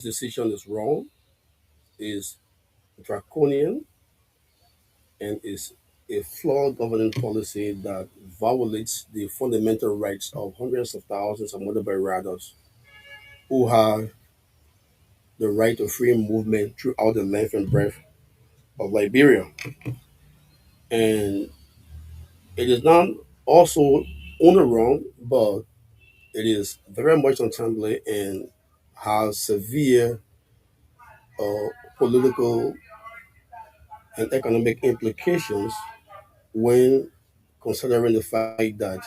decision is wrong, is draconian, and is a flawed governing policy that violates the fundamental rights of hundreds of thousands of motorbike riders who have the right of free movement throughout the length and breadth of Liberia. And it is not also only wrong, but it is very much untimely and has severe uh, political and economic implications when considering the fact that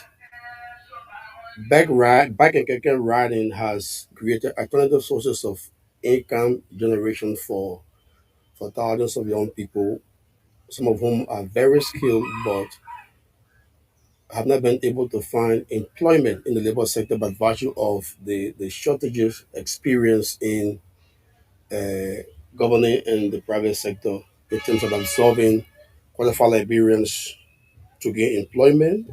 bike and keke riding has created alternative sources of income generation for thousands of young people, some of whom are very skilled but have not been able to find employment in the labor sector by virtue of the shortages experienced in governing in the private sector in terms of absorbing qualified Liberians to gain employment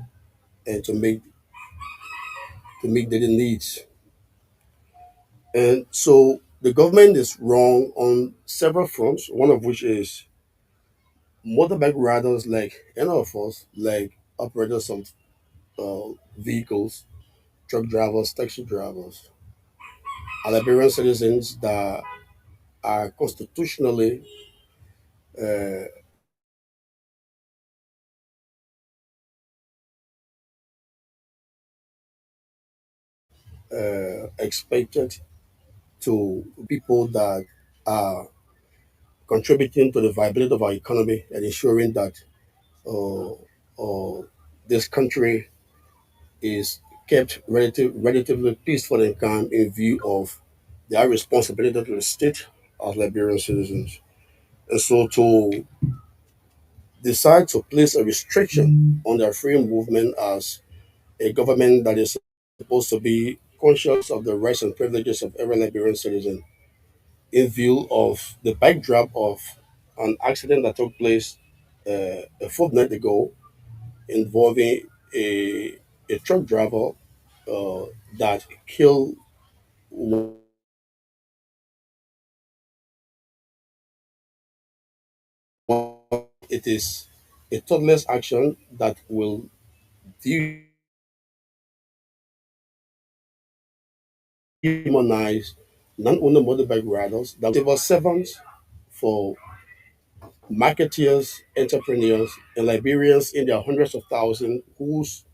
and to meet daily needs. And so the government is wrong on several fronts, one of which is motorbike riders like any of us, like operators of vehicles, truck drivers, taxi drivers, are Liberian citizens that are constitutionally uh, expected to people that are contributing to the viability of our economy and ensuring that uh, this country is kept relatively peaceful and calm in view of their responsibility to the state as Liberian citizens. And so to decide to place a restriction on their free movement as a government that is supposed to be conscious of the rights and privileges of every Liberian citizen in view of the backdrop of an accident that took place a fortnight ago involving a truck driver uh, that killed one. It is a thoughtless action that will dehumanize not only motorbike riders, that civil servants for marketeers, entrepreneurs, and Liberians in their hundreds of thousands whose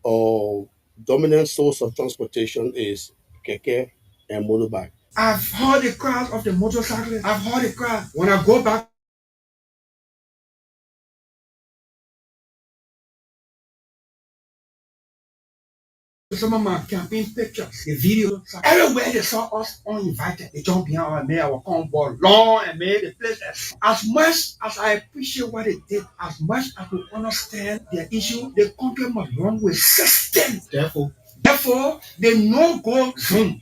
uh, dominant source of transportation is keke and motorbike. I've heard the cries of the motorcyclists. I've heard the cry. When I go back to some of my campaign pictures, the video, everywhere they saw us uninvited, they jumped behind and made our convoy long and made the place as much as I appreciate what they did, as much as we understand their issue, the country must run with system. Therefore, the no-go zone.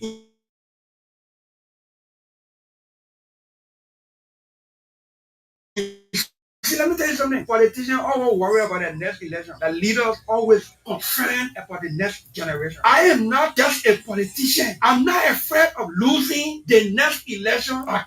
See, let me tell you something. Politicians always worry about the next election. The leaders always concerned about the next generation. I am not just a politician. I'm not afraid of losing the next election by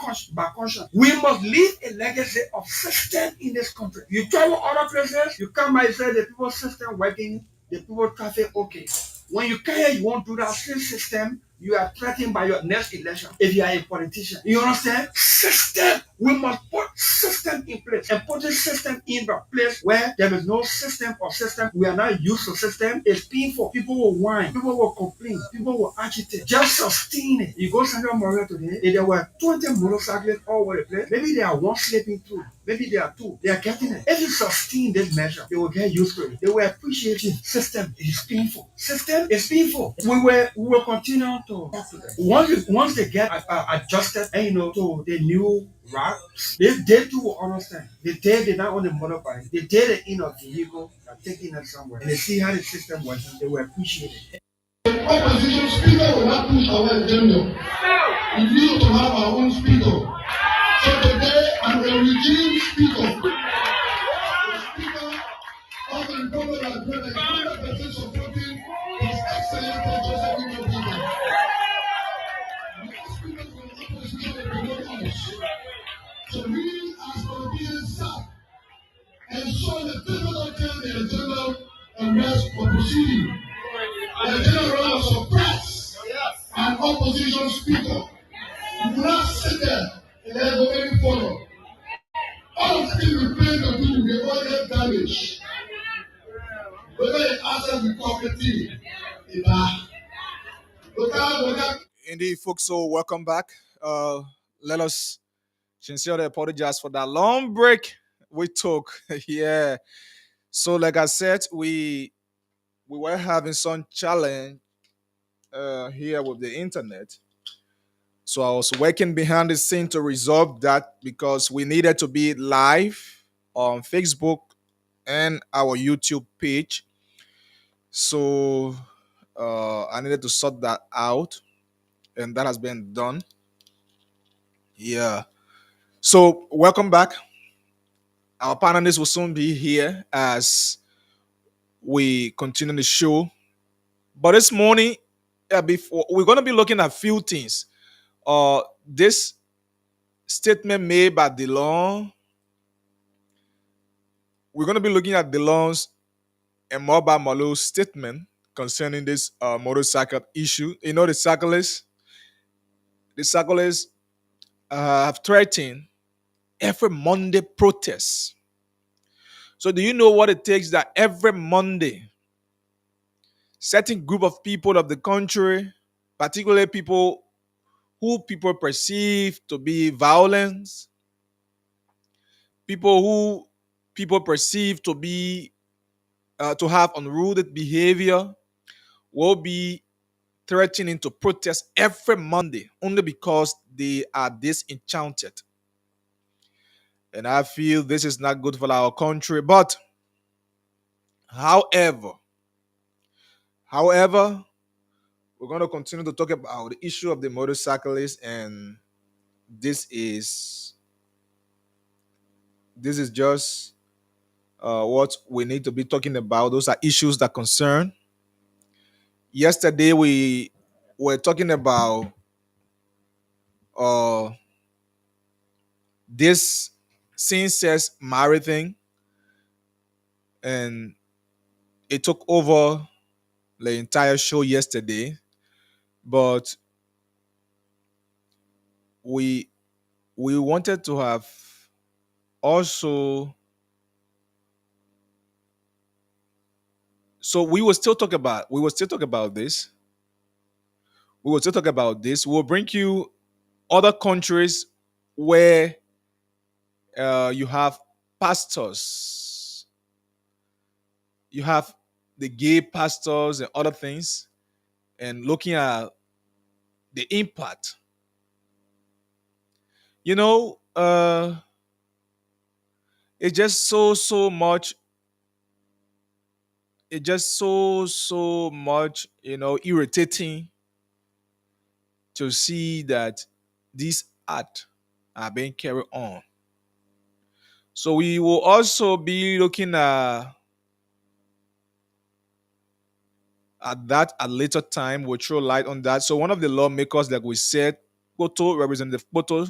conscience. We must leave a legacy of system in this country. You travel other places, you come by and say the people system working, the people traffic okay. When you come here, you won't do that same system. You are threatened by your next election if you are a politician. You understand? System. We must put system in place and put this system in the place where there is no system or system. We are not used to system. It's painful. People will whine. People will complain. People will agitate. Just sustain it. You go Central Moria today, if there were 20 motorcyclists all over the place, maybe there are one sleeping through. Maybe there are two. They are getting it. If you sustain this measure, they will get used to it. They will appreciate it. System is painful. System is painful. We will continue to once they get adjusted and to the new route, they too will understand. They not on the motorbike. They the in a vehicle that taking them somewhere. And they see how the system works. They will appreciate it. Opposition speaker will not push our agenda. We need to have our own speaker. So today I'm the regime speaker. The speaker of the government has been a 100% supporting His Excellency Joseph Iwo Speakers of the opposition proceeding. The general was suppressed an opposition speaker. You will not sit there and let go any follow. All of the things we plan to do, we all get damage. Whether it answers the cooperative, indeed, folks. So welcome back. Let us sincerely apologize for that long break we took. Yeah. So, like I said, we were having some challenge here with the internet. So I was working behind the scene to resolve that because we needed to be live on Facebook and our YouTube page. So I needed to sort that out, and that has been done. Yeah. So welcome back. Our panelists will soon be here as we continue the show. But this morning, before we're going to be looking at a few things. This statement made by DeLong, we're going to be looking at DeLong's and Mobile Malo's statement concerning this motorcycle issue. You know, the cyclists have threatened every Monday protest. So, do you know what it takes that every Monday, certain group of people of the country, particularly people who people perceive to be violent, people who people perceive to be to have unruly behavior, will be threatening to protest every Monday only because they are disenchanted. And I feel this is not good for our country. But however, however, we're going to continue to talk about the issue of the motorcyclists, and this is this is just what we need to be talking about. Those are issues that concern. Yesterday we were talking about uh, this same-sex marriage thing, and it took over the entire show yesterday. But we we wanted to have also, so we will still talk about this. We will still talk about this. We'll bring you other countries where you have pastors, you have the gay pastors and other things, and looking at the impact. You know, it's just so much. It's just so much, irritating to see that these art are being carried on. So we will also be looking at that at later time. We'll throw light on that. So one of the lawmakers, like we said, Poto, Representative Poto,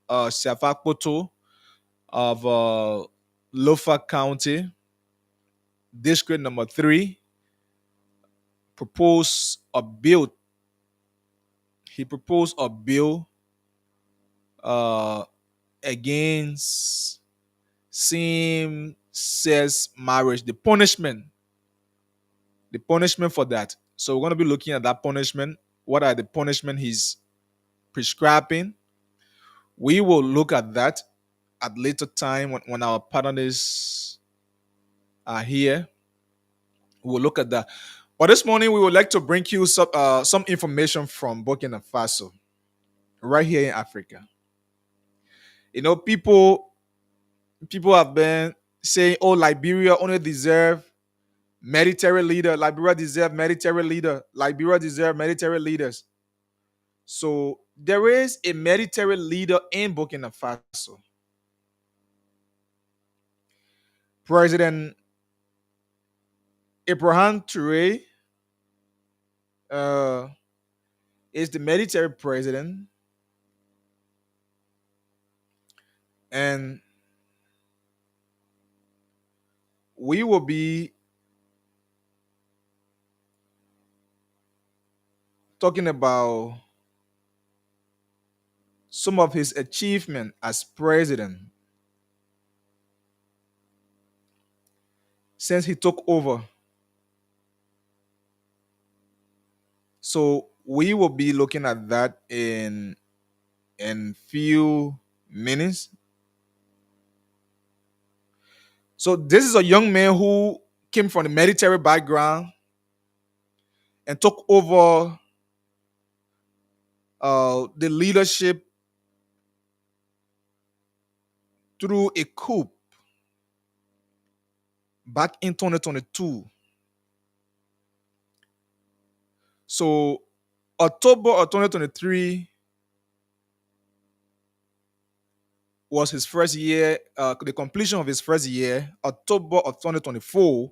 Shafak Poto of Lofa County, District number 3, proposed a bill. He proposed a bill uh, against same-sex marriage, the punishment for that. So we're going to be looking at that punishment. What are the punishment he's prescribing? We will look at that at later time when our panelists are here. We'll look at that. But this morning we would like to bring you some information from Burkina Faso, right here in Africa. People have been saying, "Oh, Liberia only deserve military leader. Liberia deserve military leader. Liberia deserve military leaders." So there is a military leader in Burkina Faso. President Ibrahim Touré uh, is the military president, and we will be talking about some of his achievement as president since he took over. So we will be looking at that in few minutes. So this is a young man who came from the military background and took over the leadership through a coup back in 2022. So October of 2023 was his first year. The completion of his first year, October of 2024,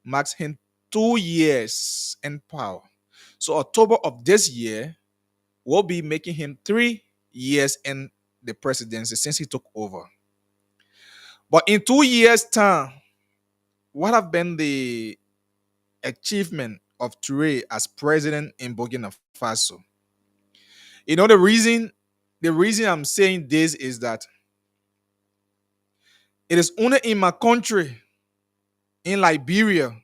marks him 2 years in power. So October of this year will be making him 3 years in the presidency since he took over. But in 2 years' time, what have been the achievement of Touré as president in Burkina Faso? You know the reason I'm saying this is that it is only in my country, in Liberia,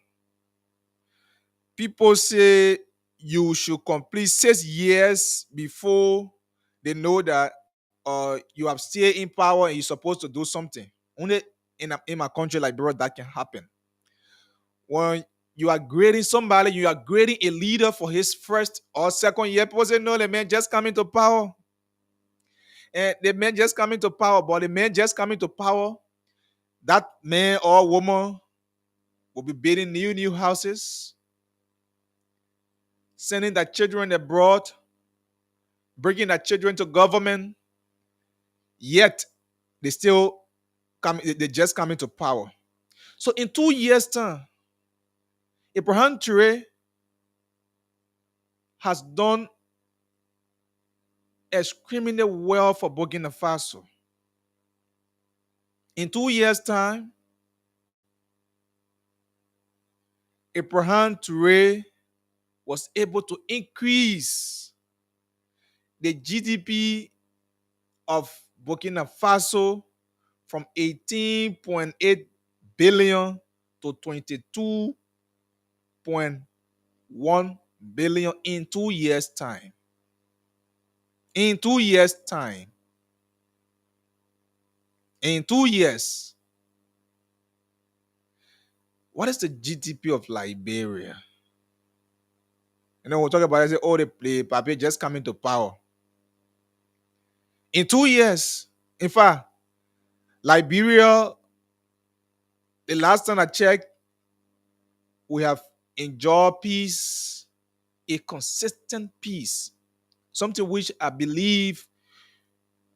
people say you should complete 6 years before they know that you have stayed in power and you're supposed to do something. Only in my country, Liberia, that can happen. When you are grading somebody, you are grading a leader for his first or second year. People say, no, the man just coming to power. And the man just coming to power, but the man just coming to power, that man or woman will be building new houses, sending their children abroad, bringing their children to government, yet they still come, they just come into power. So in 2 years' time, Ibrahim Touré has done extremely well for Burkina Faso. In 2 years' time, Ibrahim Touré was able to increase the GDP of Burkina Faso from 18.8 billion to 22.1 billion in 2 years' time. In 2 years' time. In 2 years. What is the GDP of Liberia? We'll talk about it. Say, oh, the Pape just coming to power. In 2 years, in fact, Liberia, the last time I checked, we have enjoyed peace, a consistent peace, something which I believe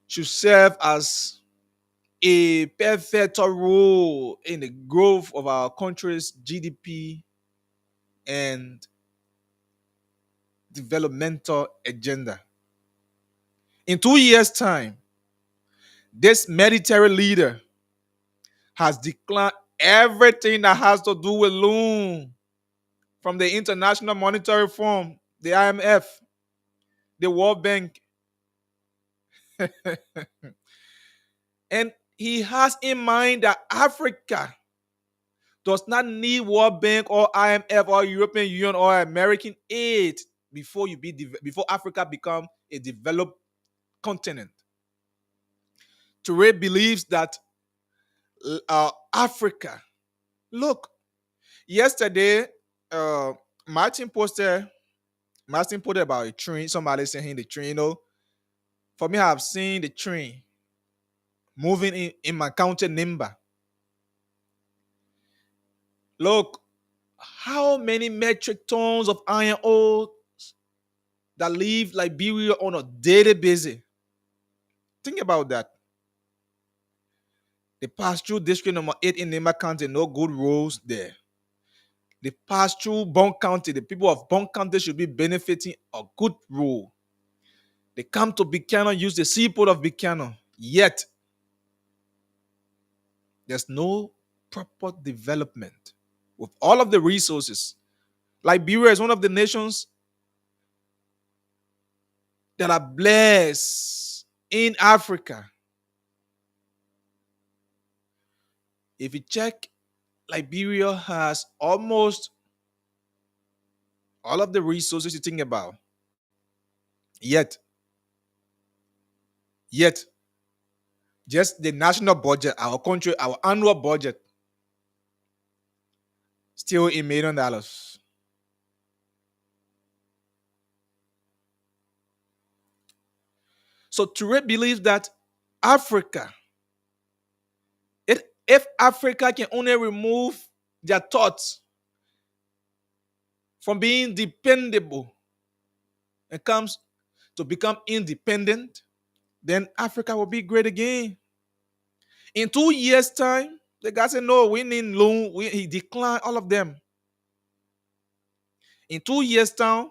should serve as a perfect role in the growth of our country's GDP and developmental agenda. In 2 years' time, this military leader has declined everything that has to do with loan from the International Monetary Fund, the IMF, the World Bank. And he has in mind that Africa does not need World Bank or IMF or European Union or American aid before Africa become a developed continent. Touré believes that Africa. Look, yesterday, uh, Martin posted about a train. Somebody saying the train. For me, I've seen the train moving in my county number. Look, how many metric tons of iron ore that leave Liberia on a daily basis? Think about that. They pass through district number 8 in Nema County, no good roads there. They pass through Bon County. The people of Bon County should be benefiting a good road. They come to Buchanan, use the seaport of Buchanan. Yet, there's no proper development with all of the resources. Liberia is one of the nations that are blessed in Africa. If you check, Liberia has almost all of the resources you think about. Yet, yet, just the national budget, our country, our annual budget, still $1 million. So Touré believes that Africa, if Africa can only remove their thoughts from being dependable and comes to become independent, then Africa will be great again. In 2 years' time, the guy said, no, we need loan. He declined all of them. In 2 years' time,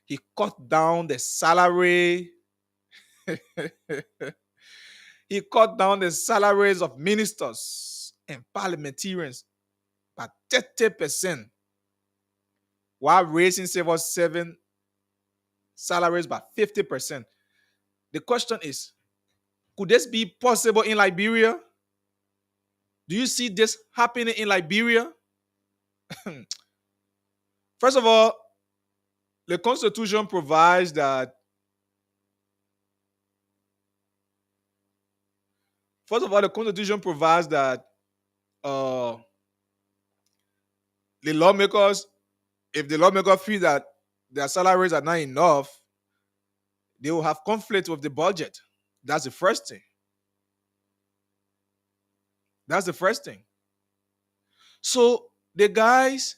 he cut down the salary. He cut down the salaries of ministers and parliamentarians by 30%, while raising civil servant salaries by 50%. The question is, could this be possible in Liberia? Do you see this happening in Liberia? First of all, the Constitution provides that. First of all, the Constitution provides that uh, the lawmakers, if the lawmakers feel that their salaries are not enough, they will have conflict with the budget. That's the first thing. That's the first thing. So the guys,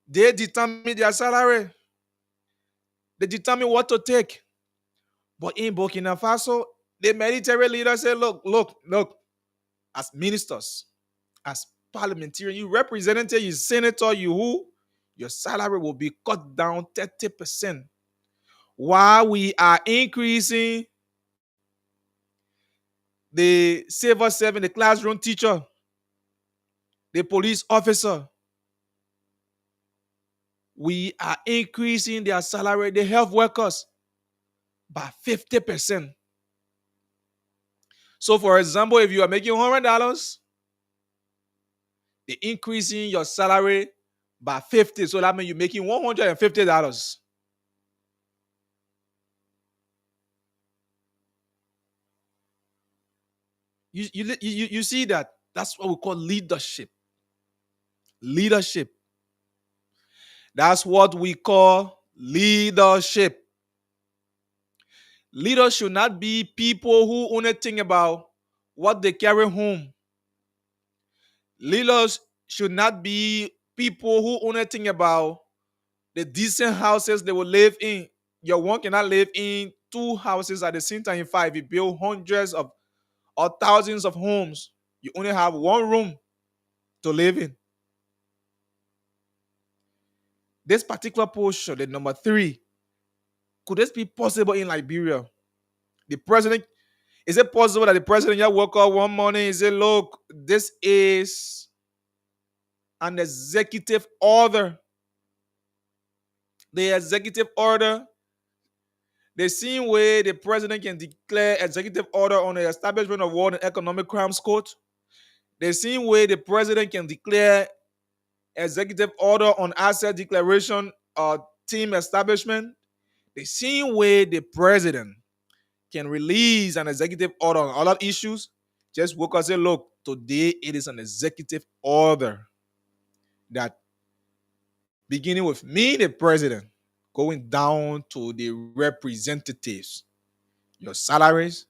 they determine their salary. They determine what to take. But in Burkina Faso, the military leaders say, look, as ministers, as parliamentarian, you representative, you senator, you who, your salary will be cut down 30%. While we are increasing the civil servant, the classroom teacher, the police officer, we are increasing their salary, the health workers, by 50%. So, for example, if you are making $100, they're increasing your salary by 50. So that means you're making $150. You see that? That's what we call leadership. Leadership. That's what we call leadership. Leaders should not be people who only think about what they carry home. Leaders should not be people who only think about the decent houses they will live in. Your one cannot live in two houses at the same time. In fact, if you build hundreds of or thousands of homes, you only have one room to live in. This particular portion, the number 3, could this be possible in Liberia? The president, is it possible that the president just woke up one morning and said, look, this is an executive order. The executive order, the same way the president can declare executive order on the establishment of World and Economic Crimes Court, the same way the president can declare executive order on asset declaration team establishment, the same way the president can release an executive order on other issues, just work and say, look, today it is an executive order that beginning with me, the president, going down to the representatives, your salaries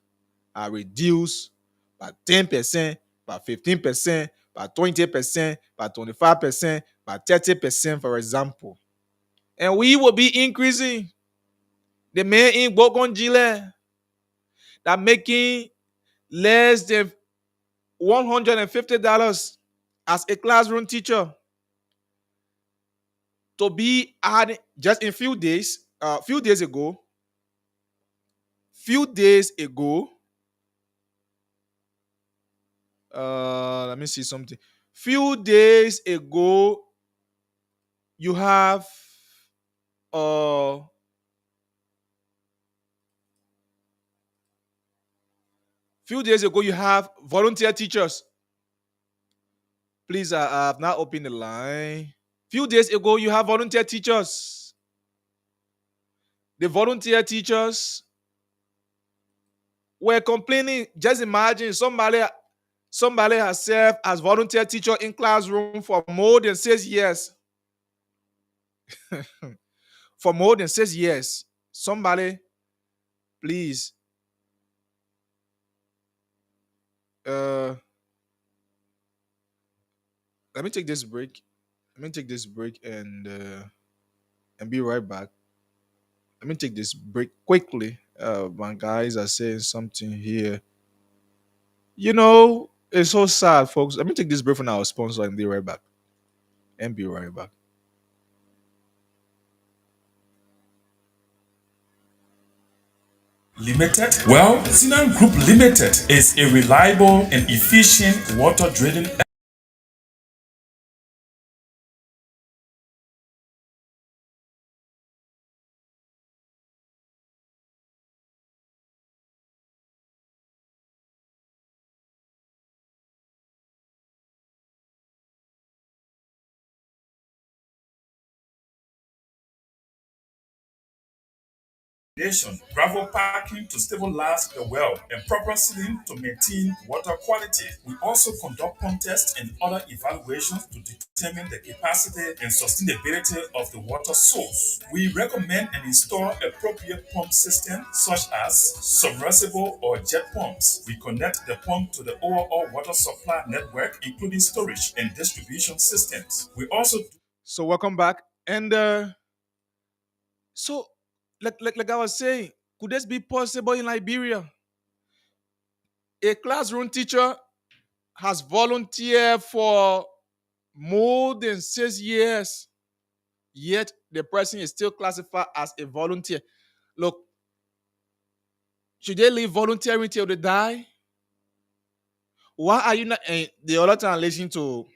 are reduced by 10%, by 15%, by 20%, by 25%, by 30%, for example. And we will be increasing the men in Bokonjile that making less than $150 as a classroom teacher to be added just in few days ago, let me see something. Few days ago, you have Few days ago, you have volunteer teachers. Please, I have not opened the line. Few days ago, you have volunteer teachers. The volunteer teachers were complaining. Just imagine somebody has served as volunteer teacher in classroom for more than 6 years. For more than 6 years. Somebody, please. Let me take this break. And be right back. Let me take this break quickly. My guys are saying something here. It's so sad, folks. Let me take this break from our sponsor and be right back. Limited? Well, Sinan Group Limited is a reliable and efficient water drilling gravel parking to stabilize the well, and proper sealing to maintain water quality. We also conduct pump tests and other evaluations to determine the capacity and sustainability of the water source. We recommend and install appropriate pump systems such as submersible or jet pumps. We connect the pump to the overall water supply network, including storage and distribution systems. We also So welcome back. And so like I was saying, could this be possible in Liberia? A classroom teacher has volunteered for more than 6 years, yet the person is still classified as a volunteer. Look, should they leave volunteering till they die? Why are you not? And the other time I listened to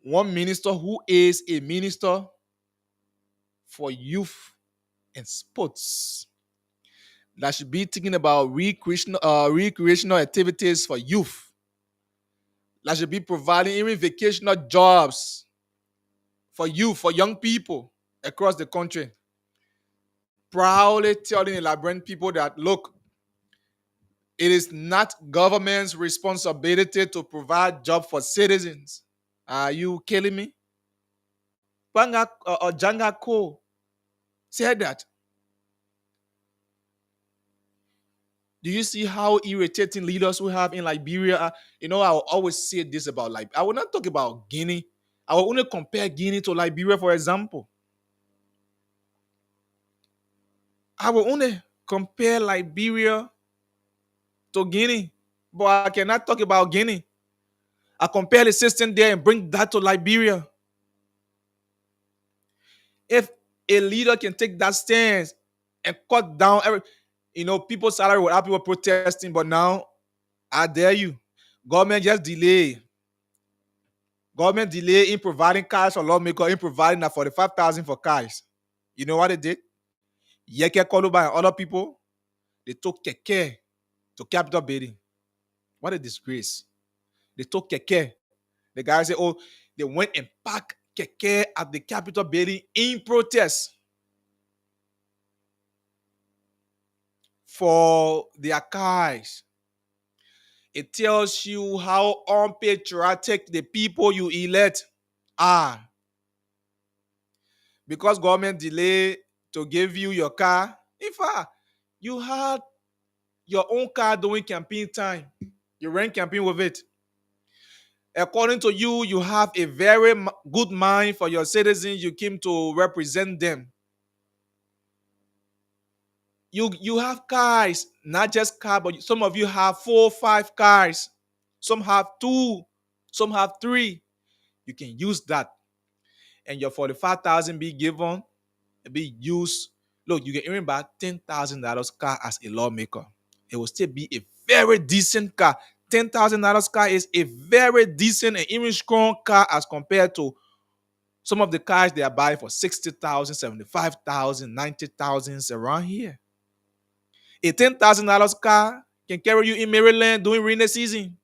one minister who is a minister for youth and sports that should be thinking about recreational activities for youth. That should be providing even vocational jobs for youth, for young people across the country. Proudly telling the Liberian people that, look, it is not government's responsibility to provide jobs for citizens. Are you killing me? Janga Ko said that. Do you see how irritating leaders we have in Liberia are? I will always say this about Liberia. I will not talk about Guinea. I will only compare Guinea to Liberia, for example. I will only compare Liberia to Guinea, but I cannot talk about Guinea. I compare the system there and bring that to Liberia. If a leader can take that stance and cut down people's salary without people protesting, but now I dare you, government just delay. Government delay in providing cars for lawmakers, in providing that 45,000 for cars. You know what they did? Yeke Koluba and other people, they took Keke to capital building. What a disgrace. They took Keke. The guy said, oh, they went and parked Keke at the capital building in protest for their cars. It tells you how unpatriotic the people you elect are. Because government delay to give you your car, in fact, you had your own car during campaign time. You ran campaign with it. According to you, you have a very good mind for your citizens. You came to represent them. You have cars, not just car, but some of you have 4 or 5 cars. Some have 2, some have 3. You can use that. And your 45,000 be given, be used. Look, you can earn about $10,000 car as a lawmaker. It will still be a very decent car. $10,000 car is a very decent and even strong car as compared to some of the cars they are buying for 60,000, 75,000, 90,000 around here. A $10,000 car Can carry you in Maryland during rainy season.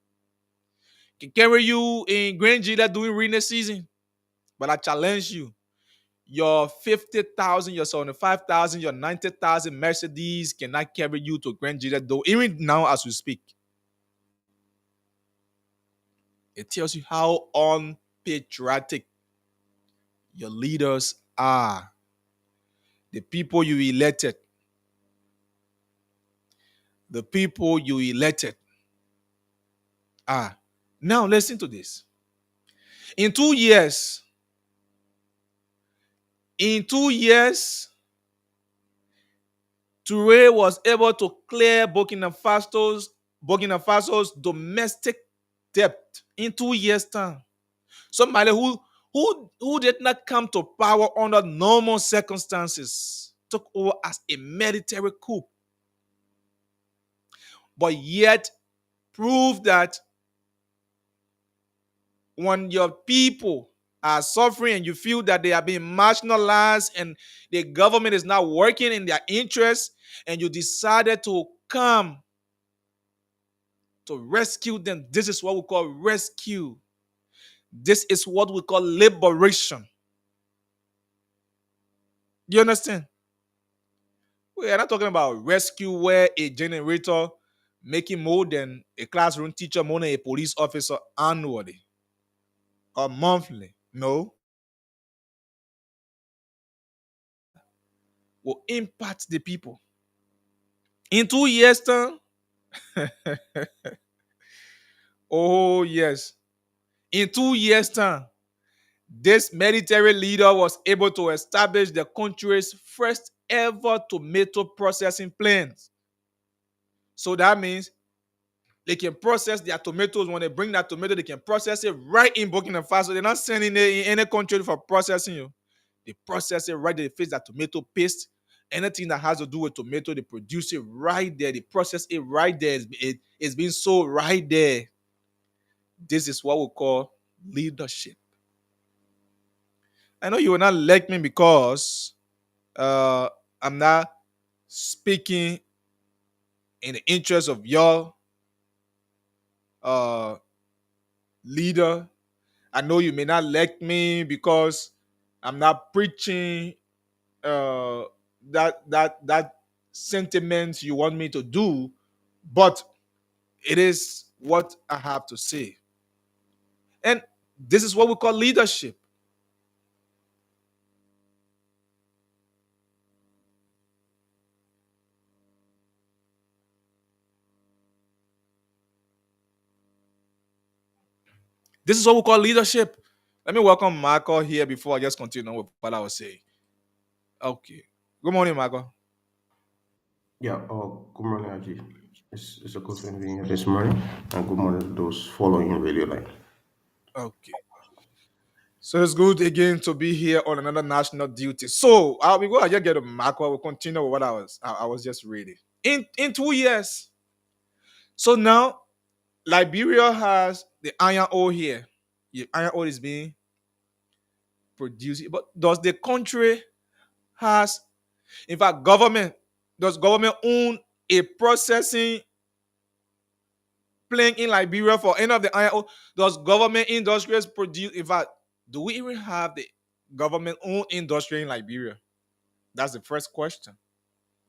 Can carry you in Grand Gila during rainy season. But I challenge you. Your 50,000, your 75,000, your 90,000 Mercedes cannot carry you to Grand Gila, though, even now as we speak. It tells you how unpatriotic your leaders are. The people you elected. The people you elected are. Now, listen to this. In 2 years, Toure was able to clear Burkina Faso's domestic debt in 2 years' time. Somebody who did not come to power under normal circumstances took over as a military coup, but yet proved that when your people are suffering and you feel that they are being marginalized and the government is not working in their interest, and you decided to come to rescue them, this is what we call rescue. This is what we call liberation. You understand? We are not talking about rescue where a generator making more than a classroom teacher, more than a police officer annually or monthly. No. Will impact the people. In 2 years' time, oh yes. In 2 years' time, this military leader was able to establish the country's first ever tomato processing plant. So that means they can process their tomatoes. When they bring that tomato, they can process it right in Burkina Faso. They're not sending it in any country for processing. You, they process it right there. They face that tomato paste. Anything that has to do with tomato, they produce it right there. They process it right there. It's being sold right there. This is what we call leadership. I know you will not like me because I'm not speaking in the interest of your uh, leader. I know you may not like me because I'm not preaching uh, that sentiment you want me to do, but it is what I have to say. And this is what we call leadership. This is what we call leadership. Let me welcome Marco here before I just continue with what I was saying. Okay. Good morning, Marco. Yeah, good morning, Aji. It's a good feeling being here this morning, and good morning to those following in Radio Line. Okay. So it's good again to be here on another national duty. So I'll be going to just get a Marco. We'll continue with what I was just reading. In 2 years. So now Liberia has the iron ore here. The iron ore is being produced. But does the country has, in fact, does government own a processing plant in Liberia for any of the iron ore? Does government industries produce, in fact, do we even have the government owned industry in Liberia? That's the first question.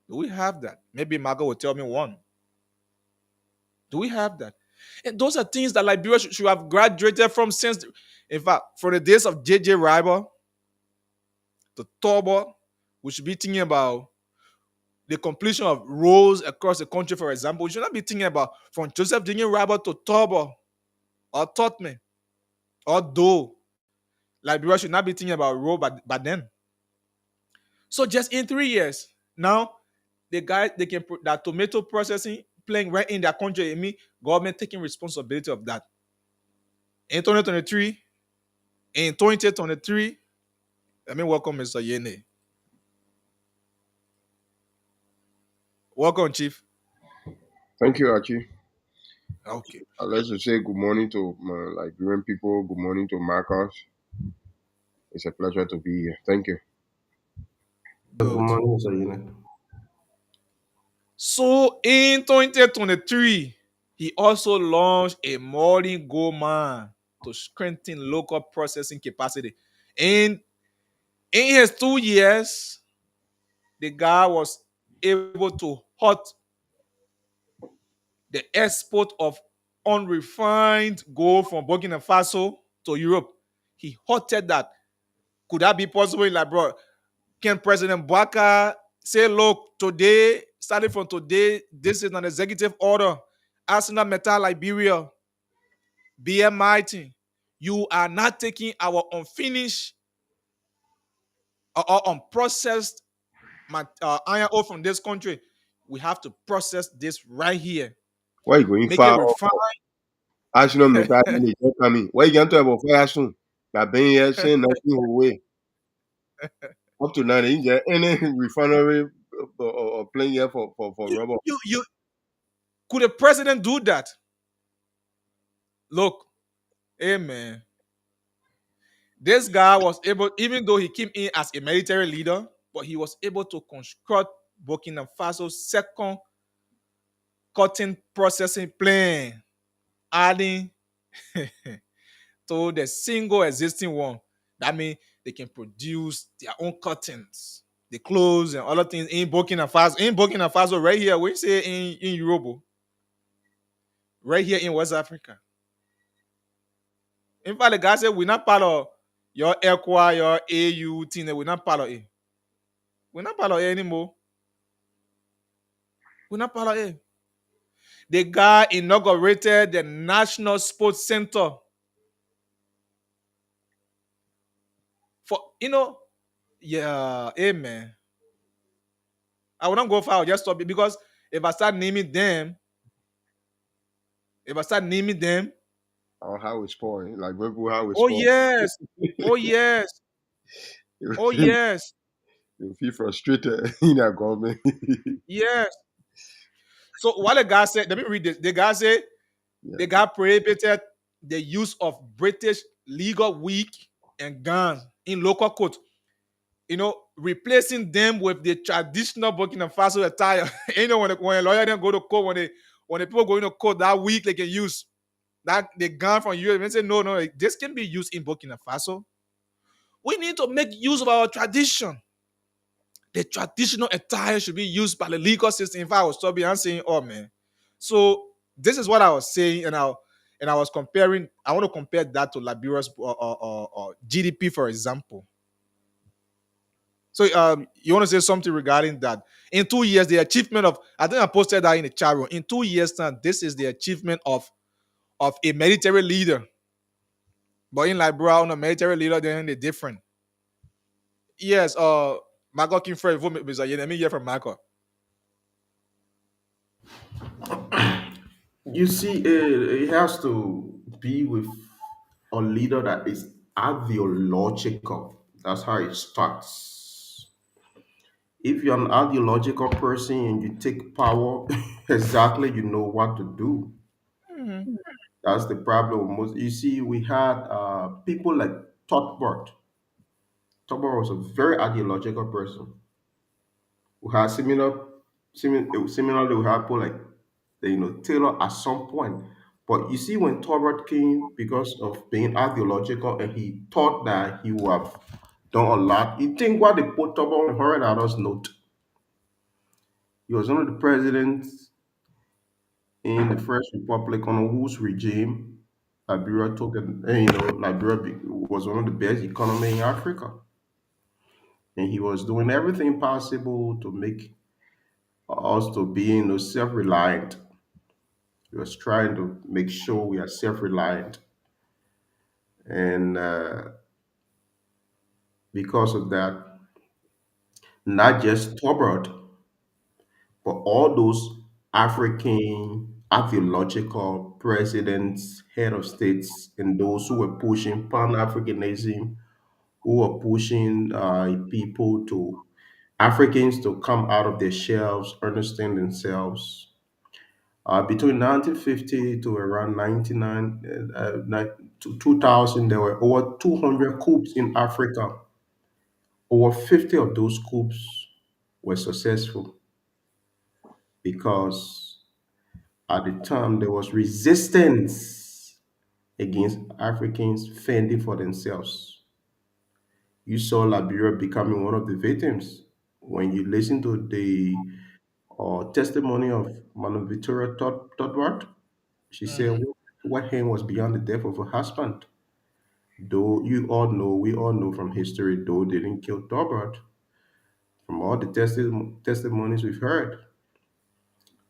Do we have that? Maybe Marco will tell me one. Do we have that? And those are things that Liberia should have graduated from since, in fact, from the days of J.J. Riber to Tobo. We should be thinking about the completion of roads across the country, for example. We should not be thinking about from Joseph J.J. Riber to Tobo or Totme or Do. Liberia should not be thinking about road but then. So just in 3 years, now the guy they can put that tomato processing playing right in their country. I mean, government taking responsibility of that. In 2023, in 2023, let me welcome Mr. Yene. Welcome, Chief. Thank you, Archie. Okay. I'd like to say good morning to my Liberian people. Good morning to Marcus. It's a pleasure to be here. Thank you. Good Good. morning, Mr. Yine. So in 2023, he also launched a Morning Go Man to strengthen local processing capacity. And in his 2 years, the guy was able to halt the export of unrefined gold from Burkina Faso to Europe. He halted that. Could that be possible? Like, bro, can President Baka say, look, today, starting from today, this is an executive order. Arsenal Metal Liberia, BM Mighty, you are not taking our unfinished or unprocessed iron ore from this country. We have to process this right here. Why you going Make it far? refined. Arsenal mental is not coming. Why you going to talk about fire soon? I've been here saying nothing away. Up to now, ain't there any refinery or playing here for you, rubber. you, could a president do that? Look, hey man, this guy was able, even though he came in as a military leader, but he was able to construct Burkina Faso's second cotton processing plant, adding to the single existing one. That means they can produce their own cottons, the clothes and other things in Burkina Faso. In Burkina Faso, right here, we say in Europe, right here in West Africa. In fact, the guy said we're not part of your ECWA, your AU thing. We're not part of it. We're not part of it anymore. We're not part of it. The guy inaugurated the National Sports Center for, yeah, amen. I will not go far, I'll just stop it because if I start naming them, if I start naming them, Or how it's pouring. Like people how it's oh pouring. yes, oh yes, oh You yes, feel frustrated in that government. yes. So what the guy said, let me read this. The guy said Yeah. the guy prohibited the use of British legal wig and guns in local court. Replacing them with the traditional Burkina Faso attire. When a lawyer then go to court, when the people go into court that week, they can use that the gun from Europe. They say no, no, this can be used in Burkina Faso. We need to make use of our tradition. The traditional attire should be used by the legal system. In fact, I was talking and saying, oh man. So this is what I was saying, and I was comparing. I want to compare that to Liberia's or GDP, for example. So you want to say something regarding that? In 2 years, the achievement of, I think I posted that in the chat room. In 2 years' time, this is the achievement of a military leader. But in Liberia, on a military leader, they're different. Yes, Michael Kinfrey, let me hear from Michael. You see, it has to be with a leader that is ideological. That's how it starts. If you're an ideological person and you take power, exactly, you know what to do. Mhm. That's the problem with most. You see, we had people like Totbert. Totbert was a very ideological person who had similarly we have people like Taylor at some point. But you see, when Tolbert came, because of being ideological, and he thought that he would have done a lot. You think what they put Tolbert on Horadado's note? He was one of the presidents in the First Republic on whose regime Liberia took it. And, was one of the best economy in Africa, and he was doing everything possible to make us to be self-reliant. He was trying to make sure we are self-reliant, and because of that, not just Tobert, but all those African ideological presidents, head of states, and those who were pushing Pan-Africanism, who were pushing people to Africans to come out of their shells, understand themselves. Between 1950 to around 99 to 2000, there were over 200 coups in Africa. Over 50 of those coups were successful. because at the time there was resistance against Africans fending for themselves. You saw Liberia becoming one of the victims. When you listen to the testimony of Madam Victoria Todward, she said Mm-hmm. what hen was beyond the death of her husband. Though you all know, we all know from history, though they didn't kill Todward, from all the testimonies we've heard,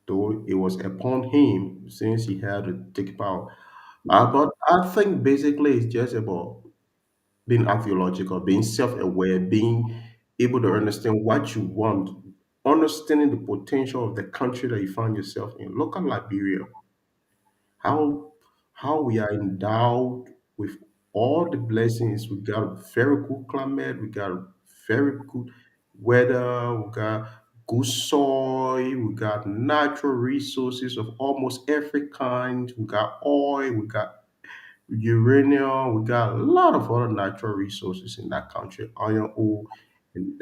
though it was upon him since he had to take power. But I think basically it's just about being archaeological, being self-aware, being able to understand what you want, understanding the potential of the country that you find yourself in. Look at Liberia, how how we are endowed with all the blessings. We got a very good climate, we got a very good weather, we got good soil, we got natural resources of almost every kind, we got oil, we got uranium. We got a lot of other natural resources in that country. Iron ore, and,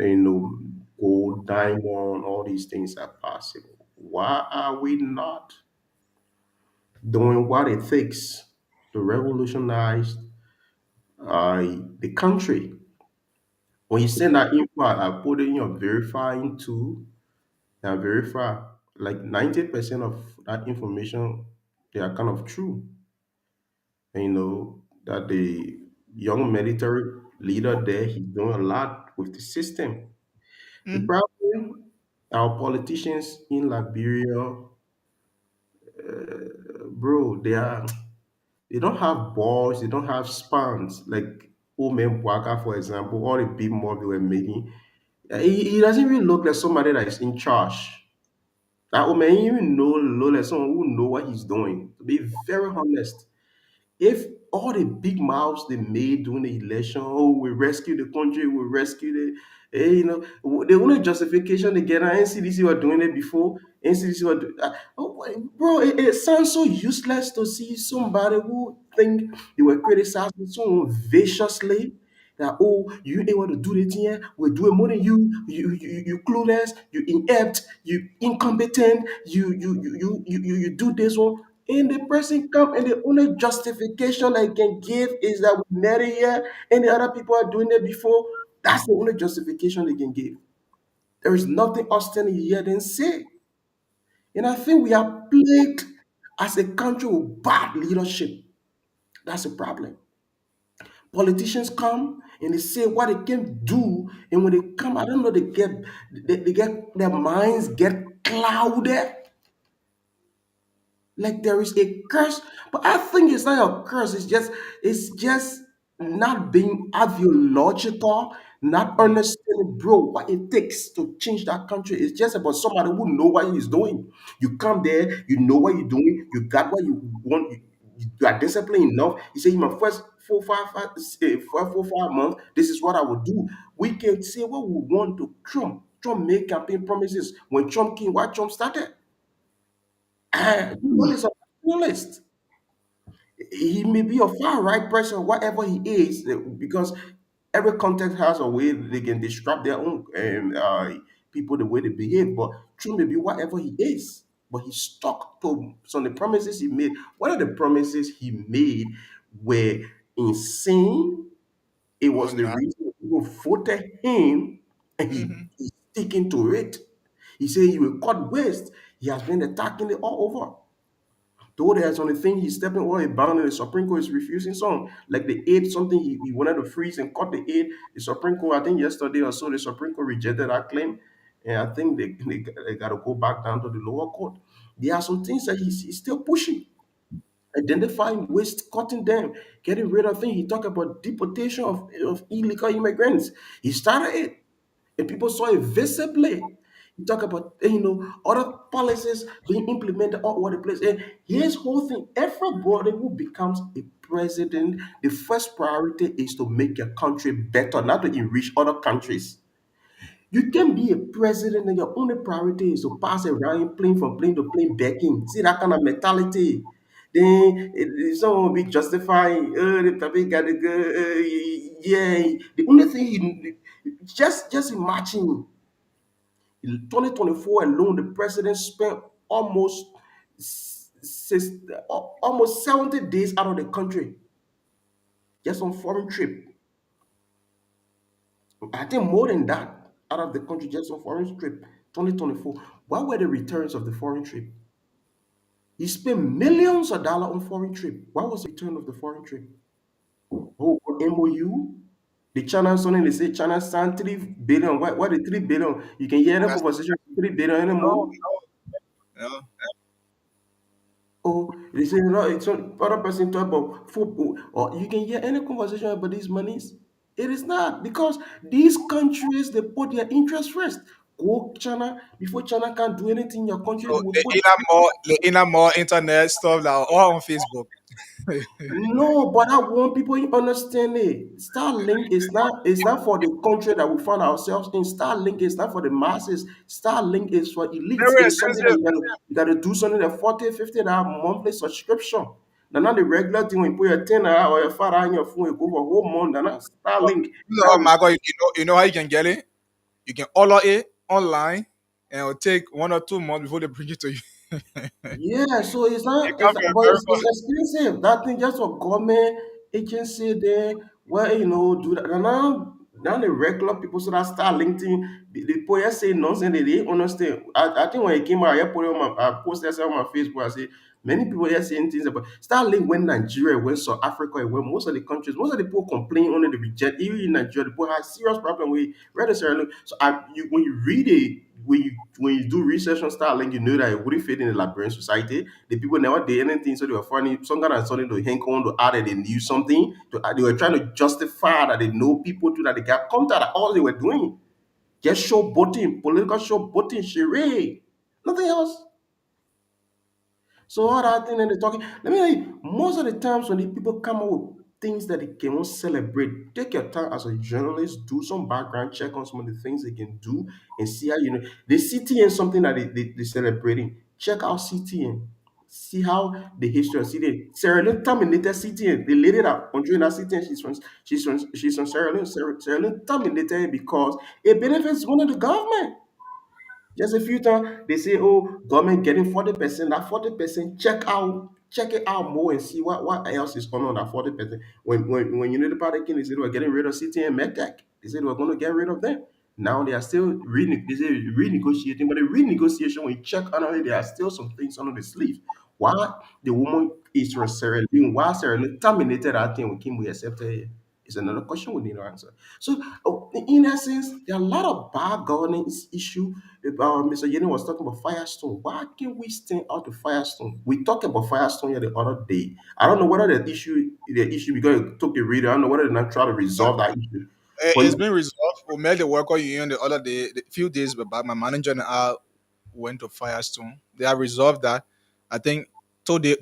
gold, diamond, all these things are possible. Why are we not doing what it takes to revolutionize the country? When you send that info, I put in your verifying tool and verify like 90% of that information, they are kind of true. And that the young military leader there, he's doing a lot with the system. The Mm-hmm. problem, our politicians in Liberia, bro, they don't have balls, they don't have spans. Like Omen Bwaka, for example, all the big moves they were making, he doesn't even look like somebody that is in charge. That Omen even know look like someone who know what he's doing. To be very honest, if all the big mouths they made during the election, oh, we rescue the country, we rescue the only justification they get, NCDC were doing it before, NCDC were bro, it sounds so useless to see somebody who think they were criticizing someone viciously. That oh, you ain't able to do the thing, we're doing more than you. You clueless, you inept, you incompetent, you do this one. And the person come and the only justification I can give is that we met here and the other people are doing it before. That's the only justification they can give. There is nothing Austin here than say. And I think we are plagued as a country with bad leadership. That's a problem. Politicians come and they say what they can do, and when they come, I don't know, they get their minds get clouded. Like there is a curse, but I think it's not a curse. It's just not being ideological, not understanding, bro, what it takes to change that country. It's just about somebody who know what he's doing. You come there, you know what you're doing, you got what you want, you are disciplined enough. You say in my first 4 5 months, this is what I will do. We can say what we want to Trump. Trump made campaign promises. When Trump came, why Trump started? One is a nationalist. He may be a far right person, whatever he is, because every context has a way they can disrupt their own people the way they behave. But True may be whatever he is, but he stuck to some of the promises he made. One of the promises he made were insane. It Oh, was the not. reason people voted him, and Mm-hmm. he's sticking to it. He said he will cut waste. He has been attacking it all over. Though there's only thing he's stepping over a bound and the Supreme Court is refusing some. Like the aid, something he wanted to freeze and cut the aid. The Supreme Court, I think yesterday or so, the Supreme Court rejected that claim. And I think they got to go back down to the lower court. There are some things that he's still pushing, identifying waste, cutting them, getting rid of things. He talked about deportation of illegal immigrants. He started it and people saw it visibly. You talk about other policies being implemented all over the place. And his whole thing: everybody who becomes a president, the first priority is to make your country better, not to enrich other countries. You can be a president and your only priority is to pass around plane from plane to plane begging. See that kind of mentality. Then someone will be justifying, the public got to go, yeah. The only thing just imagine 2024 alone, the president spent almost six, almost 70 days out of the country just on foreign trip. I think more than that out of the country just on foreign trip. 2024. What were the returns of the foreign trip? He spent millions of dollars on foreign trip. What was the return of the foreign trip? Oh, MOU. The China something they say China signed 3 billion. What the 3 billion? You can hear any That's conversation 3 billion no, anymore. no. Oh, they say no, it's not other person talk about football, or you can hear any conversation about these monies. It is not because these countries they put their interest first. Go China before China can't do anything in your country, they So will the put. inner more, the inner more internet stuff that are all on Facebook. No, but I want people to understand it. Starlink is not for the country that we find ourselves in. Starlink is not for the masses. Starlink is for elites. Very It's something that expensive. you gotta do something that 40, $50 monthly subscription. Now not the regular thing when you put your 10 or your 5 on your phone, you go for a whole month. Now Starlink. Oh my God, you know how you can get it? You can order it online and it'll take 1 or 2 months before they bring it to you. Yeah, so it's You not, come it's from not, but it's America. expensive. That thing just a government agency there where do that. And now the regular people so that start linking the poet say nonsense they didn't understand. I think when it came out, I put it on my I posted it on my Facebook. I say many people here saying things about Starlink when Nigeria, when South Africa, when most of the countries, most of the people complain only the reject. Even in Nigeria, the people have serious problem with rather Starlink. So when you read it, when you do research on Starlink, you know that it wouldn't fit in the Liberian society. The people never did anything, so they were finding some kind of something to hang on to add that they knew something. They were trying to justify that they know people too that they got contact. All they were doing just show voting, political show voting, charade, nothing else. So all that thing and they're talking. Let me tell you, most of the times when the people come up with things that they can celebrate, take your time as a journalist, do some background check on some of the things they can do and see how the CTN something that they're celebrating. Check out CTN. See how the history of CTN. Sarah Lynn terminated CTN. The lady that controlling that CTN, she's from Sarah Lynn. Sarah Lynn terminated it because it benefits one of the government. Just a few times they say, oh, government getting 40%. That 40%, check it out more and see what else is going on that 40%. When you know the party came, they said they were getting rid of CT and MedTech. They said they were going to get rid of them. Now they are still they say renegotiating, but the renegotiation, when you check under it, there are still some things under the sleeve. Why the woman is from Sierra Leone, why Sierra Leone terminated that thing when Kim we accepted it, is another question we need to answer. So, in essence, there are a lot of bad governance issue. Mr. Yeni was talking about Firestone. Why can't we stand out to Firestone? We talked about Firestone here the other day. I don't know whether the issue because it took a reader. I don't know whether they're not trying to resolve that issue. But It's been resolved. We met the worker union the other day, a few days back. My manager and I went to Firestone. They have resolved that. I think today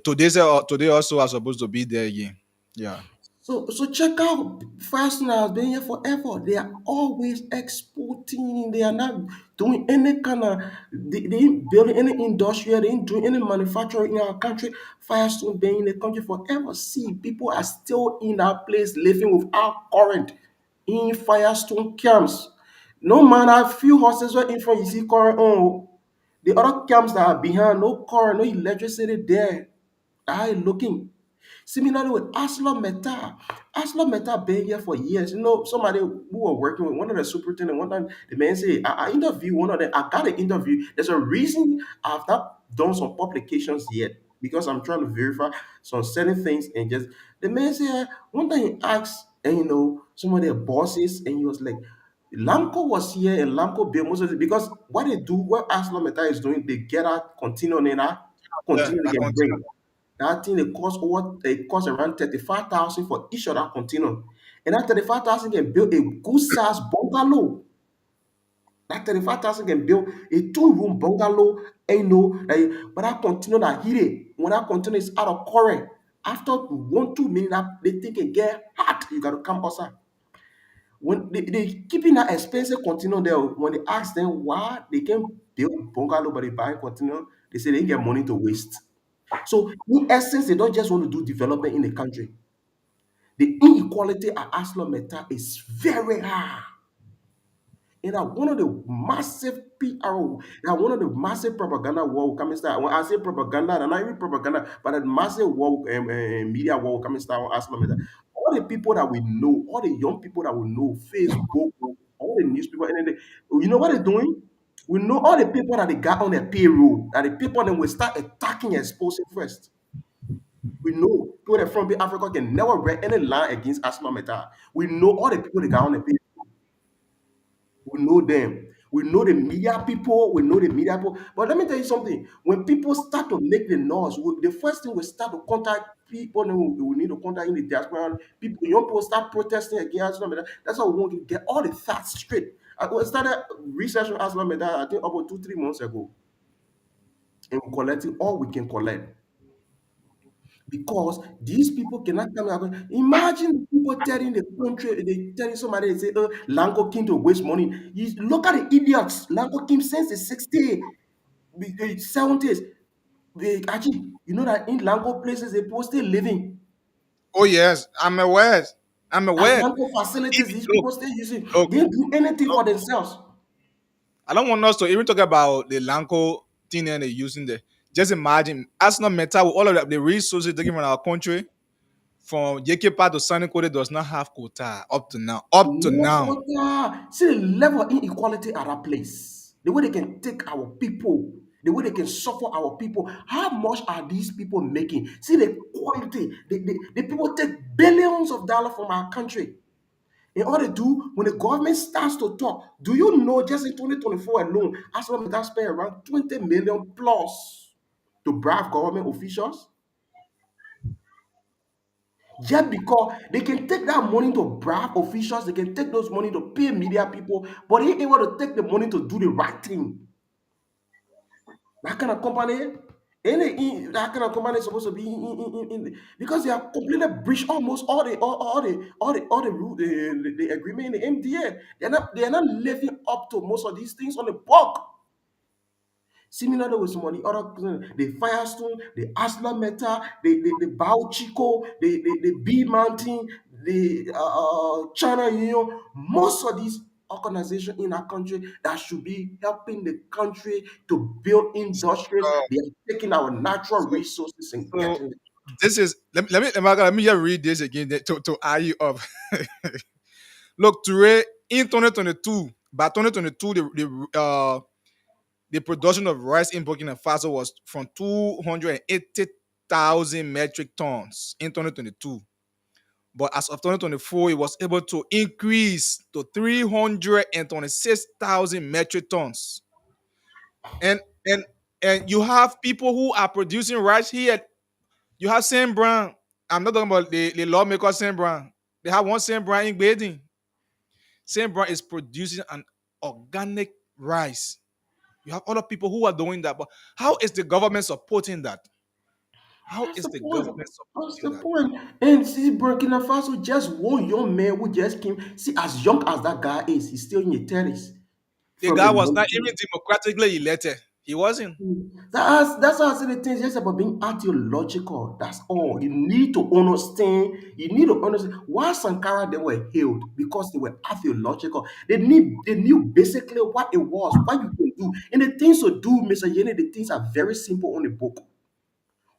also are supposed to be there again. Yeah. so check out Fastener has been here forever. They are always exporting. They are not doing any kind of they ain't building any industry, they ain't doing any manufacturing in our country. Firestone been in the country forever. See, people are still in that place living without current in Firestone camps. No man, a few horses were in front, you see current on. The other camps that are behind, no current, no electricity there. I looking. Similarly with Asla Meta. Asla Meta been here for years. Somebody who were working with one of the superintendent one time, the man say, I interviewed one of them. I got an interview. There's a reason I've not done some publications yet because I'm trying to verify some certain things and just the man said one time he asked and some of their bosses and he was like Lamco was here and Lamco built most of it because what they do, what Asla Meta is doing, they get out continuing in that Yeah. continue they I can continue. bring. That thing they cost around 35,000 for each of that container. And that 35,000 can build a good size bungalow. That 35,000 can build a two-room bungalow, and but that container that heat it, when that container is out of current, after 1, 2 minutes, the thing can get hot. You gotta come outside. When they keeping that expensive container there, when they ask them why they can build bungalow but they buy container, they say they get money to waste. So, in essence, they don't just want to do development in the country. The inequality at ArcelorMittal is very high. And that one of the massive PR, that one of the massive propaganda war will come and start. When I say propaganda, and not even propaganda, but a massive war, media war will come and start on us. All the people that we know, all the young people that we know, Facebook, all the newspaper, and then you know what they're doing? We know all the people that they got on their payroll, that the people then will start attacking and exposing first. We know people that from Africa can never read any line against Asma Meta. We know all the people that got on the payroll. We know them. We know the media people. We know the media people. But let me tell you something. When people start to make the noise, the first thing we start to contact people, and we need to contact in the diaspora. People, young people start protesting against Asma Meta. That's how we want to get all the facts straight. We started research on Asma Meta, I think about 2, 3 months ago, and we're collecting all we can collect. Because these people cannot come out. Imagine people telling the country, they telling somebody, they say, oh, Lanko King to waste money. Look at the idiots. Lanko King since the 60s, the 70s. Actually, you know that in Lanko places, they people still living. Oh yes, I'm aware. I'm At aware. Lanko facilities, these Look, people still using. look, They don't do anything look. for themselves. I don't want us to even talk about the Lanco thing and they're using there. Just imagine, as not Meta with all of the resources taken from our country, from JK to Sunny Code does not have quota up to now. Up to No now. quota. See the level of inequality at that place. The way they can take our people, the way they can suffer our people. How much are these people making? See the quality. The people take billions of dollars from our country. In order to do, when the government starts to talk, do you know just in 2024 alone, as well as spend around 20 million plus to bribe government officials? Just because they can take that money to bribe officials, they can take those money to pay media people, but they ain't able to take the money to do the right thing. That kind of company, that kind of company is supposed to be because they are completely breached almost all the rule, the agreement in the MDA. They're not living up to most of these things on the book. Similarly with some of the other, the Firestone, the Asla Meta, the Bao Chico, the B Mountain, the China Union, most of these organizations in our country that should be helping the country to build industries, So, they are taking our natural so, resources and so getting it. this is let me just read this again to eye you up. Look, today in 2022, by 2022, the production of rice in Burkina Faso was from 280,000 metric tons in 2022. But as of 2024, it was able to increase to 326,000 metric tons. And and and you have people who are producing rice here. You have Saint Brown. I'm not talking about the lawmaker Saint Brown. They have one Saint Brown in Beijing. Saint Brown is producing an organic rice. You have other people who are doing that. But how is the government supporting that? How That's is the the point. government That's supporting the that? point. And see, Burkina Faso, just one young man who just came. See, as young as that guy is, he's still in the 30s The from a guy was not military. even democratically elected. He wasn't. That's how I say the things just about being ideological. That's all. You need to understand. You need to understand why Sankara they were hailed because they were ideological. They knew basically what it was, what you can do. And the things to do, Mr. Yene, the things are very simple on the book.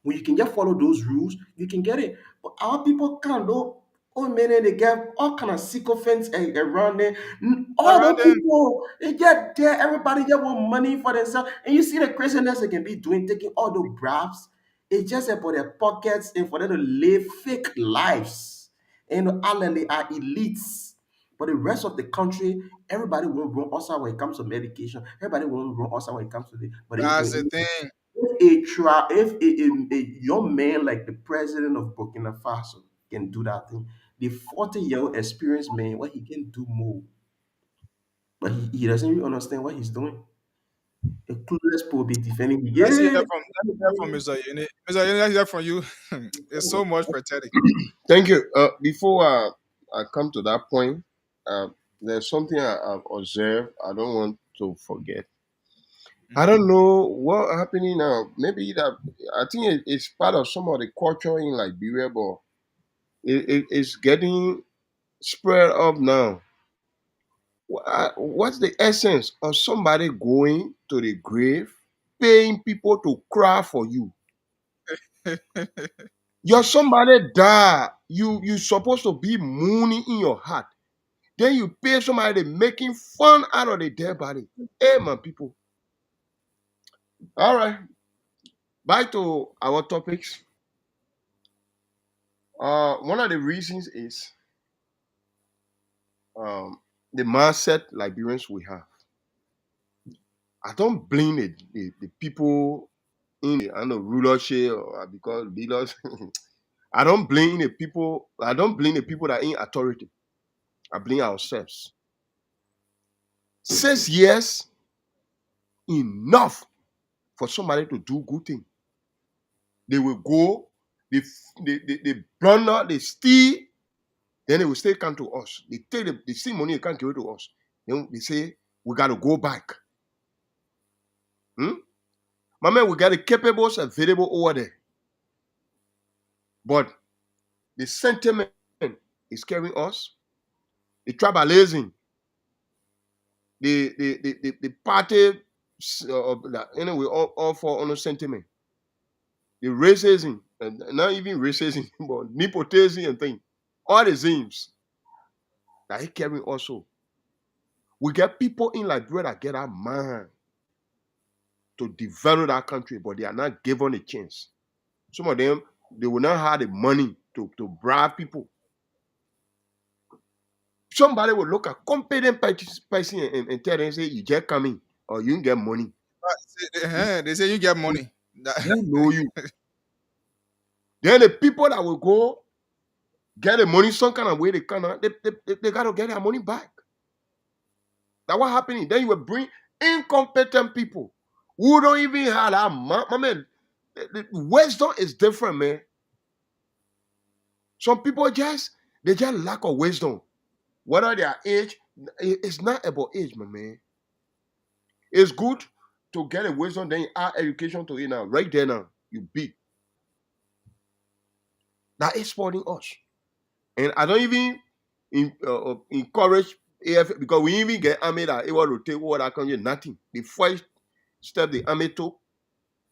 When you can just follow those rules, you can get it. But our people can't though. Oh man, they get all kind of sycophants around there. All Around those them. people, they get there. Everybody just want money for themselves. And you see the craziness they can be doing, taking all the bribes. It's just about their pockets and for them to live fake lives. And all they are elites. But the rest of the country, everybody won't run outside when it comes to medication. Everybody won't run outside when it comes to this. But That's the thing. if a young man like the president of Burkina Faso can do that thing, the 40-year-old experienced man, what he can do more, but he doesn't really understand what he's doing. A clueless will be defending me. Let's hear Yeah, that from Mr. Yene. Mr. Yene, let's hear that from you. It's so much pathetic. Thank you. Before I come to that point, uh, there's something I've observed. I don't want to forget. I Mhm. don't know what happening now. Maybe that I think it's part of some of the culture in Liberia, but it's getting spread up now. What's the essence of somebody going to the grave, paying people to cry for you? Your somebody die. You supposed to be mourning in your heart. Then you pay somebody making fun out of the dead body. Hey, man, people. All right. Back to our topics. One of the reasons is the mindset Liberians we have. I don't blame the people in the rulership or because leaders. I don't blame the people. I don't blame the people that are in authority. I blame ourselves. 6 years enough for somebody to do good thing. They will go, they blunder, they steal, then they will still come to us. They take the steal money, they can't give it to us. Then they say, we got to go back. My man, we got the capables available over there. But the sentiment is carrying us. The tribalism, the party, anyway, all for on sentiment. The racism, and not even racism, but nepotism and things. All the themes that he carrying also. We get people in Liberia that get our mind to develop that country, but they are not given a chance. Some of them, they will not have the money to bribe people. Somebody will look at competent person and tell them, say, you just come in or you can get money. They say you get money. Who know you? Then the people that will go get the money some kind of way, they got to get their money back. That's what happening. Then you will bring incompetent people who don't even have that man. The wisdom is different, man. Some people they just lack of wisdom. Whether they are age, it's not about age, my man. It's good to get a wisdom, then you add education to it now. Right there now, you beat. That is supporting us. And I don't even encourage AF because we even get army that able to take over that country. Nothing. The first step the army took,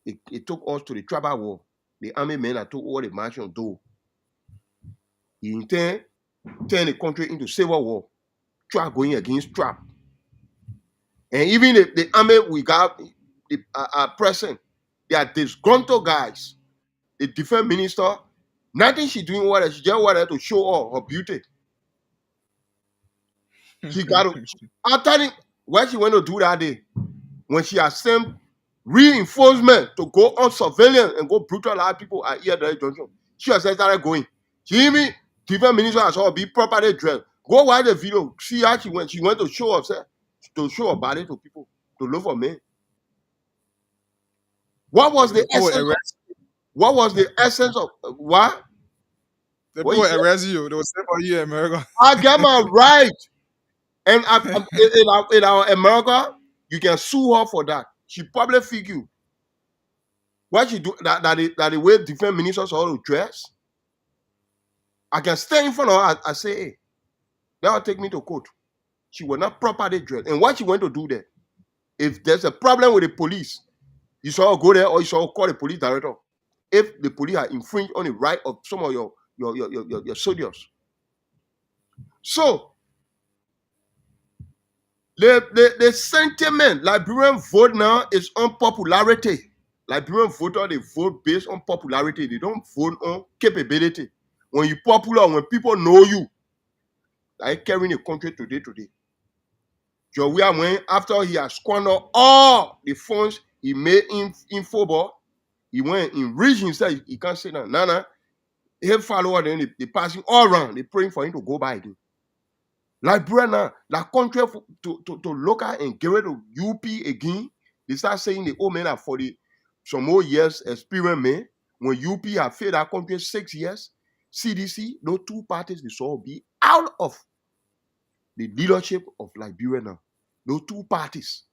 it took us to the tribal war. The army men that took over the march on door. He intend turn the country into civil war. Try going against trap. And even the army we got present, they are disgruntled guys. The defense minister, nothing she doing what she just wanted to show off her beauty. She got to after what she went to do that day, when she has sent reinforcement to go on surveillance and go brutalize people at Ear Junction, she has started going. She even defense minister has all be properly dressed. Go watch the video. See how she went. She went to show herself, to show her body to people, to look for men. What was the essence? What was the essence of what? The people arrest you. They will say for you in America. I get my right. And in our America, you can sue her for that. She probably figure what she do that the way defense ministers all to dress. I can stand in front of her and say, hey, they'll take me to court. She will not properly dress. And what she went to do there? If there's a problem with the police, you saw her go there or you saw her call the police director. If the police are infringed on the right of some of your soldiers. So the sentiment Liberian vote now is on popularity. Liberian voter, they vote based on popularity. They don't vote on capability. When you're popular, when people know you, like carrying the country today. Joe William, after he has squandered all the funds he made in football, he went in region, said he can't say that. Nana, he follower, then they passing all around, they praying for him to go by again. Liberia now, that country to look at and get rid of UP again, they start saying the old men are 40 some more years experience, man. When UP have failed that country 6 years, CDC, those two parties, they shall be out of the leadership of Liberia now. Those two parties.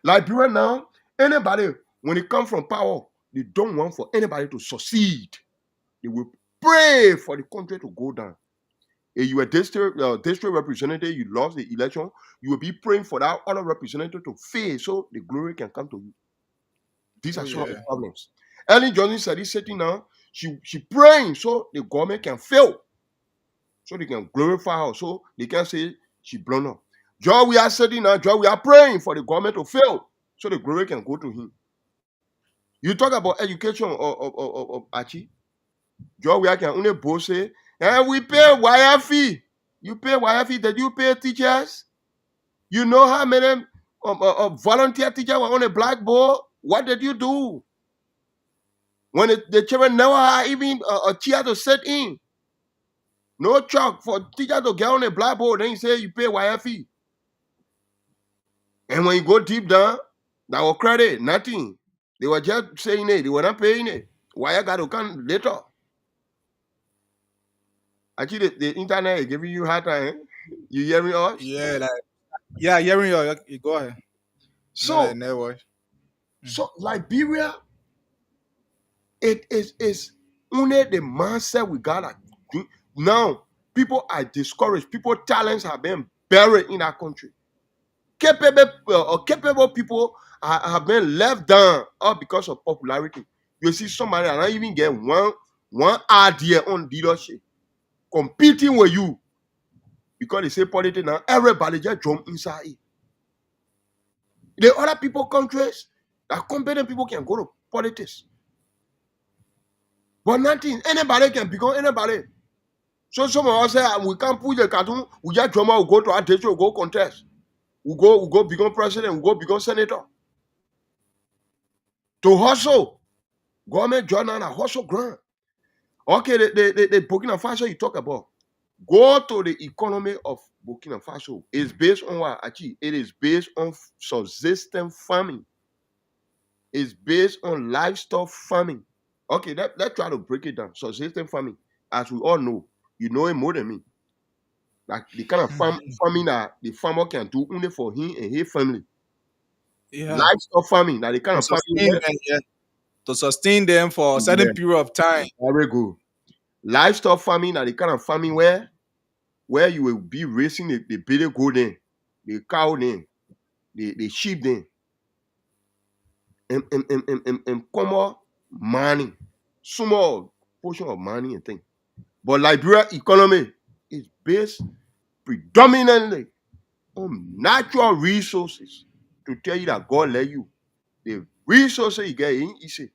Liberia now, anybody, when it comes from power, they don't want for anybody to succeed. They will pray for the country to go down. If you were district representative, you lost the election, you will be praying for that other representative to fail so the glory can come to you. These Oh are some of the yeah. problems. Ellen Johnson said he's sitting now, she praying so the government can fail, so they can glorify her, so they can say she blown up. Joe, we are sitting now, Joe, we are praying for the government to fail, so the glory can go to him. You talk about education of Achi. Joe, we are can only both say, and we pay wire fee. You pay wire fee. Did you pay teachers? You know how many volunteer teachers were on a blackboard? What did you do? When the children never had even a chair to sit in. No chalk for teachers to get on a blackboard. Then you say you pay wire fee. And when you go deep down, that was credit, nothing. They were just saying it. They were not paying it. Wire got to come later. Actually, the internet is giving you hard time. You hearing us? Yeah, like yeah, hearing you go ahead. So, Never. so Liberia, it is only the mindset we got. Now, people are discouraged. People talents have been buried in our country. Capable people have been left down all because of popularity. You see somebody and not even get one idea on leadership competing with you because they say politics now. Everybody just jump inside it. The other people countries that competent people can go to politics, but nothing. Anybody can become anybody. So some of us say we can't push the cartoon. We just drummer. We go to our district. We go contest. We go become president. We go become senator. To hustle, government join on a hustle ground. Okay, the Burkina Faso you talk about. Go to the economy of Burkina Faso. It's based on what? Actually, it is based on subsistence farming. It's based on livestock farming. Okay, let's try to break it down. Subsistence farming, as we all know, you know it more than me. Like the kind of farming that the farmer can do only for him and his family. Yeah. Livestock farming, that the kind of farming To sustain them for a certain period of time. Very good. Livestock farming, that the kind of farming where you will be raising the baby goat then, the cow then, the sheep then, and common money, small portion of money and thing. But Liberia economy is based predominantly on natural resources. To tell you that God let you, the resources you get in Ise,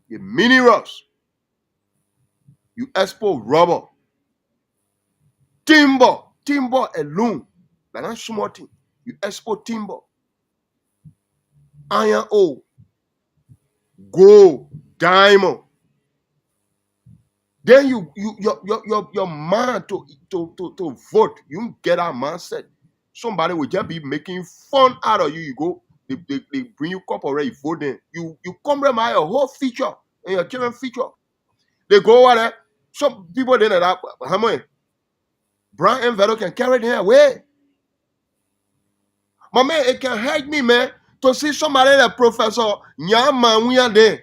the minerals, you export rubber, timber alone, that's not small thing. You export timber, iron ore, gold, diamond. Then your mind to vote, you get that mindset. Somebody will just be making fun out of you. You go, they bring you corporate, you vote them. You compromise your whole future and your children's future. They go over there. Some people then that how much brown envelope can carry them away. My man, it can hurt me, man, to see somebody like Professor Nyama there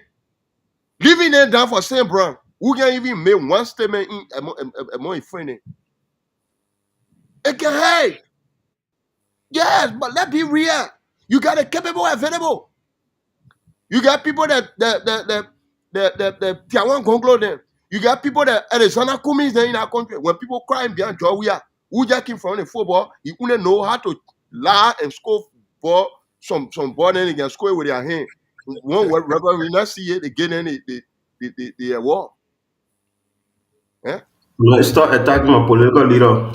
living there down for St. Brown. Who can even make one statement among friend? It can hurt. Yes, but let's be real. You got a capable available. You got people that Tiawan Gonglo them. You got people that Arizona Kumis there in our country. When people crying behind Joya, who just came from the football, you wouldn't know how to lie and score for some ball, and they can score with their hand. One rubber we not see it again in the war. Yeah? No, start attacking my political leader.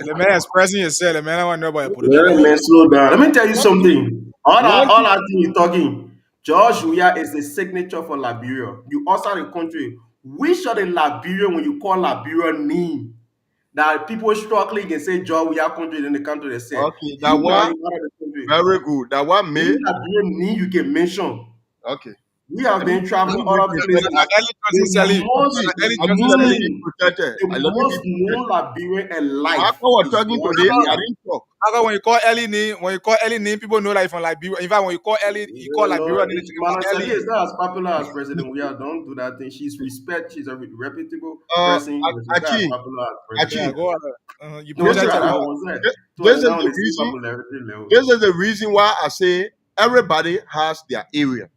The man expressing yourself, the man I want to know about your Yeah, political. man, slow down. Let me tell you something. All that thing you're talking, George Weah is the signature for Liberia. You outside the country. Which of the Liberia, when you call Liberia name, that people struggling can say George Weah country, then they come to the say. Okay, that one very good. That one made Liberia name you can mention. okay. We have been traveling all over places. The most known Liberian alike. Marco was talking today. I didn't talk. How come when you call Ellie name, people know like from Liberia. In fact, when you call Ellie, you call Liberia, and then they think about Manasali Ellie. is not as popular as President We are. Don't do that thing. She's respect. She's a reputable Uh, person, but she's not as Achi, popular as President Yeah, Achi, We are. go ahead. You No, this sir, is projecting. the I Go was there. To this us is now on the the same reason. popularity level. This is the reason why I say everybody has their area.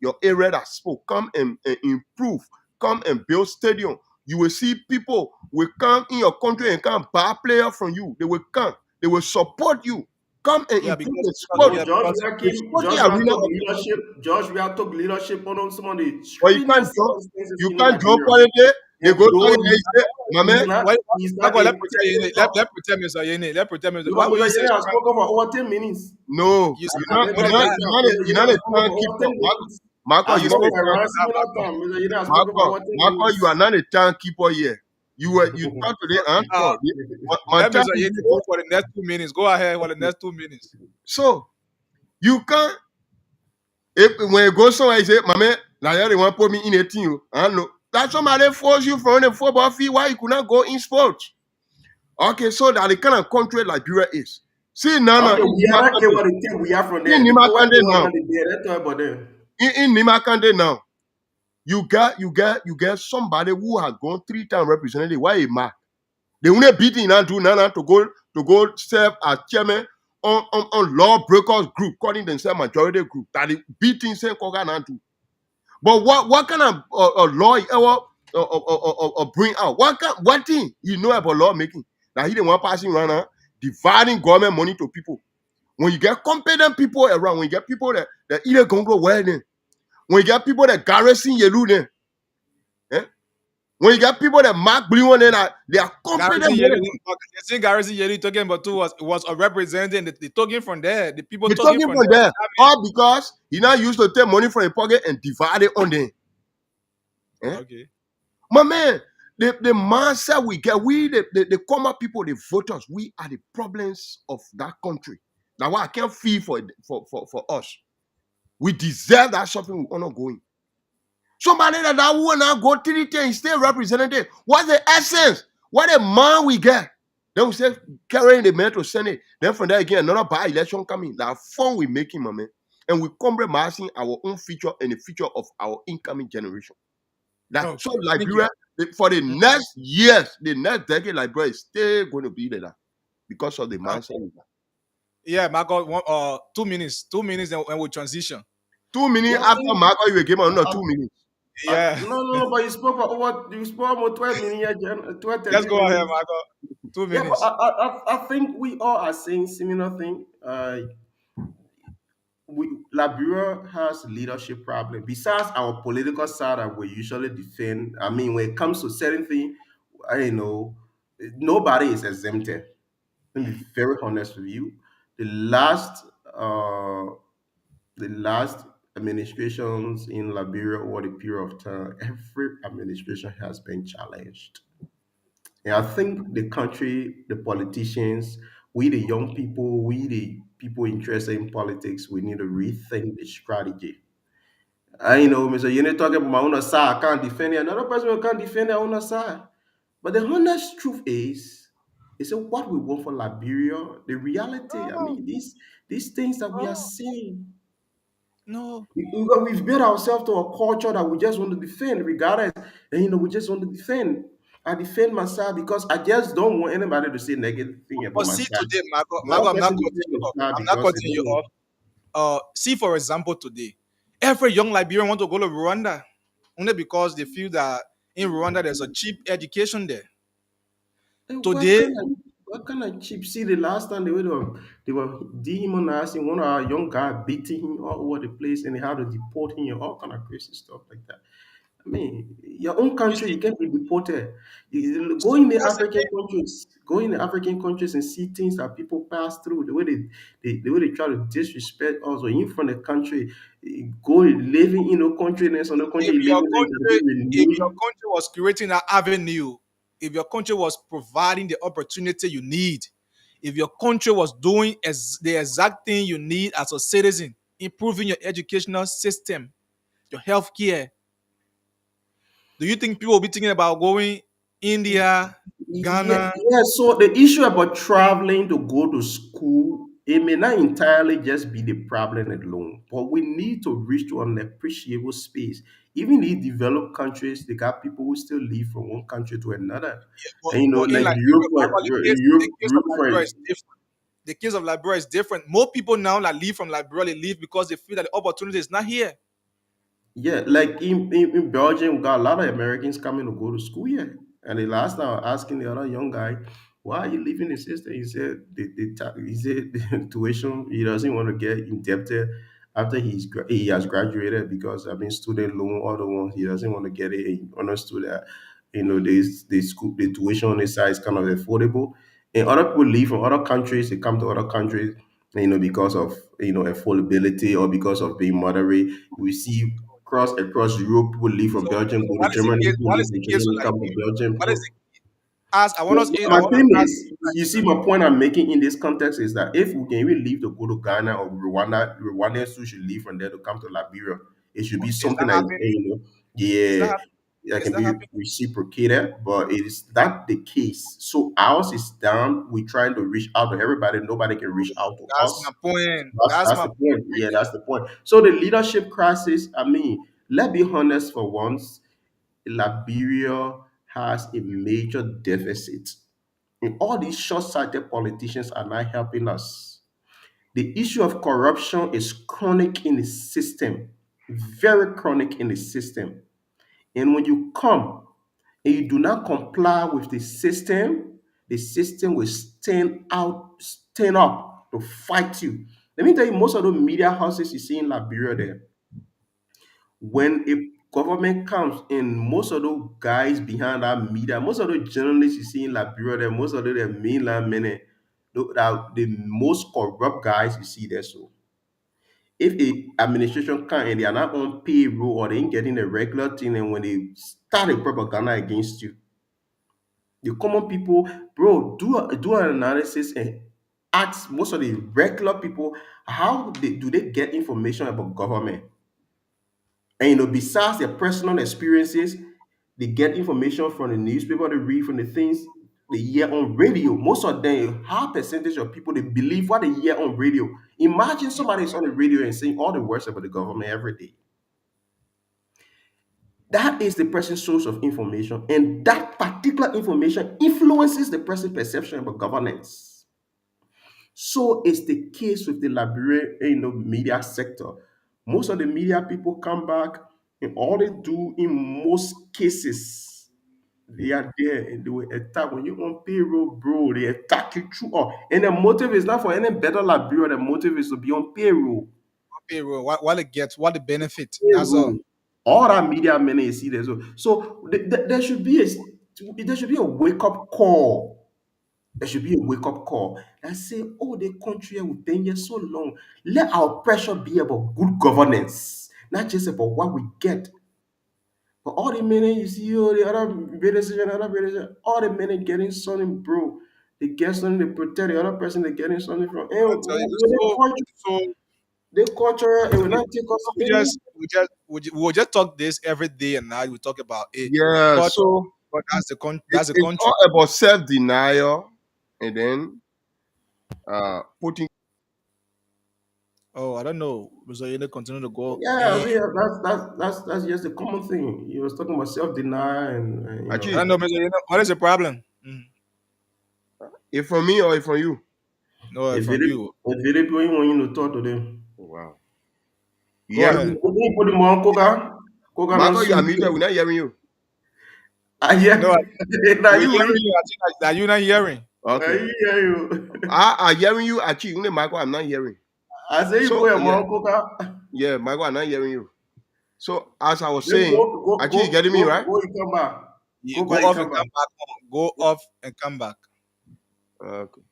Your area that spoke. Come and improve. Come and build stadium. You will see people will come in your country and come buy player from you. They will come. They will support you. Come and Yeah, improve because the because sport. No, yeah, George because Weah The came. sporting George Weah arena took of the leadership. George Weah took leadership on some of the But you can't screaming join. circumstances You in can't join Liberia. politics. They And go down though there and say, my man, he's why not go a let pretend you technical let talk. pretend Mr. Yene, let pretend Mr. Why Because would you Mr. say Yene has strong? spoken for over 10 minutes. no, You you're At not, the what end is of the that? time, Mr. you're Yene not has a spoken for over 10 timekeeper. Marco, minutes. Marco, I you You know spoke spoke what for for around that, similar time. Mr. Yene has spoken for Marco, over 10 Marco, you minutes. are not a timekeeper here. You talk today Uh, answer. My let time Mr. is Yene here. go for the next 2 minutes. Go ahead for the next 2 minutes. So you can't if when you go somewhere, you say, my man, now you want to put me in a team. I know. That somebody force you from the football field why you could not go in sports. Okay, so that the kind of country Liberia is. See now, Okay, in we are not get Nimakande, what they think we are from in there. The power Nimakande thing was now, not there. Let's talk about them. in Nimakande now, you get somebody who has gone 3 times representative. Why a mark? They only beating and do nana to go serve as chairman on lawbreakers group, calling themselves majority group. That the beating same Koga and do. But what kind of law you ever bring out? What thing you know about law making? That he the one passing around dividing government money to people. When you get competent people around, when you get people that either gonna go well then, when you get people that garrison you then, eh? When you get people that mark blue on then, they are competent Garrison more Yeri, than you. I think Garrison Yeri talking about too was a representing the talking from there, the people You're talking talking from from there. there, all because he now used to take money from your pocket and divide it on them. Eh? Okay. My man, the mindset we get, we the common people, the voters, we are the problems of that country. That's why I can't feel for us. We deserve that something we're not going. Somebody that will not go 3 times, stay representative. What's the essence? What a man we get. Then we say carrying the man to Senate. Then from there again, another by election coming. That fun we making, my man. And we compromising our own future and the future of our incoming generation. That so Okay. Thank you. Liberia for the next years, the next decade, Liberia is still going to be like that because of the mindset. Yeah, Marco, 2 minutes. 2 minutes and we'll transition. 2 minutes Yeah, I after think Marco, you will give another 2 minutes. Yeah. no, but you spoke about 12 minutes, 12, Let's 13 go ahead, minutes. Marco. Two Yeah, but minutes. I think we all are saying similar thing. Liberia has leadership problem. Besides our political side that we usually defend, I mean, when it comes to certain things, I know nobody is exempted. Let me be very honest with you. The last, uh, the last administrations in Liberia over the period of time, every administration has been challenged. And I think the country, the politicians, we the young people, we the people interested in politics, we need to rethink the strategy. I know, Mr. You need talking about my own side. I can't defend it. Another person who can't defend their own side. But the honest truth is that what we want for Liberia, the reality. I No, mean, these things that we are no, seeing. no. We've built ourselves to a culture that we just want to defend, regardless. And we just want to defend. I defend myself because I just don't want anybody to say negative thing about But my see side. today, Marco, Another I'm not person cutting defend you the off. side I'm not because they cutting you don't want. off. See, for example, today, every young Liberian want to go to Rwanda only because they feel that in Rwanda there's a cheap education there. Hey, Today, what kind of cheap? See, the last time they were demonizing one of our young guy, beating him all over the place, and they had to deport him and all kind of crazy stuff like that. I mean, your own you country, see, you can't be deported. Go see, in the that's the African thing. countries, go in the African countries and see things that people pass through. The way they try to disrespect us, or in from the country, go living in a country, and some other If country your living there, you gotta be country, if your renewed. country was creating an avenue, if your country was providing the opportunity you need, if your country was doing the exact thing you need as a citizen, improving your educational system, your healthcare, do you think people will be thinking about going India, Yeah, Ghana. yeah. So the issue about traveling to go to school, it may not entirely just be the problem alone, but we need to reach to an appreciable space. Even in developed countries, they got people who still live from one country to another. But, And in like like Europe, but the case of Europe Liberia is different. The case of Liberia is different. More people now that leave from Liberia, they leave because they feel that the opportunity is not here. yeah, like in Belgium, we got a lot of Americans coming to go to school here. And the last time I was asking the other young guy, why are you leaving the system? He said he said the tuition, he doesn't want to get indebted after he has graduated because I mean student loan, other ones, he doesn't want to get it. He understood that the tuition on this side is kind of affordable. And other people leave from other countries, they come to other countries, because of affordability or because of being moderate. We see across Europe, people leave from Belgium, So go to what is the Germany, case? people What leave is the from case Germany, with come to Liberia? Belgium. What is So, the ask? I my want thing to ask is, you see, my point I'm making in this context is that if we can even leave to go to Ghana or Rwandans who should leave from there to come to Liberia, it should be is something that that happening? Is that yeah, happening? that Is can that be happening? reciprocated. But it is not the case. So ours is down. We're trying to reach out to everybody. Nobody can reach out to That's my us. point. That's That's that's my the point. point. Yeah, that's the point. So the leadership crisis. I mean, let's be honest for once. Liberia has a major deficit. And all these short-sighted politicians are not helping us. The issue of corruption is chronic in the system, very chronic in the system. And when you come and you do not comply with the system will stand up to fight you. Let me tell you, most of the media houses you see in Liberia there, when a government comes in, most of those guys behind that media, most of the journalists you see in Liberia, there, most of the mainland men, the most corrupt guys you see there. So if a administration come and they are not on payroll or they ain't getting a regular thing, and when they start a propaganda against you, the common people, bro, do an analysis and ask most of the regular people do they get information about government. And besides their personal experiences, they get information from the newspaper, they read from the things they hear on radio. Most of them, high percentage of people, they believe what they hear on radio. Imagine somebody is on the radio and saying all the words about the government every day. That is the person's source of information, and that particular information influences the person's perception about governance. So is the case with the Liberian, media sector. Most of the media people come back, and all they do in most cases, they are there and they will attack. When you're on payroll, bro, they attack you through all. And the motive is not for any better Liberia. The motive is to be on payroll. Payroll. What it gets, what the benefit. That's all. Payroll. All that media money you see there. So there should be a wake up call. There should be a wake up call and say, oh, the country we've been here so long. Let our pressure be about good governance, not just about what we get. But all the men you see, oh, the other all the men getting something, bro. They get something, they protect the other person, they getting something from. And I tell you. So they culture, it will not take us we any. we'll just talk this every day and night. We talk about it. Yeah, But so that's the it's country. all about self-denial and then putting. Oh, I don't know. So you need to continue to go. Yeah, I mean, that's just a common thing. You was talking about self denial I Actually, don't know, Mr. You know, what is the problem? Mm. if from me or if from you. No, if from you. it is when you want you to talk to them. Oh, wow. Go Yeah, ahead. Put them on Koga not Marco, you are sleep. muted. We're not hearing you. Ah, No, yeah. Now we're you hearing will. you. I think that you're not hearing. Okay. I hear you. I hearing you. Actually, only Marco, I'm not hearing. I say you So put your yeah, mom Koga. yeah, Marco, I'm not hearing you. So as I was Then saying, actually, you getting me right? go, you come back. You Go go back, you off come and back. come back on. Go off and come back. Okay.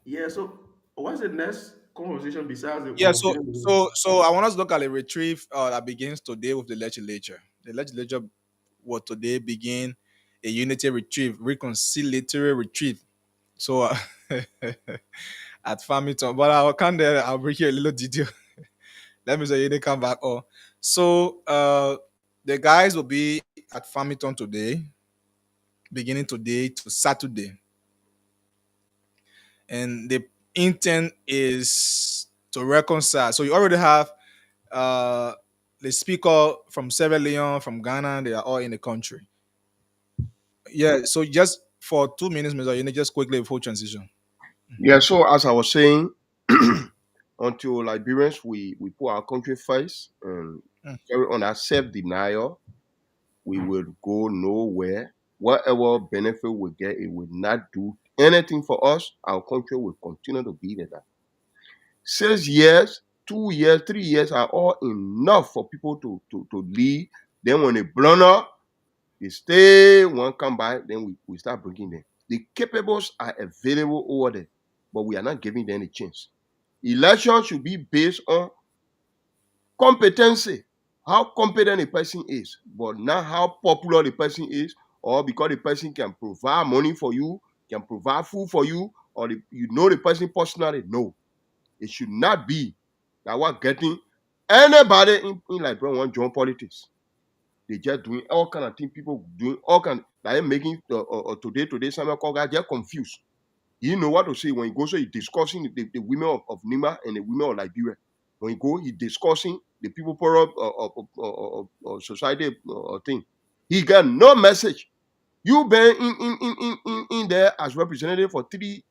Yeah, so what's the next conversation besides the Yeah, one so feeling? so I want us to look at a retrieve that begins today with the legislature. The legislature will today begin a unity retrieve, reconciliatory retrieve. So at Farmington, but I'll come there. I'll bring you a little detail. Let me say you didn't come back. Oh, so The guys will be at Farmington today, beginning today to Saturday. And the intent is to reconcile. So you already have uh, the speaker from Sierra Leone, from Ghana, they are all in the country. Yeah, so just for 2 minutes, Mr. Yene, just quickly before transition. Yeah, so as I was saying, until Liberians we put our country first and Mm. carry on that self denial, we will go nowhere. Whatever benefit we get, it will not do anything for us. Our country will continue to be like that. 6 years, 2 years, 3 years are all enough for people to leave. Then when they blunder, they stay, one come by, then we start bringing them. The capables are available over there, but we are not giving them a chance. Election should be based on competency, how competent a person is, but not how popular the person is, or because the person can provide money for you, can provide food for you, or you know the person personally. No, it should not be that we're getting anybody in Liberia want join politics. They just doing all kind of things. People doing all kind. Like making today Samuel Koga just confused. He know what to say when he goes. So he discussing the women of Nima and the women of Liberia. When he go, he discussing the people poor of society thing. He got no message. You been in there as representative for 3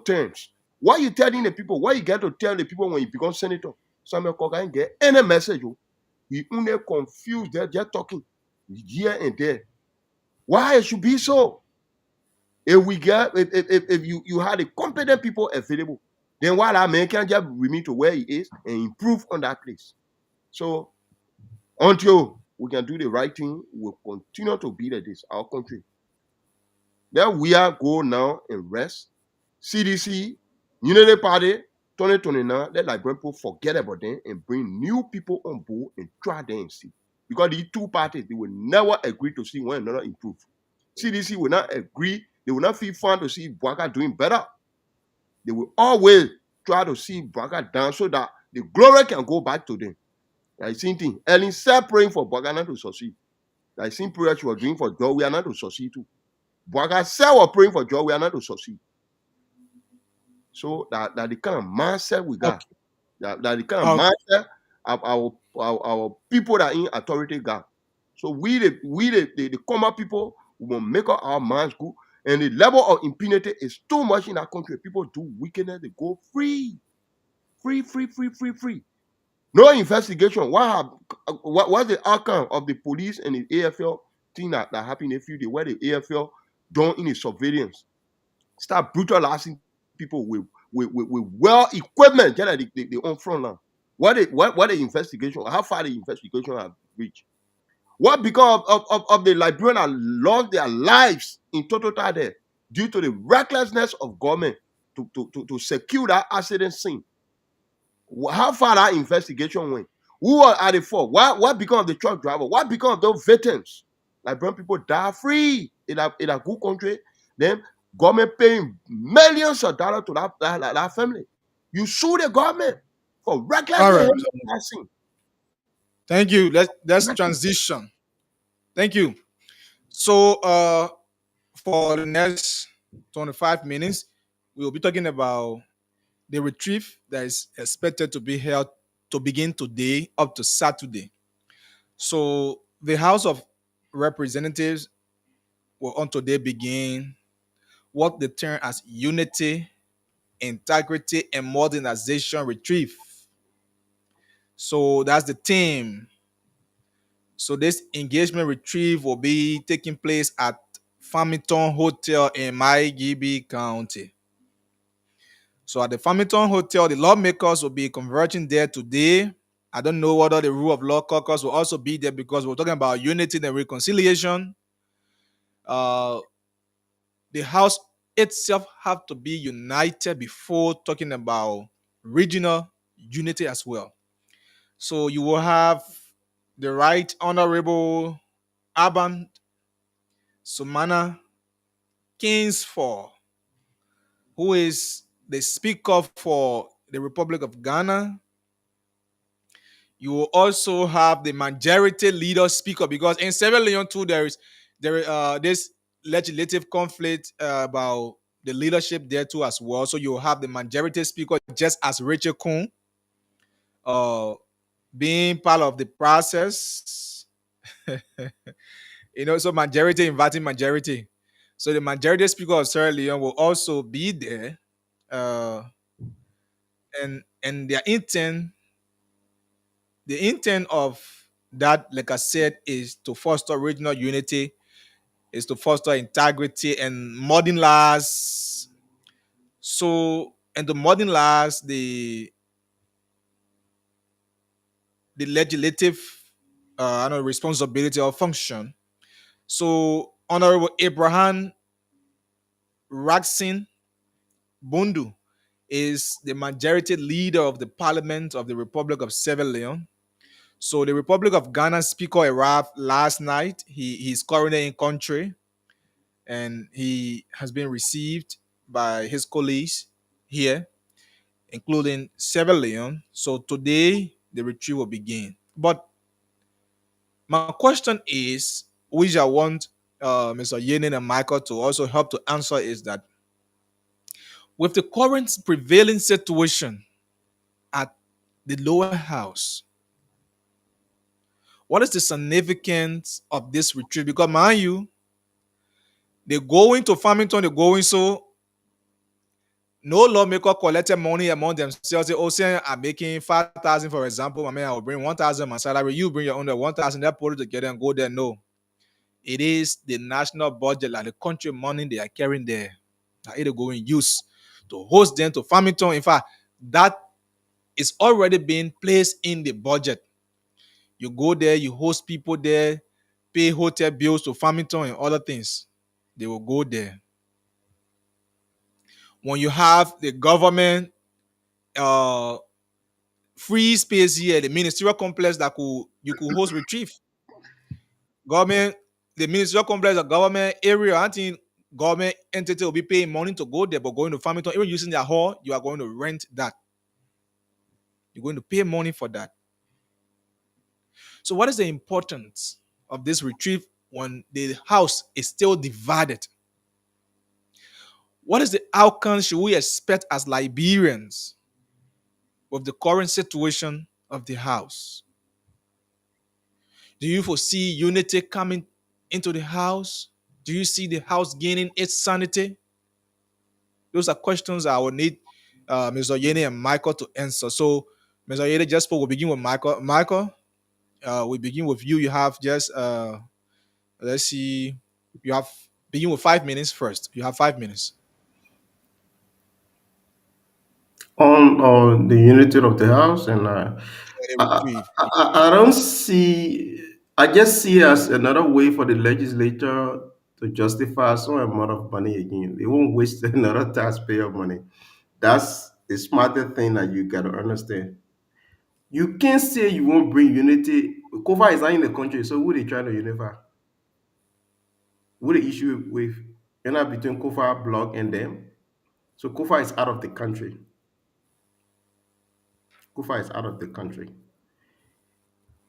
terms. Why you telling the people? Why you get to tell the people when you become senator? Samuel Koga ain't get any message. Oh. He only confused. They're just talking here and there. Why it should be so? If we get if you had the competent people available, then why that man can just remain to where he is and improve on that place. So until we can do the right thing, we'll continue to be like this, our country. Then we are go now and rest. CDC, Unity Party, 2029, let Liberian people forget about them and bring new people on board and try them and see. Because these two parties, they will never agree to see one another improve. CDC will not agree. They will not feel fun to see Bwaka doing better. They will always try to see Bwaka down so that the glory can go back to them. Like same thing. Ellen said praying for Bwaka not to succeed. Like same prayer she was doing for Joe, we are not to succeed too. Bwaka said was praying for Joe, we are not to succeed. So that the kind of mindset we got, Okay. that the kind of Okay. mindset of our people that in authority got. So the common people, we will make up our minds good. And the level of impunity is too much in our country. People do wickedness, they go free. Free, free, free, free, free. No investigation. What's the outcome of the police and the AFL thing that happened a few days where the AFL done in a surveillance? Start brutalizing people with well equipment, just like the on front line. What the investigation, how far the investigation have reached? What because of the Liberian that lost their lives in total there due to the recklessness of government to secure that accident scene? How far that investigation went? Who are at the fault? What become of the truck driver? What become of those victims? Liberian people die free in a good country. Then government paying millions of dollars to that family. You sue the government for All recklessly right, handling Mr. Yene. that scene. Thank you. Let's transition. Thank you. So for the next 25 minutes, we will be talking about the retrieve that is expected to be held to begin today up to Saturday. So the House of Representatives will on today begin what they term as unity, integrity, and modernization retrieve. So that's the theme. So this engagement retrieve will be taking place at Farmington Hotel in Maigebe County. So at the Farmington Hotel, the lawmakers will be converging there today. I don't know whether the rule of law caucus will also be there because we're talking about unity and reconciliation. Uh, the House itself have to be united before talking about regional unity as well. So you will have the Right Honorable Aban Sumana Kingsford, who is the Speaker for the Republic of Ghana. You will also have the majority leader speaker, because in Sierra Leone too there this legislative conflict about the leadership there too as well. So you will have the majority speaker, just as Rachel Kuhn, uh, being part of the process. So majority inviting majority. So the majority speaker of Sierra Leone will also be there, uh, and the intent of that, like I said, is to foster regional unity, is to foster integrity and modern laws. So, and the modern laws, the legislative, I don't know, responsibility or function. So, Honorable Abraham Raksin Bundu is the majority leader of the Parliament of the Republic of Sierra Leone. So, the Republic of Ghana speaker arrived last night. He's currently in country, and he has been received by his colleagues here, including Sierra Leone. So today the retreat will begin. But my question is, which I want Mr. Yenin and Michael to also help to answer, is that with the current prevailing situation at the lower house, what is the significance of this retreat? Because mind you, they going to Farmington, they're going, so no lawmaker collected money among themselves. Say, oh, say I'm making 5,000, for example. I mean, I will bring 1,000 my salary. You bring your own 1,000. That put it together and go there. No, it is the national budget, like the country money they are carrying there, that it going use to host them to Farmington. In fact, that is already being placed in the budget. You go there, you host people there, pay hotel bills to Farmington and other things. They will go there. When you have the government uh free space here, the ministerial complex that you could host retrieve. Government, the ministerial complex, the government area, I think government entity will be paying money to go there, but going to Farmington, even using their hall, you are going to rent that. You're going to pay money for that. So, what is the importance of this retrieve when the house is still divided? What is the outcome should we expect as Liberians with the current situation of the house? Do you foresee unity coming into the house? Do you see the house gaining its sanity? Those are questions I will need Mr. Yene and Michael to answer. So, Mr. Yene, just spoke. We'll begin with Michael. Michael, we begin with you. You have just, let's see, you have begin with 5 minutes first. You have 5 minutes. On the unity of the house, and Let I, retrieve. I don't see. I just see it as another way for the legislature to justify some amount of money again. They won't waste another taxpayer money. That's the smarter thing that you gotta understand. You can't say you won't bring unity. Kofa is not in the country, so who they trying to unify? Who the issue with? You're not between Kofa block and them. So Kofa is out of the country. Kofa is out of the country.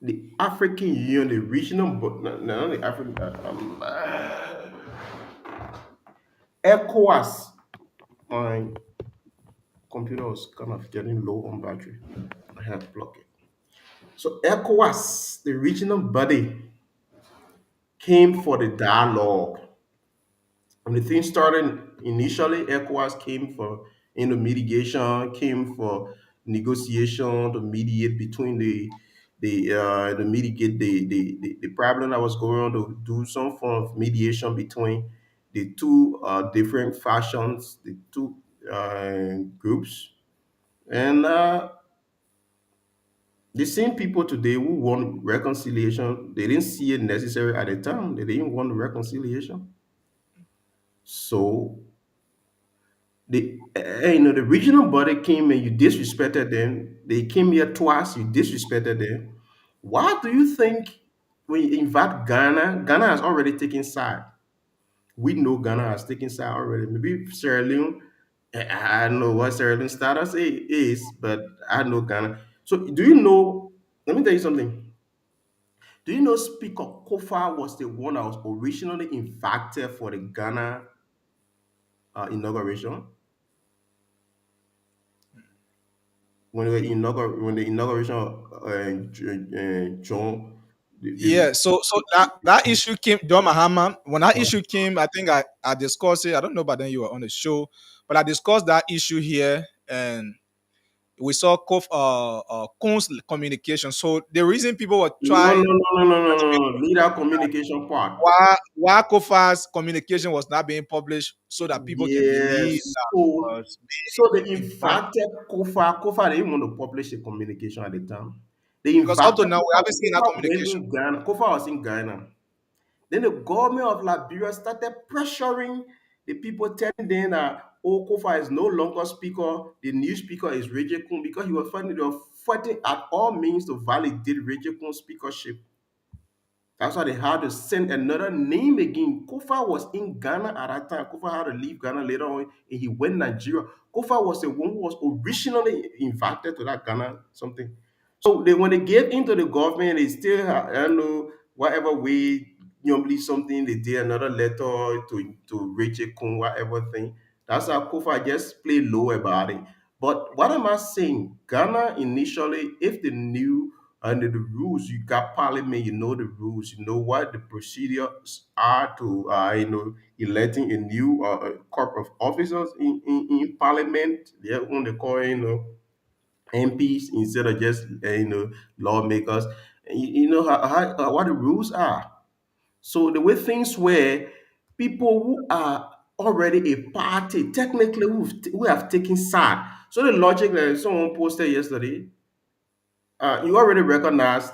The African Union, the regional, but not the African, ECOWAS. My computer was kind of getting low on battery. I had to plug it. So ECOWAS, the regional body, came for the dialogue. When the thing started initially, ECOWAS came for mitigation, came for negotiation to mediate between the mitigate the problem that was going on, to do some form of mediation between the two different factions, the two groups, and the same people today who want reconciliation, they didn't see it necessary at the time. They didn't want reconciliation. So the regional body came and you disrespected them. They came here twice, you disrespected them. Why do you think when you invite Ghana, Ghana has already taken side? We know Ghana has taken side already. Maybe Sierra Leone, I don't know what Sierra Leone status is, but I know Ghana. So do you know Let me tell you something. Do you know Speaker Kofa was the one that was originally invited for the Ghana inauguration? When the inauguration John, Yeah, so that issue came, John Mahama. When that issue came, I think I discussed it. I don't know, but then you were on the show, but I discussed that issue here, and we saw Kun's communication. So the reason people were no, no, trying no, no, no, no, no, no. Lead that communication part. why Kofa's communication was not being published so that people can believe Yes. that So, was so they being invited. invited Kofa. Kofa, they didn't want to publish a communication at the time. They Because up invited to now we Kofa. haven't seen that Kofa went communication. in Ghana. Kofa was in Ghana. Then the government of Liberia started pressuring the people, telling them that oh, Kofa is no longer speaker. The new speaker is Reggie Kun because he was fighting, they were fighting at all means to validate Reggie Kun's speakership. That's why they had to send another name again. Kofa was in Ghana at that time. Kofa had to leave Ghana later on and he went Nigeria. Kofa was the one who was originally invited to that Ghana something. So they when they gave into the government, they still I don't know whatever way normally something they did another letter to Rachel Kun, whatever thing. That's how Kofa just played low about it. But what am I saying? Ghana initially, if they knew under the rules, you got parliament, you know the rules, you know what the procedures are to electing a new corp of officers in parliament. They're on the call, MPs instead of just lawmakers. And you know what the rules are. So the way things were, people who are already a party, technically who have taken side. So the logic that someone posted yesterday, you already recognized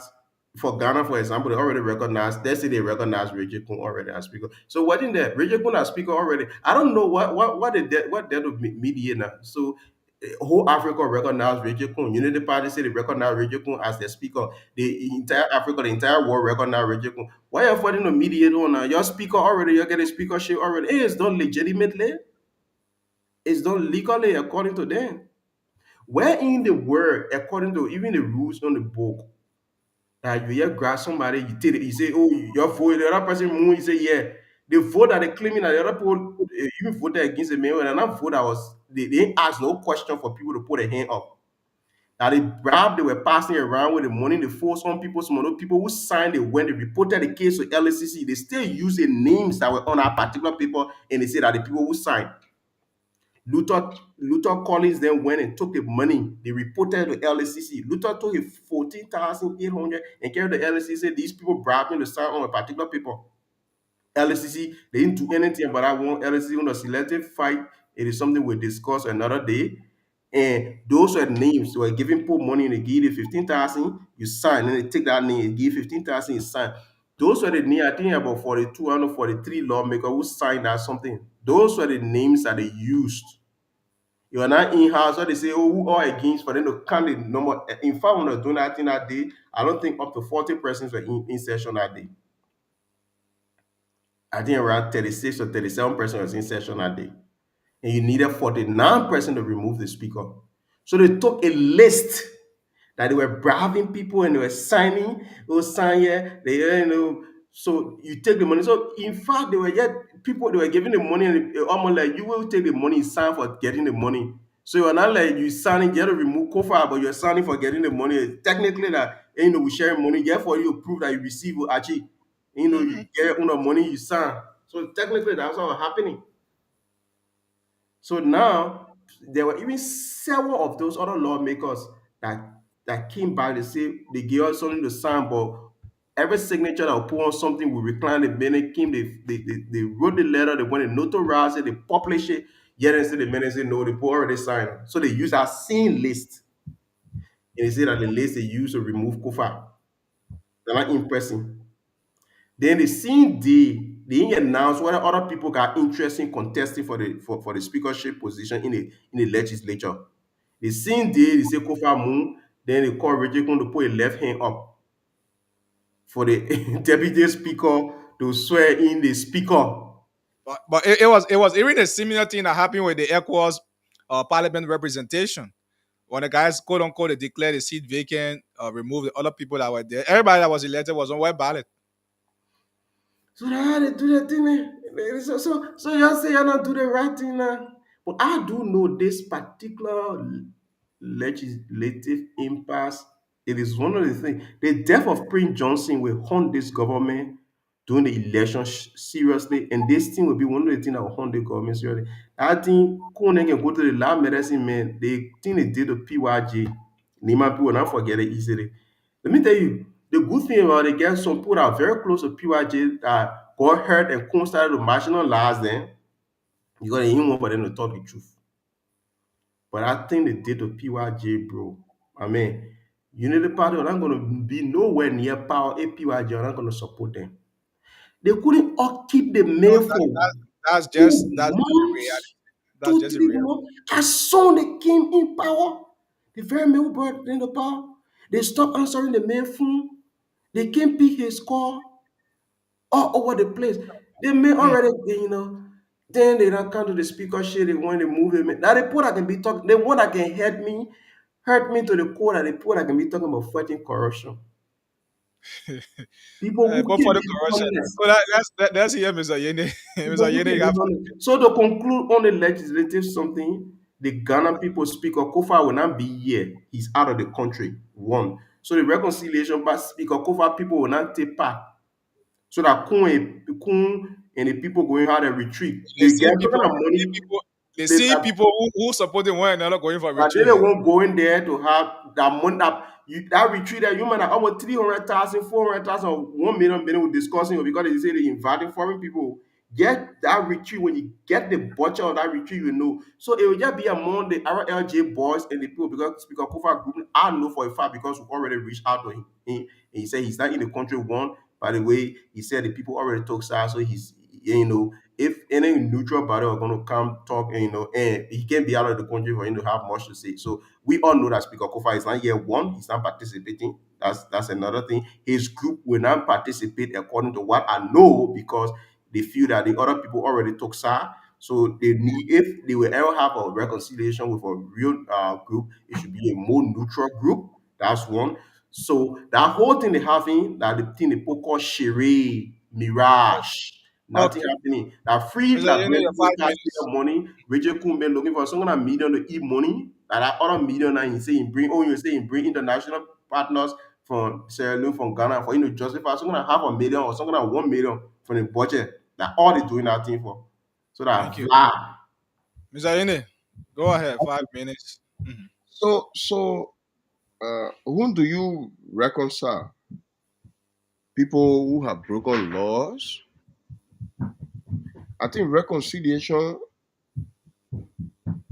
for Ghana, for example, they already recognized. They say they recognize Reggie Kun already as speaker. So what in there? Reggie Kun as speaker already. I don't know what they do mediate now. So whole Africa recognize Reggie Kun. Unity Party say they recognize Reggie Kun as their speaker. The entire Africa, the entire world recognize Reggie Kun. Why are you fighting to mediate on now? Your speaker already, you get a speakership already. Hey, it's done legitimately. It's done legally according to them. Where in the world, according to even the rules on the book, that you hear grab somebody, you take it, you say, oh, your vote, the other person move, you say, yeah. The vote that they claiming that the other people even voted against the man, and that vote that was, they didn't ask no question for people to put a hand up. That they bribed, they were passing around with the money, they forced on people's money, people who signed it when they reported the case to LSCC, they still use the names that were on our particular paper, and they say that the people who signed. Luther Collins then went and took the money. They reported to LSCC. Luther took it 14,800 and carried to LSCC. These people bribed me to sign on a particular paper. LSCC, they didn't do anything, but I want LSCC on a selective fight. It is something we'll discuss another day. And those were names. They were giving people money and they give you 15,000, you sign. And they take that name, and give 15,000, you sign. Those were the names, I think about 42, I don't know, 43 lawmakers who signed that something. Those were the names that they used. You are not in house, so they say, oh, who are against for them to count the number. In fact, when I was doing that thing that day, I don't think up to 40 persons were in session that day. I think around 36 or 37 persons was in session that day. And you needed 49% to remove the speaker. So they took a list that they were bribing people and they were signing, oh, sign here, so you take the money. So in fact, they were yet people they were giving the money and almost like you will take the money, sign for getting the money. So you're not like you signing, you have to remove cover, but you're signing for getting the money. Technically, that we share money, therefore you prove that you receive actually, you get money you sign. So technically, that's what was happening. So now there were even several of those other lawmakers that came back. They say they gave us something to sign, but every signature that will put on something will recline the minute came. They wrote the letter, they went and notarized it, they published it. Yet instead the minute say no, they put already signed. So they use our same list. And they say that the list they use to remove Kofa. They're not impressing. Then the same day, they announced whether other people got interest in contesting for the speakership position in the legislature. The same day, they say Kofa Moon, then they call Reggie Kun to put a left hand up for the deputy speaker to swear in the speaker. But it was even a similar thing that happened with the ECOWAS parliament representation. when the guys quote unquote they declared the seat vacant, remove the other people that were there. Everybody that was elected was on white ballot. So that's how they do that thing. So y'all say y'all not do the right thing now. But I do know this particular legislative impasse. It is one of the things. The death of Prince Johnson will haunt this government during the election seriously, and this thing will be one of the things that will haunt the government seriously. I think Kone can go to the lab medicine man. The thing they did to PYG, Nima people will not forget it easily. Let me tell you, the good thing about it, guys, some people that are very close to PYJ that got hurt and couldn't start to marginal last then, because they didn't want for them to talk the truth. But I think they did to PYJ, bro. I mean, Unity Party are not going to be nowhere near power. If PYJ are not going to support them. They couldn't all keep the No, mail for that's just 2 months, that's two, just a three reality. months. As soon they came in power, the very mail brought in the power. They stopped answering the main phone. They can't pick his call all over the place. They may Mm. already, then they don't come to the speaker shit, they want to move it. Now the people that can be talking, the one that can hurt me to the core that the people that can be talking about fighting corruption. People who But keep for the being corruption, honest. so that's here, Mr. Yene. People Mr. who Yene, keep you being got honest. So to conclude on the legislative something, the Ghana people speaker Kofa will not be here. He's out of the country. One. So the reconciliation but speaker Kofa people will not take part. So that Kun and the people going out and retreat. they They see get people, talking of they see money. people, they They see people who supporting one another going for But they retreat. don't want going there to have that money that retreat that you might have almost 300,000, 400,000, 1 million people discussing it because they say they inviting foreign people. Get that retreat when you get the budget of that retreat, you know. So it will just be among the RLJ boys and the people because Speaker Kofa Group, I know for a fact because we already reached out to him. And he said he's not in the country one. By the way, he said the people already talk side, so he's if any neutral body are going to come talk, and he can't be out of the country for him to have much to say. So we all know that Speaker Kofa is not here one, he's not participating. That's another thing. His group will not participate according to what I know because they feel that the other people already took side. So they need, if they will ever have a reconciliation with a real group, it should be a more neutral group. That's one. So that whole thing they having, that the thing they put called charade, mirage, nothing Okay. happening. That freeze Mr. that Yene, many your people tax $5 minutes. their money. Richard Kumben looking for some kind of million to eat money. That other million now he say he bring, you say he bring international partners from Sierra Leone, from Ghana for him to justify some kind of 500,000 or some kind of 1 million from the budget. That all they doing that thing for. So that Thank you. Vlad. Mr. Yene, go ahead, 5 minutes. Mhm. So, whom do you reconcile? People who have broken laws? I think reconciliation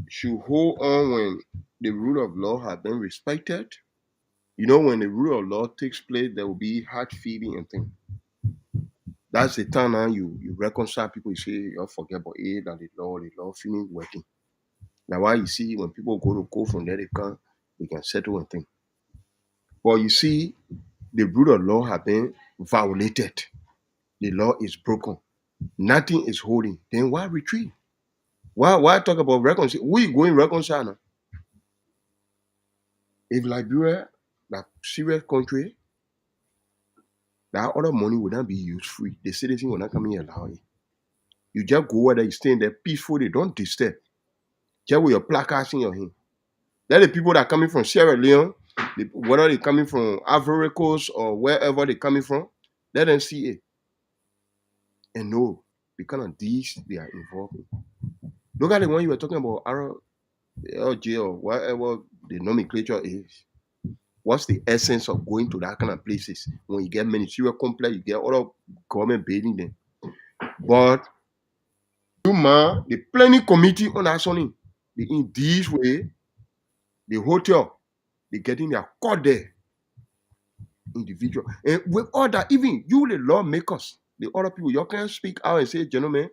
should hold on when the rule of law has been respected. You know, when the rule of law takes place, there will be hard feeling and things. That's the time now you reconcile people. You say you forget about it and the law feeling working. Now, why you see when people go to court from there, they can settle and things. But you see, the rule of law has been violated. The law is broken. Nothing is holding. Then why retreat? Why talk about reconcile? We going reconcile now? If Liberia, that serious country, that other money would not be used free. The citizen will not come here allow it. You just go where you stay in there peacefully. Don't disturb. Just with your placards in your hand. Let the people that are coming from Sierra Leone, whether they're coming from Ivory Coast or wherever they're coming from, let them see it and know the kind of deeds they are involved in. Look at the one you were talking about, LJ or whatever the nomenclature is. What's the essence of going to that kind of places when you get ministerial complex, you get other government building them. But you man, the planning committee on that something, in this way, the hotel, they getting their cut there, individual. And with all that, even you the lawmakers, the other people, you can speak out and say, gentlemen,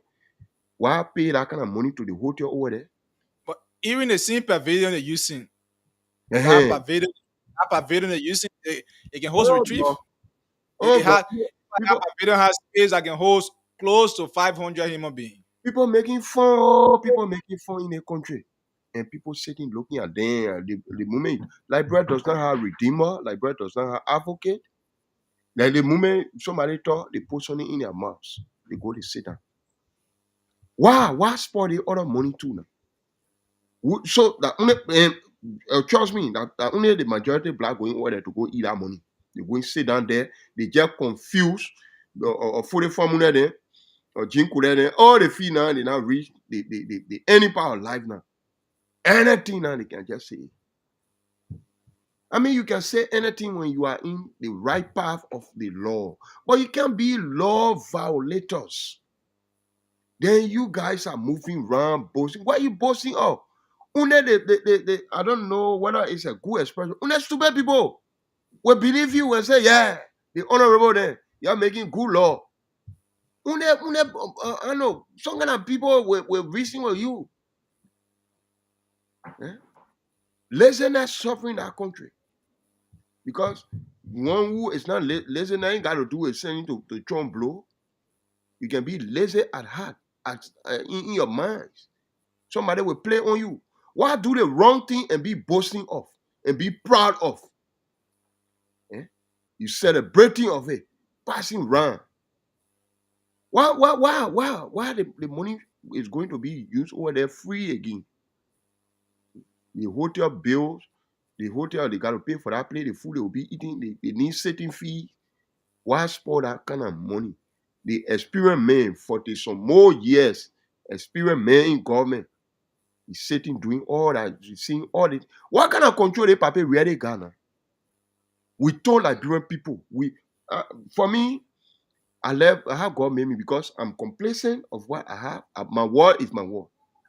why pay that kind of money to the hotel over there? But even the same pavilion they're using, that Uh-huh. pavilion, that pavilion they're using, it can host Oh, retrieve. no. Oh, but That people, pavilion has space that can host close to 500 human beings. people making fun in a country. and people sitting looking at them. And the moment Liberia does not have redeemer, Liberia does not have advocate. Like the moment somebody talk, they put something in their mouths, they go to sit down. Why spoil the other money too now? So that only trust me that only the majority black going over there to go eat that money. They go and sit down there. They just confused or for the formula there or jinko there. All the fee now they now reach the any part of life now. Anything now they can just say. I mean, you can say anything when you are in the right path of the law, but you can't be law violators. Then you guys are moving around boasting. What are you boasting of? I don't know whether it's a good expression. Stupid people will believe you and say, yeah, the honorable there, you're making good law. I know some kind of people will reason with you. Eh? Laziness suffering that country. Because one who is not lazy, ain't got to do with sending to Trump blow. You can be lazy at heart, in your minds. Somebody will play on you. Why do the wrong thing and be boasting of and be proud of? Eh? You celebrating of it, passing round. Why the money is going to be used over there free again? The hotel bills, the hotel they got to pay for that place, the food they will be eating, they need certain fees. Why spoil that kind of money? The experienced man, 40 some more years, experienced man in government, he's sitting doing all that, he's seeing all this. What kind of control they paper really Ghana? We told Liberian people, for me, I have God made me because I'm complacent of what I have. My word is my word.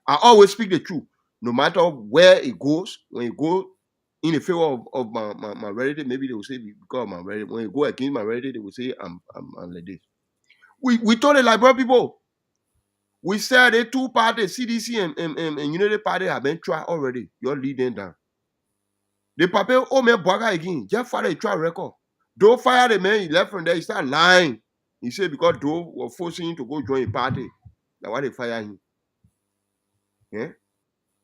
I always speak the truth, no matter where it goes. When it go in the favor of my relative, maybe they will say because of my relative. When it go against my relative, they will say I'm like this. We told the Liberian people, we said the two parties, CDC and Unity Party, have been tried already. You're leading down. The papa, oh man, Boga again, just fire a trial record. Don't fire the man, he left from there, he started lying. He said because Doe were forcing him to go join a party. That's why they fire him. Yeah?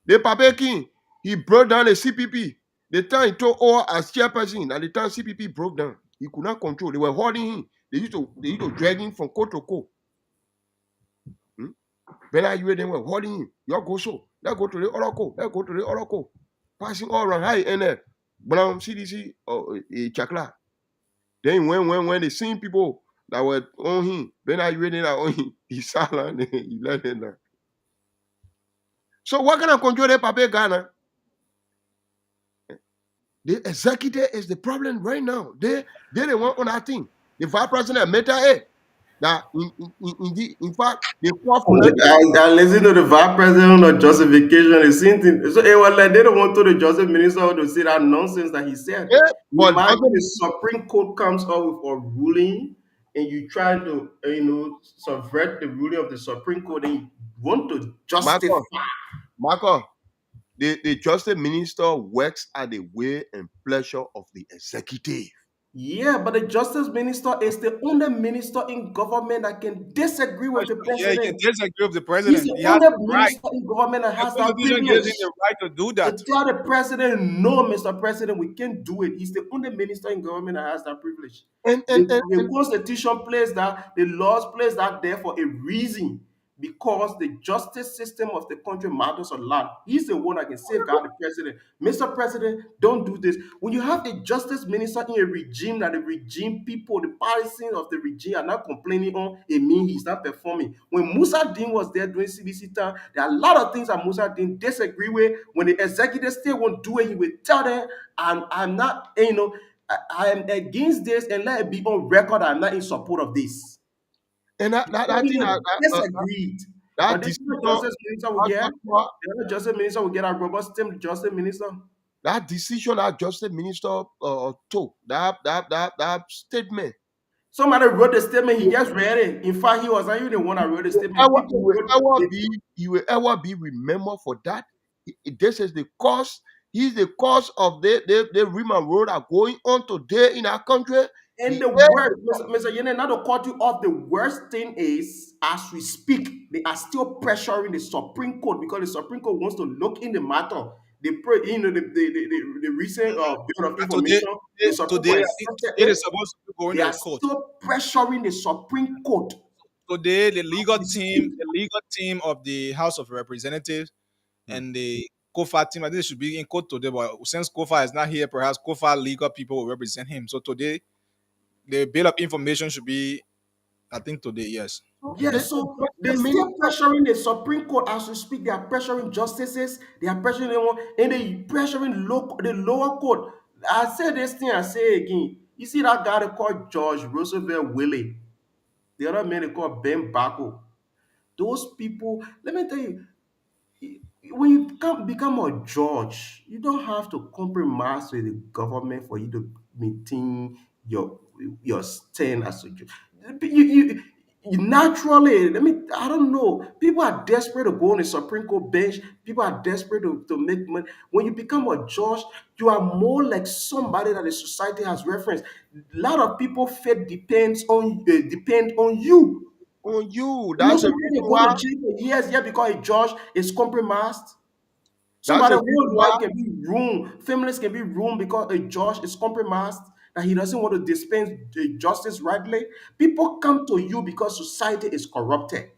The Papa King, he broke down the CPP. The time he told all as chairperson, at the time CPP broke down, he could not control. They were holding him. They used to drag him from court to court. Then you them were holding him. You go so. Let's go to the Oracle. Let's go to the Oracle. Passing all around high NF. Brown CDC or Chakla. Then when they seen people that were on him, then I read it on him. He silent, he let it down. So what kind of control they Papa Ghana? The executive is the problem right now. They don't want on that thing. The vice president made that in fact they fought for that. I listen to the vice president on justification. The same thing. So it was like they don't want to the justice minister to say that nonsense that he said. Yeah, but Imagine the Supreme Court comes up with a ruling and you try to subvert the ruling of the Supreme Court and you want to justify. Marco, the justice minister works at the way and pleasure of the executive. Yeah, but the justice minister is the only minister in government that can disagree with the president. Yeah, he can disagree with the president. He's the He has only the right. minister in government that has The that Constitution privilege. gives him the right to do that. To tell the president, no, Mr. President, we can't do it. He's the only minister in government that has that privilege. The Constitution plays that, the laws plays that there for a reason. Because the justice system of the country matters a lot. He's the one that can safeguard the president. Mr. President, don't do this. When you have a justice minister in a regime that the regime people, the partisans of the regime are not complaining on, it means he's not performing. When Musa Dean was there doing CBC time, there are a lot of things that Musa Dean disagree with. When the executive still won't do it, he will tell them, I'm not, I am against this and let it be on record. I'm not in support of this. And that thing disagreed. But this justice minister will get. The justice minister will get a robust justice minister. That decision that justice minister took, that statement. Somebody wrote the statement. He just read it. In fact, he was not even the one that wrote the statement. He will ever be remembered for that. This is the cause. He's the cause of the Riemann Road are going on today in our country. And the Yeah. worst, Mr. Yene, now to cut you off, the worst thing is, as we speak, they are still pressuring the Supreme Court because the Supreme Court wants to look in the matter. The recent bill of And today, information, the Supreme Court accepted today they're it. supposed to go They into are the court. still pressuring the Supreme Court. Today, As we speak. the legal team of the House of Representatives Hmm. and the KOFA team, I think they should be in court today. But since KOFA is not here, perhaps KOFA legal people will represent him. So today, the bill of information should be, I think today, yes. Yes, This is so just the they're still minister. pressuring the Supreme Court as we speak. They are pressuring justices. They are pressuring them, and they pressuring the lower court. I say this thing. I say again. You see that guy they call George Roosevelt Willie. The other man they call Ben Bako. Those people. Let me tell you. When you become a judge, you don't have to compromise with the government for you to maintain your stand as a judge. You naturally, I don't know. People are desperate to go on the Supreme Court bench. People are desperate to make money. When you become a judge, you are more like somebody that the society has referenced. A lot of people faith depend on you. On you. You know, That's the somebody reason can go to why. jail for years, yeah, because a judge is compromised. That's Somebody the reason whole why. life can be ruined. Families can be ruined because a judge is compromised, that he doesn't want to dispense the justice rightly. People come to you because society is corrupted.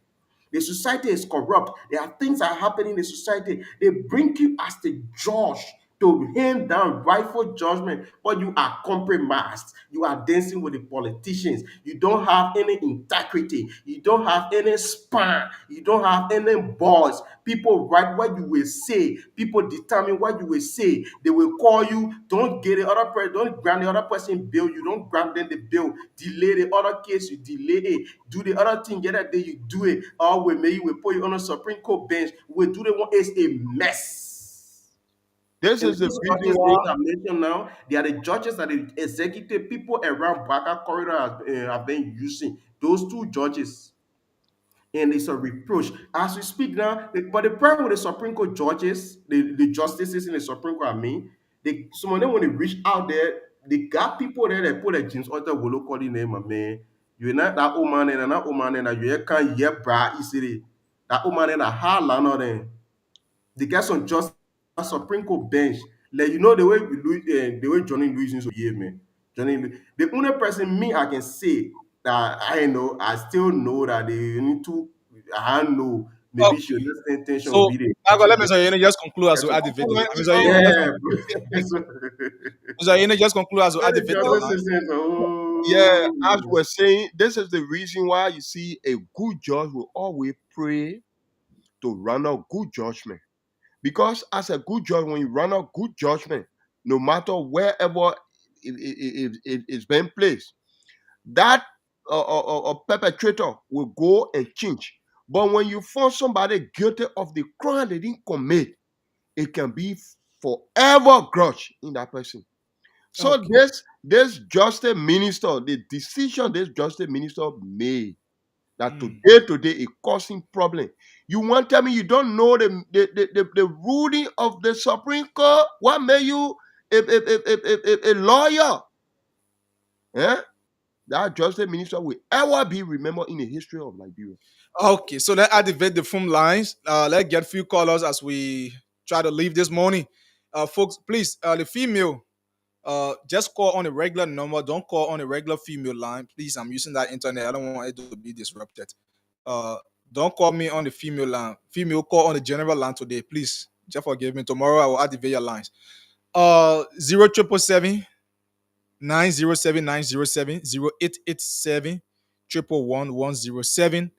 The society is corrupt. There are things that are happening in the society. They bring you as the judge to hand down rightful judgment, but you are compromised. You are dancing with the politicians. You don't have any integrity. You don't have any span. You don't have any balls. People write what you will say. People determine what you will say. They will call you. Don't get the other person. Don't grant the other person bill. You don't grant them the bill. Delay the other case. You delay it. Do the other thing. Get that day. You do it. Or we will put you on a Supreme Court bench. We do the one. It's a mess. This And is the those reason judges why. names I mentioned now, they are the judges that the executive people around Baka corridor have been using. Those two judges. And it's a reproach. As we speak now, but the problem with the Supreme Court judges, the justices in the Supreme Court, some of them when they reach out there, they got people there that put a James Arthur Wolo calling name, man. You're not that old man and that old man and you can't hear bra easily. That old man and a hard land then. The guys on just Supreme Court bench, like you know the way Johnny Louis used to behave, man. The only person me I can say that I know, I still know that they need to. I know maybe she Okay. just intention will So, be the Marco, let judges. me say, you just conclude as That's we what- add the video. Alright, Yeah, You just conclude as we add the the video. judges system. yeah, as Oh, we're saying, this is the reason why you see a good judge will always pray to run out good judgment. Because as a good judge, when you run out good judgment, no matter wherever it's been placed, that perpetrator will go and change. But when you find somebody guilty of the crime they didn't commit, it can be forever grudge in that person. So Okay. this justice minister, the decision this justice minister made that Mm. today it causing problem. You want to tell me you don't know the ruling of the Supreme Court? What made you a lawyer? Eh? That justice minister will ever be remembered in the history of Liberia. Okay, so let's activate the phone lines. Let's get few callers as we try to leave this morning. Folks, please, the female, just call on a regular number. Don't call on a regular female line. Please, I'm using that internet. I don't want it to be disrupted. Uh, don't call me on the female line. Female, call on the general line today. Please, just forgive me. Tomorrow I will activate your lines. 0777 907 907 0887 111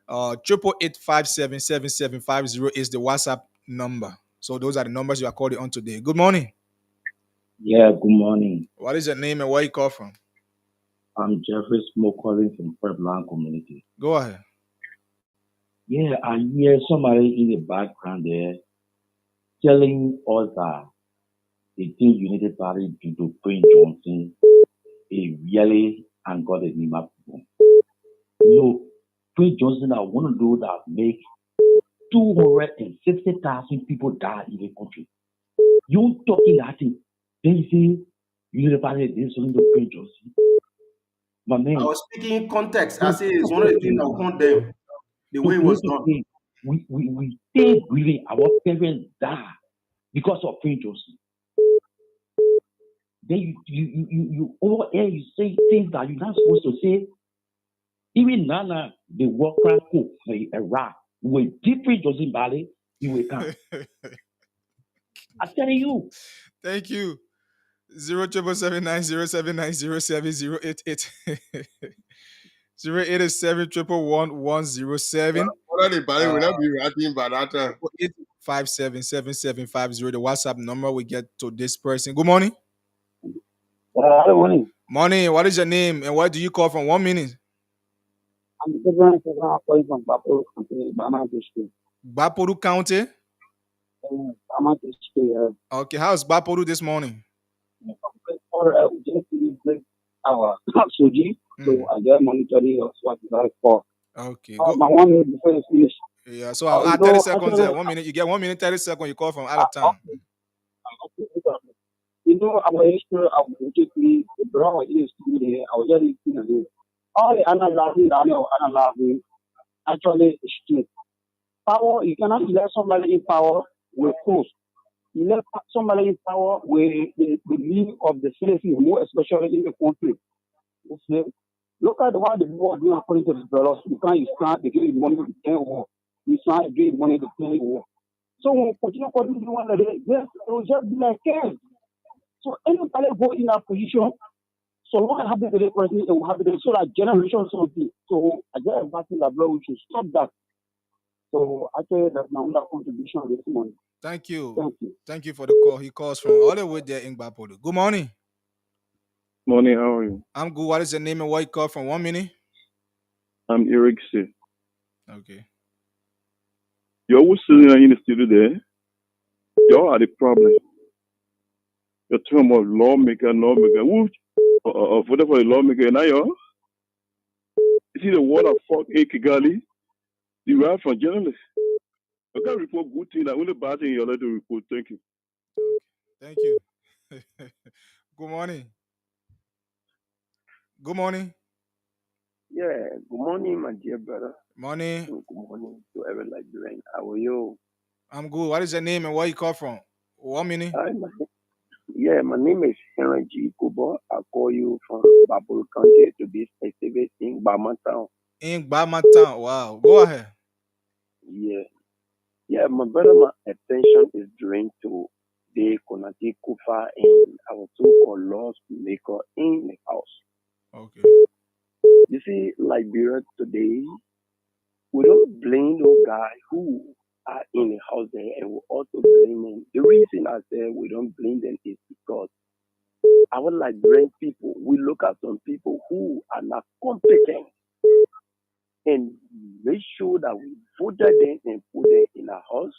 888-577-7750 is the WhatsApp number. So those are the numbers you are calling on today. Good morning. Yeah, good morning. What is your name and where you call from? I'm Jeffrey Smoke calling from Pueblan community. Go ahead. Yeah, I hear somebody in the background there telling us that the thing United Party do to Prince Johnson is really angered the Nima people. No, Prince Johnson are one of those that make 260,000 people die in the country. You talking that thing, then you say United Party did something to Prince Johnson. my I man, was speaking in context. I don't say it's one of the things that will condemn the way it was create done. again. We stay grieving our parents die because of Prince Johnson. Then you over here you say things that you're not supposed to say. Even Nana, the worker cook a rap with different Johnson Valley, you will come. I'm telling you. Thank you. 0777907907088 087111107 What are the body will uh not be writing by that time? 577750. The WhatsApp number we get to this person. Good morning. Good morning. Morning. What is your name and where do you call from? 1 minute. I'm the president of calling from Bapo Company, Bama District. Baporu County. Bama District. Okay, how's Baporu this morning? Or just to break our Suji, so Mm, I get monitoring of what is that for. okay, go. My 1 minute before you finish. Yeah, so I'll add 30 No, seconds there. actually, 1 minute. You get 1 minute, 30 seconds. You call from out of town. okay, okay. You know, our history, our basically, the brown is here, our very thing. All the analyzing, actually, is true. Power, you cannot let somebody in power with force. You let somebody in power with the need of the citizens, more especially in the country. You see, look at what the people are doing according to the dollars. You can't they give you money to pay war. You can't give you money to pay war. So when we continue according to one of the yes, it will just be like that. So anybody go in that position, so what happened to the person, it will happen to so that generations will be. So I get everything that blow, we should stop that. So I tell you that's my own contribution this morning. Thank you. Thank you. Thank you for the call. He calls from all the way there in Baporu. Good morning. Morning, how are you? I'm good. What is your name and where you call from? 1 minute. I'm Eric C. Okay. You're always sitting in the studio there. Y'all are the problem. You're talking about lawmaker. Who voted for the lawmaker? Now y'all. You see the word of fuck in Kigali? You are from journalists. You can't report good thing. The only bad thing you're allowed to report. Thank you. Okay. Thank you. Good morning. Good morning. Yeah, good morning, my dear brother. Morning. Good morning to every Liberian. How are you? I'm good. What is your name and where you call from? 1 minute. Hi, my name is Henry G. Kubo. I call you from Babul County to be specific in Bama Town. In Bama Town. Wow. Go ahead. Yeah, my brother, my attention is drawn to the Konati Kufa and our so-called laws maker in the house. Okay. You see, Liberia today, we don't blame those guys who are in the house there, and we also blame them. The reason I say we don't blame them is because our Liberian people, we look at some people who are not competent and make sure that we voted them and put them in a house.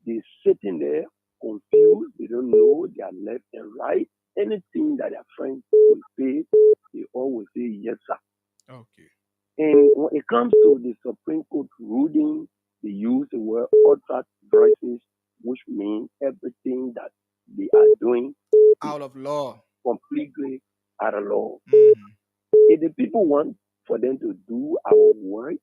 They're sitting there confused. They don't know their left and right. Anything that their friends will say, they always say yes, sir. Okay. And when it comes to the Supreme Court ruling, they use the word uttered voices, which means everything that they are doing Out of law. completely out of law. Mm-hmm. If the people want for them to do our work,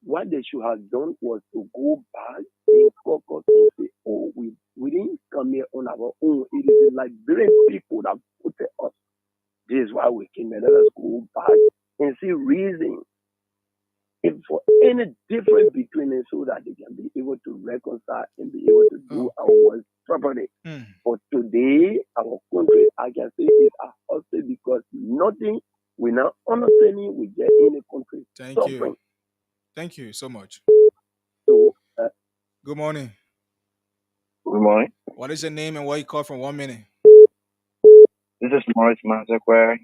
what they should have done was to go back in caucus and say, oh, we didn't come here on our own. It is the Liberian people that put us. This is why we came here. Let us go back and see reason if for any difference between them so that they can be able to reconcile and be able to do our work properly. Mm. But today, our country, I can say, is a hostage because nothing we now understanding we get in the country. Thank suffering. you. Thank you so much. So, Good morning. Good morning. What is your name and where you call from? 1 minute. This is Morris Mazakwe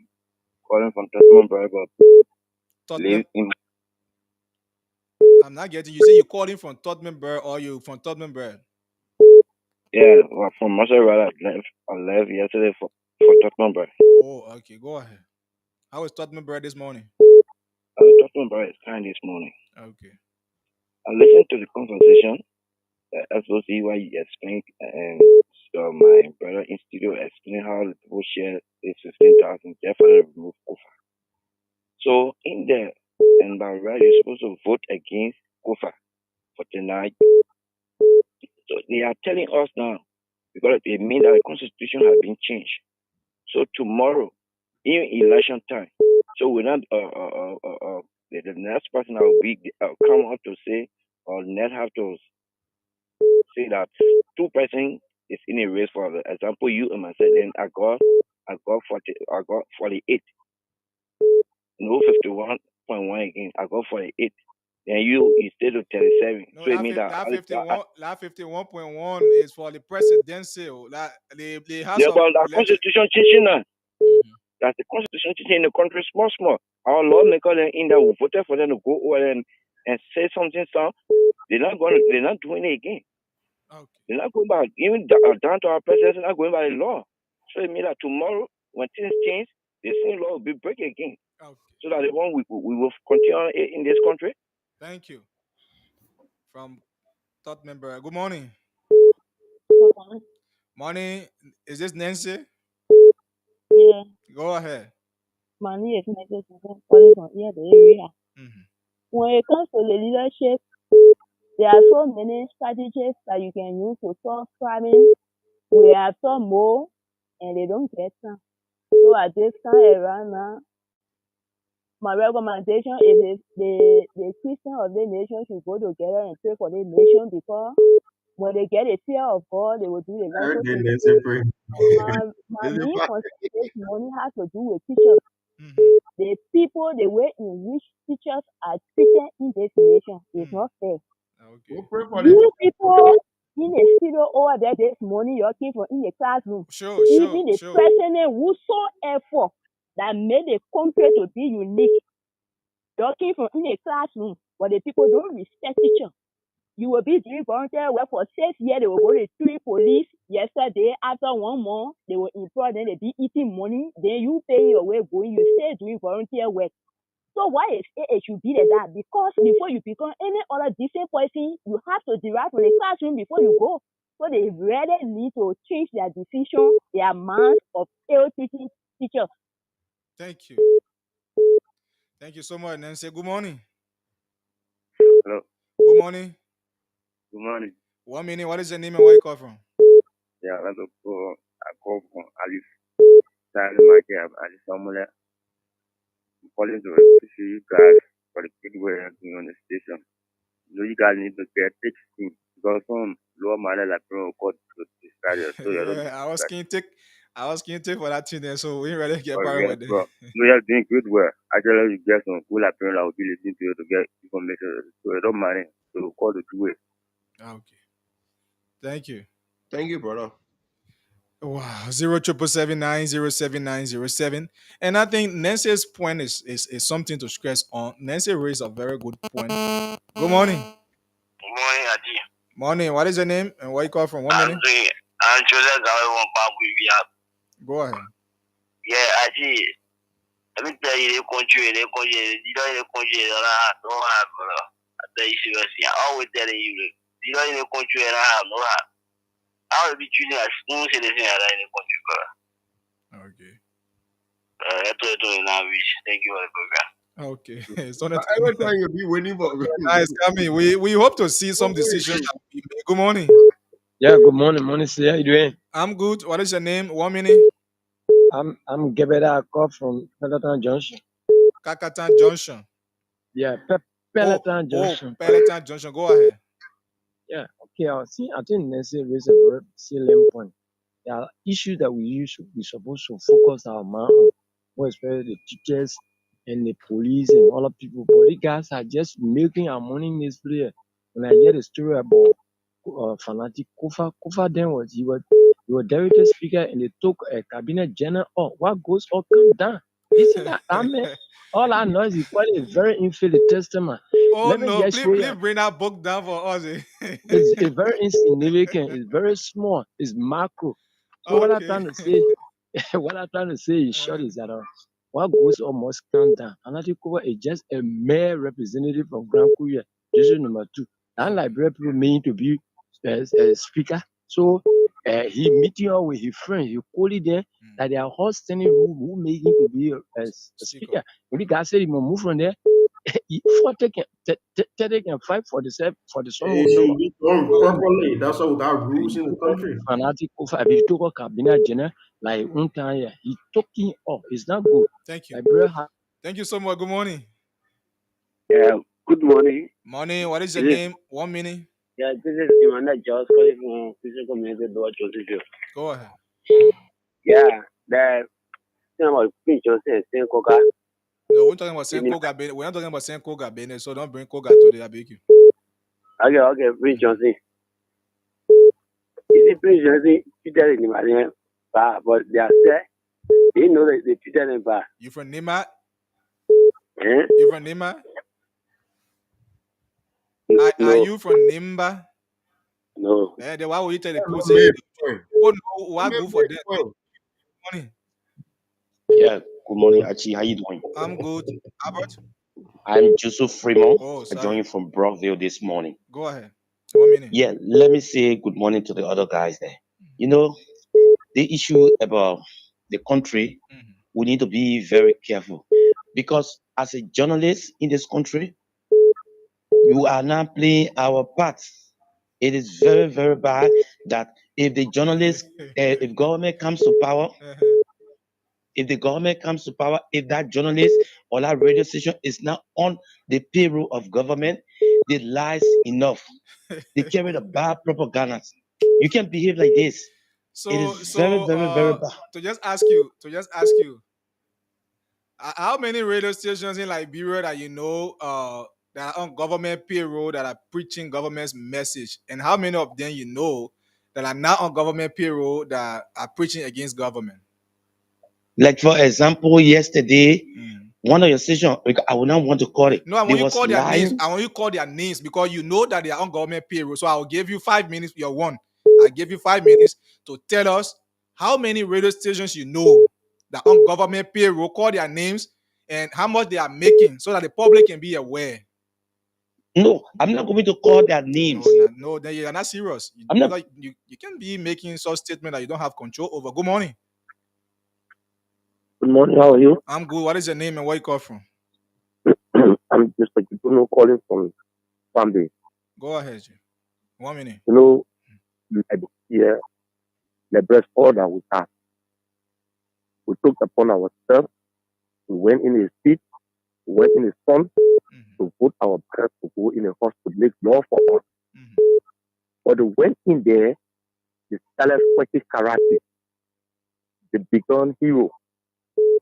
calling from Tottenham Bible. Tottenham. Live in I'm not getting you. Say you're calling from Tottenham Bird or you from Tottenham Bird? yeah, well, from Maserati. I left yesterday for Tottenham Bible. Oh, okay. Go ahead. How is Tottenham Bird this morning? Tottenham Bible is kind this morning. Okay. I listened to the conversation. SOC why you explained, and so my brother in studio explained how the people share this 15,000 just for remove Kufa. So in there, and by right, you're supposed to vote against Kofa for tonight. So they are telling us now because it means that the constitution has been changed. So tomorrow, in election time, so we're not the next person that will be come up to say or net have to say that two person is in a race for the example you and myself. Then I got 48. No 51.1 again. I got 48. Then you stay to 37. No, So it means that that 51.1 is for the presidential. That the House yeah, of but that Election. constitution changing now. Mhm. That's the constitution changing in the country small. Our lawmakers in there will vote for them to go over and say something. So they're not doing it again. Okay. They're not going back. Even down to our president, they're not going by the law. So it means that tomorrow, when things change, the same law will be break again. Okay. So that the one we will continue in this country. Thank you. From third member. Good morning. Morning. Is this Nancy? Yeah, Go ahead. money is necessary calling from here the area. Mhm. When it comes to the leadership, there are so many strategies that you can use to solve problems. We have some more and they don't get some. So at this time around now, my recommendation is the Christian of the nation should go together and pray for the nation because when they get a fear of God, they will do the right Okay, thing. let's say pray. My main concern this morning has to do with teachers. Mhm. The people, the way in which teachers are treated in this nation is not fair. Okay. We'll pray for the You people in the studio over there this morning, your kids were in the classroom. Sure. Even the president whosoever that made the country to be unique, your kids from in the classroom, but the people don't respect teachers. You will be doing volunteer work for 6 years. They will go to 3 police. Yesterday, after 1 month, they will employ them. They be eating money. Then you pay your way going. You stay doing volunteer work. So why is it should be like that? Because before you become any other decent person, you have to derive from the classroom before you go. So they really need to change their decision, their minds of ill teaching teachers. Thank you. Thank you so much, Nancy. Good morning. Hello. Good morning. Good morning. 1 minute. What is your name and where you call from? Yeah, I call from Alice. Silent market, Alice Samuel. I'm calling to appreciate you guys for the good work you're doing on the station. You know, you guys need to get thick skin because some lower man like pro got to discard it. So you don't Yeah, I was keen to take for that thing there, so we ain't ready to get but barred yeah, with it. bro. You know, you're doing good work. Actually, you get some cool appearance that will be listening to you to get information. So you don't mind it. So call the two way. Okay. Thank you. Thank you, brother. Wow, 07779079007. And I think Nancy's point is something to stress on. Nancy raised a very good point. Good morning. Good morning, Adi. Morning. What is your name and where you call from? 1 minute. I'm Joseph Gawe Go ahead. Yeah, Adi. Let me tell you, the country, you don't have, I tell you seriously, I always telling you, you don't in the country and I have no have. I will be choosing a smooth citizen in the country, bro. Okay. That's what I'm doing now, Rich. Thank you for the program. Okay. So Every time you be waiting for nice coming. We hope to see some decisions that we make. Good morning. Yeah, good morning, sir. How you doing? I'm good. What is your name? 1 minute. I'm Gebeda Akov from Peloton Junction. Kakatan Junction. Yeah, Peloton Junction. Peloton Junction. Go ahead. Yeah, okay. I think Nancy raised a very salient point. There are issues that we're supposed to focus our mind on, more especially the teachers and the police and other people. But these guys are just milking our money in this place. When I hear the story about fanatic Kufa then he was deputy speaker and they took a cabinet general. Oh, what goes up come down. This is that I mean, all I know is he called it a very infidel testament. Oh Let me no, just please, show please you. bring that book down for us. It's very insignificant. It's very small. It's macro. So what I'm trying to say, in short is that what goes on must come down. Another cover is just a mere representative from Grand Korea, district number 2. And like people mean to be a speaker. So he meeting up with his friend, he call it there, that they are all standing who made him to be a speaker. When the guy said he will move from there, he fought take and fight for the song It of should Noah. be done properly. That's why we got rules in the country. Fanatic of if took a cabinet general like one time, yeah, he talking up. It's not good. Thank you. Like, bro, Thank you so much. Good morning. Yeah, good morning. Morning. What is your This is- name? 1 minute. Yeah, this is Emmanuel Jones calling from Physical Community Door Joseph. Go ahead. Yeah, the thing about Prince Johnson and Saint Coca. No, we're talking about Saint Koga. We're not talking about Saint Koga Bene, so don't bring Koga today. I beg you. Okay, Prince Johnson. You see, Prince Johnson treated him but they are said they know that they treated him bad. You from Nima? Eh? You from Nima? Are you from Nimba? No. Then why would you tell the people? Maybe. People know what good for them. Morning. Yeah, good morning, Archie. How you doing? I'm good. Albert? I'm Joseph Fremont. Oh, I sorry. joined you from Brockville this morning. Go ahead. 1 minute. Yeah, let me say good morning to the other guys there. You know, the issue about the country, we need to be very careful because as a journalist in this country, you are not playing our part. It is very, very bad that if the journalist, if government comes to power, if the government comes to power, if that journalist or that radio station is not on the payroll of government, they lies enough. They carry the bad propaganda. You can't behave like this. It is very, very, very bad. To just ask you, how many radio stations in Liberia that you know that are on government payroll that are preaching government's message, and how many of them you know that are not on government payroll that are preaching against government? Like for example, yesterday, one of your stations, I would not want to call it. No, I They want you was call their names. lying. I want you call their names because you know that they are on government payroll. So I'll give you 5 minutes. You're one. I'll give you 5 minutes to tell us how many radio stations you know that are on government payroll. Call their names and how much they are making so that the public can be aware. No, I'm not going to call their names. No, then you're not serious. I'm not. You can't be making such statement that you don't have control over. Good morning. Good morning, how are you? I'm good. What is your name and where you call from? I'm just like people calling from Sunday. Go ahead, Jay. 1 minute. You know, yeah, the best order we have. We took upon ourselves, we went in his seat, we went in his sun to put our breath to go in a house to make law for us. But they went in there, they started fighting karate. They become hero.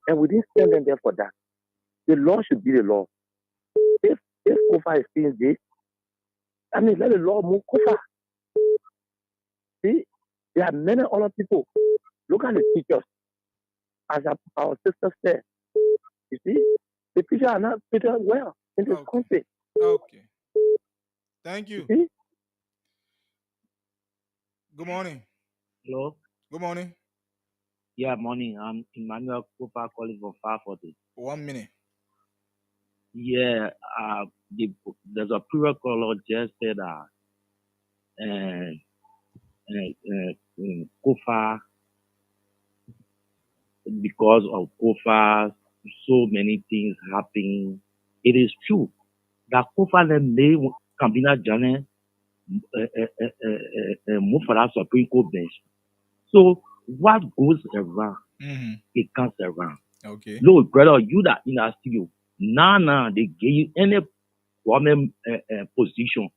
And we didn't send them there for that. The law should be the law. If Kofa is saying this, I mean, let the law move Kofa. See, there are many other people. Look at the teachers. As our sister said, you see, the teachers are not treated well in this country. Okay. Thank you. See? Good morning. Hello. Good morning. Yeah, morning. I'm Emmanuel Cooper calling from 540. 1 minute. Yeah, there's a previous caller just said Kofa, because of Kofa, so many things happen. It is true that Kofa then made Cabinet Journey move for that Supreme Court bench. So what goes around, it comes around. Okay. Look, brother, you that in our studio, now they give you any government position.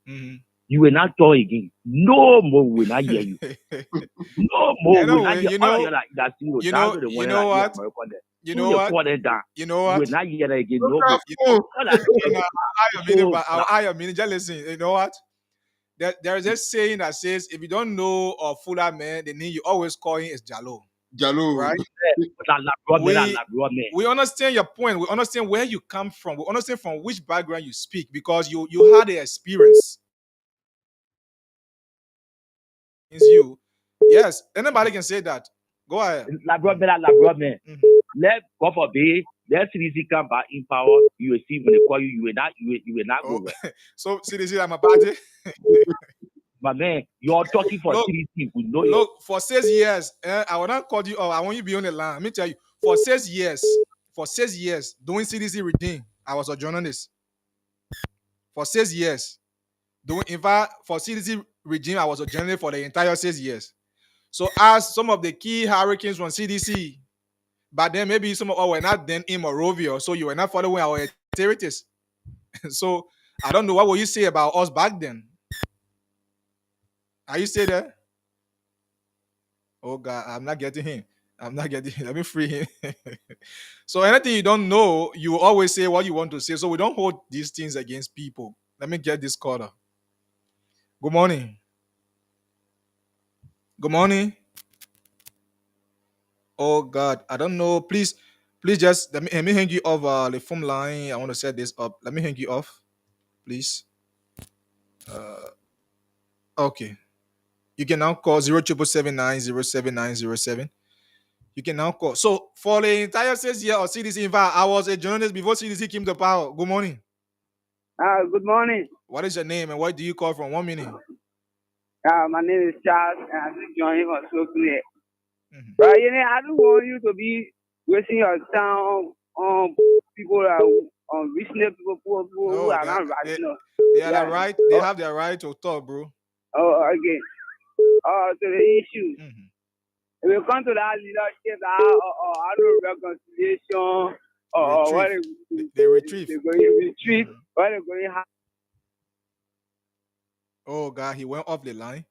You will not talk again. No more will not hear you. No more will not hear that studio. You know what? You know what? You know what? You will not hear that again. No more. I'll hire me. Just listen. You know what? There's a saying that says, if you don't know a fuller man, the name you always call him is Jalo. Jalo. Right? We understand your point. We understand where you come from. We understand from which background you speak because you had the experience. You. Yes, anybody can say that. Go ahead. Let God forbid, let CDC come back in power. You will see when they call you, you will not go well. So CDC, I'm a party. My man, you're talking for Look, 3 we know you. look, for 6 years, I will not call you. Oh, I want you to be on the line. Let me tell you, for 6 years, doing CDC redeem, I was a journalist. For 6 years, doing in fact for CDC regime, I was a journalist for the entire 6 years. So as some of the key hurricanes from CDC, but then maybe some of us were not then in Morovia, so you were not following our activities. So I don't know what will you say about us back then. Are you still there? Oh God, I'm not getting him. I'm not getting him. Let me free him. So anything you don't know, you always say what you want to say. So we don't hold these things against people. Let me get this caller. Good morning. Good morning. Oh God, I don't know. Please just let me hang you off the phone line. I want to set this up. Let me hang you off, please. Okay. You can now call 07779079007. You can now call. So for the entire 6 year of CDC, in fact, I was a journalist before CDC came to power. Good morning. Good morning. What is your name and where do you call from? 1 minute. My name is Charles, and I'm just joining us locally. But I don't want you to be wasting your time on people that on reasonable people who are not rational. They are the right. They have their right to talk, bro. Oh, okay. To the issue. If we come to that leadership, I don't reconciliation or what they retrieve. They're going to retreat. What they're going to have. Oh God, he went off the line.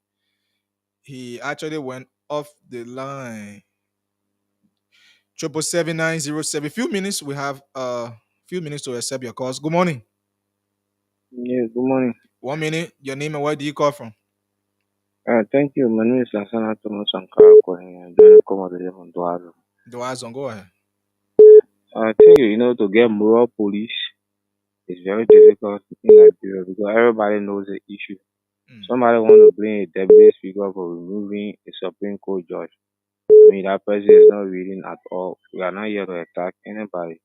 He actually went off the line. 777-907. Few minutes. We have few minutes to accept your calls. Good morning. Yeah, good morning. 1 minute. Your name and where do you call from? Thank you. My name is Lasana Thomas Sankara calling. I'm doing a comment from Doazo. Doazo, go ahead. I think to get moral police is very difficult in Nigeria because everybody knows the issue. Somebody want to bring a deputy speaker for removing a Supreme Court judge. I mean, that person is not reading at all. We are not here to attack anybody.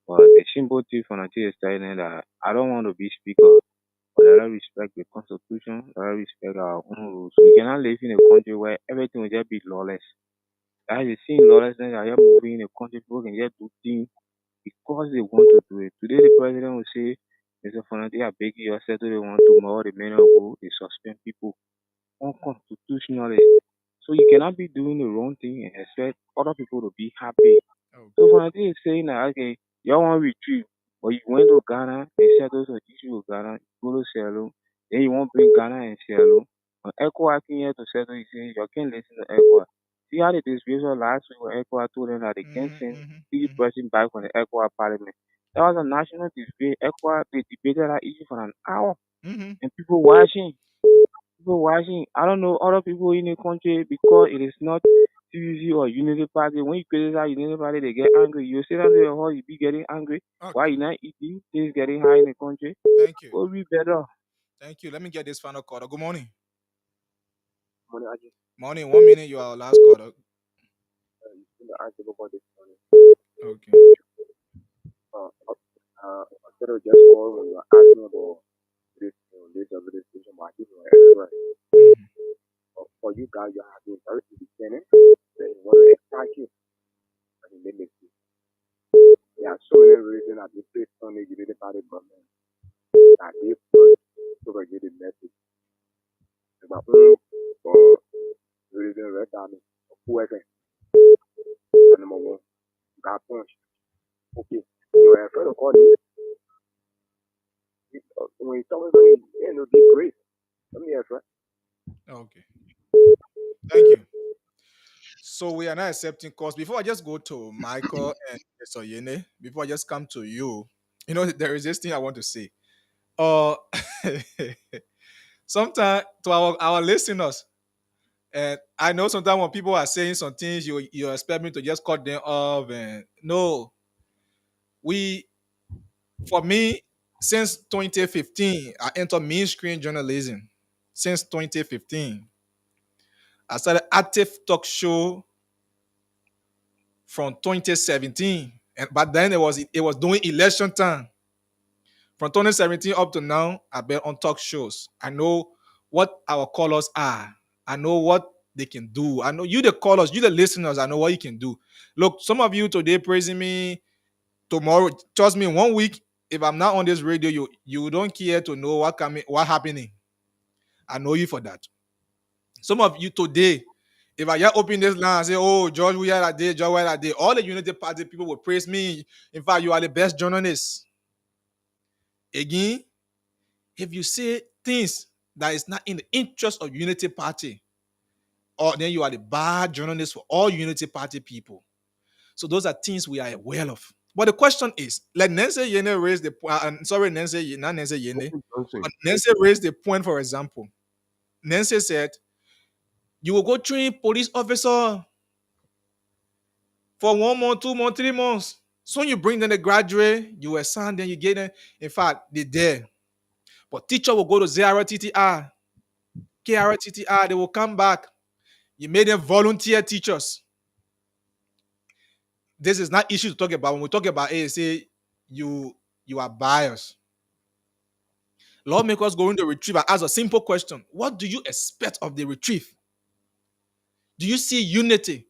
But the simple thing for Nigeria is telling them that I don't want to be speaker. But let us respect the constitution, let us respect our own rules. We cannot live in a country where everything will just be lawless. As you see lawlessness, are just moving in a country, people can just do things because they want to do it. Today the president will say, Mr. Fonati, I beg you, settle the one tomorrow, the men will go, they suspend people unconstitutionally. So you cannot be doing the wrong thing and expect other people to be happy. So Fonati is saying that, okay, y'all want to retreat, but you went to Ghana and settled the issue with Ghana, you go to Sierra Leone, then you want to bring Ghana and Sierra Leone. When ECOWAS came here to settle, he said, you can't listen to ECOWAS. See how the dispatcher last week when ECOWAS told them that they can't send 3 persons back from the ECOWAS parliament. That was a national debate. ECOWAS, they debated that issue for an hour. And people watching. I don't know other people in the country because it is not TVC or Unity Party. When you criticize Unity Party, they get angry. You sit down there, you be getting angry. Okay. Why you not eating? Things getting high in the country. Thank you. Will be better. Thank you. Let me get this final caller. Good morning. Morning, Aji. Morning. 1 minute. You are our last caller. Okay. Instead of just call when you're asking about this administration, but I think you're extra. For you guys, you have been very independent. Then you want to attack it. And it makes you. There are so many reasons that they place on the Unity Party government that they put propagated message. About for reason red army, whoever. And number one, got punched. Okay, you are afraid of calling me. When someone's going, it'll be great. Let me ask, right? Okay. Thank you. So we are not accepting calls. Before I just go to Michael and Soyene, before I just come to you, there is this thing I want to say. Sometimes to our listeners, and I know sometimes when people are saying some things, you expect me to just cut them off. And no, for me, since 2015, I entered mainstream journalism. Since 2015, I started active talk show from 2017, but then it was during election time. From 2017 up to now, I've been on talk shows. I know what our colors are. I know what they can do. I know you, the callers, you, the listeners. I know what you can do. Look, some of you today praising me. Tomorrow, trust me, 1 week, if I'm not on this radio, you don't care to know what happening. I know you for that. Some of you today, if I just open this line and say, "Oh, George, we had that day, George, we had that day," all the Unity Party people will praise me. In fact, you are the best journalist. Again, if you say things that is not in the interest of Unity Party, or then you are the bad journalist for all Unity Party people. So those are things we are aware of. But the question is, like Nancy Yene raised the point, sorry, Nancy, not Nancy Yene, but Nancy raised the point, for example. Nancy said, you will go train police officer for 1 month, 2 months, 3 months. So you bring them the graduate, you assign them, you get them. In fact, they're there. But teacher will go to ZRTTR, KRTTR, they will come back. You made them volunteer teachers. This is not issue to talk about. When we talk about ASA, you are biased. Lawmakers going to retrieve and ask a simple question. What do you expect of the retrieve? Do you see unity?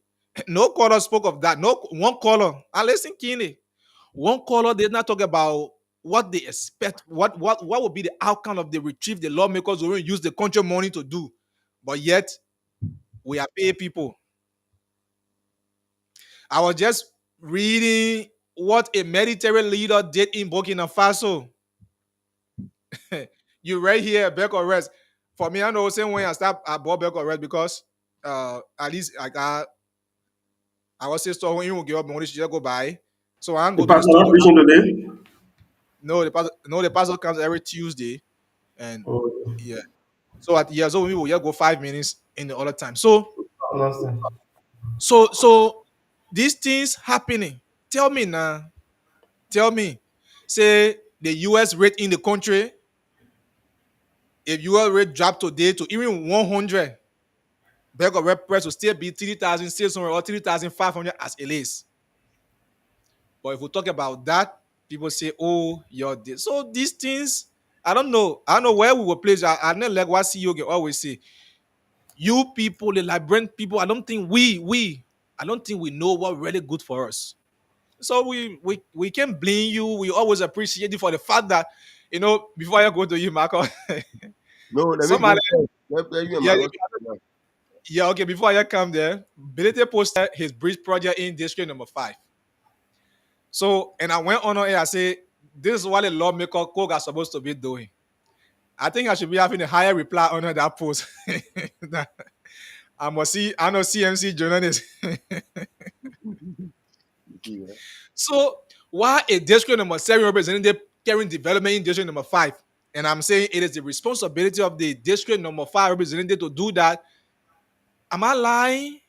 No caller spoke of that. No one caller. And listen, Kini. One caller did not talk about what they expect. What will be the outcome of the retrieve the lawmakers will use the country money to do. But yet, we are paying people. I was just reading what a military leader did in Burkina Faso. You right here, Beko Rest. For me, I know same way I bought Beko Rest because at least I was saying so when you give up money, she just go buy. So I go The pastor not preaching today. No, the pastor comes every Tuesday, and Oh, yeah. So so we will just go 5 minutes in the other time. So understand. so these things happening. Tell me now. Tell me. Say the US rate in the country. If US rate drop today to even 100, Beg of Rep Press will still be 3,600 or 3,500 as it is. But if we talk about that, people say, "Oh, you're this." So these things, I don't know. I don't know where we will place. I know like what CEO always say. You people, the Liberian people, I don't think I don't think we know what really good for us. So we can blame you. We always appreciate you for the fact that, before I go to you, Marco. No, let me Somebody, go first. Let you and yeah, Marcus talk now. yeah, okay. Before I come there, Bilete posted his bridge project in district number 5. So, and I went on air. I say, this is what a lawmaker Koga are supposed to be doing. I think I should be having a higher reply under that post. I know CMC journalist. So, why a district number 7 representative carrying development in district number 5? And I'm saying it is the responsibility of the district number 5 representative to do that. Am I lying?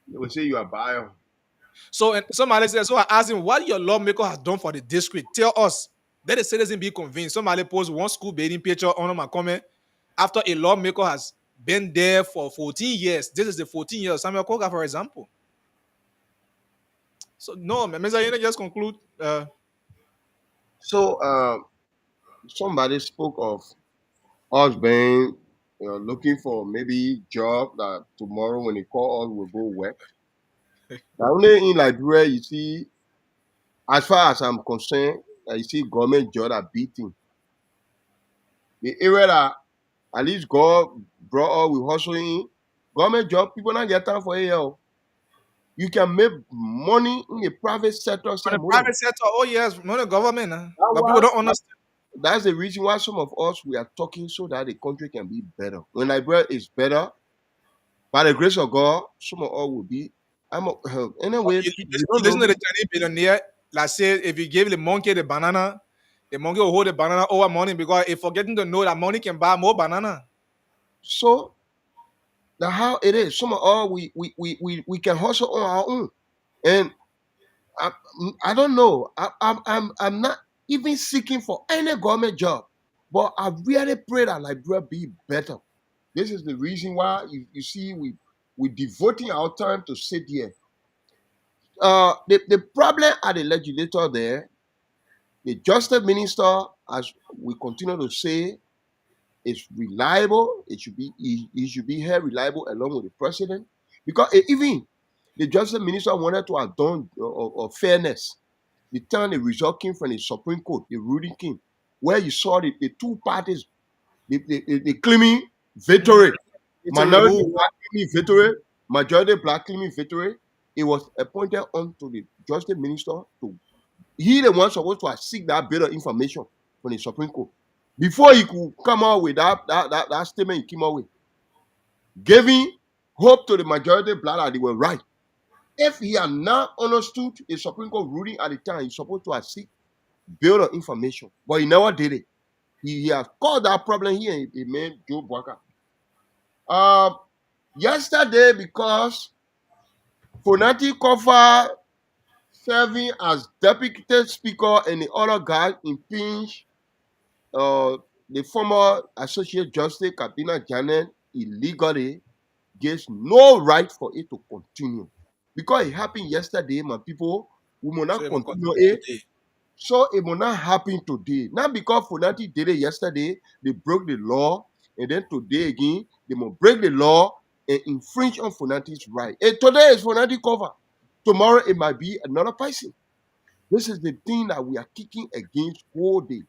They will say you are bio. So, and somebody says, so I asked him, what your lawmaker has done for the district? Tell us. Let the citizen be convinced. Somebody post one school building picture on my comment after a lawmaker has been there for 14 years. This is the 14 years. Samuel Koga, for example. So, no, Mr. Yene, just conclude. So somebody spoke of us being looking for maybe job that tomorrow when they call us we'll go work. Now only in Liberia you see, as far as I'm concerned, you see government job are beating. The area that at least God brought us with hustling, government job, people not get time for it. You can make money in the private sector. On the private sector, oh yes, not the government. But people don't understand. That's the reason why some of us we are talking so that the country can be better. When Liberia is better, by the grace of God, some of us will be. Anyway. You listen to the Chinese billionaire, like say, if you give the monkey the banana, the monkey will hold the banana over money because it's forgetting to know that money can buy more banana. So that's how it is. Some of us we can hustle on our own, and I don't know. I'm not even seeking for any government job, but I really pray that Liberia be better. This is the reason why you see we devoting our time to sit here. The problem at the legislature there, the justice minister, as we continue to say, is reliable. It should be held reliable along with the president. Because even the justice minister wanted to have done fairness. The time the result came from the Supreme Court, the ruling came, where you saw the two parties, the claiming victory. Minority black claiming victory, majority black claiming victory. It was appointed onto the justice minister to he the one supposed to seek that bit of information from the Supreme Court. Before he could come out with that statement he came out with, giving hope to the majority black that they were right. If he had not understood the Supreme Court ruling at the time, he's supposed to have seek build of information. But he never did it. He has caused that problem here in the man Joe Bwaka. Yesterday, because Fonati Kofa serving as deputy speaker and the other guy impeached the former Associate Justice Kabina Janet illegally, gives no right for it to continue. Because it happened yesterday, my people, we will not continue it. So it will not happen today. Not because Fonati did it yesterday, they broke the law, and then today again, they will break the law and infringe on Fonati's right. And today is Fonati cover. Tomorrow it might be another person. This is the thing that we are kicking against all day.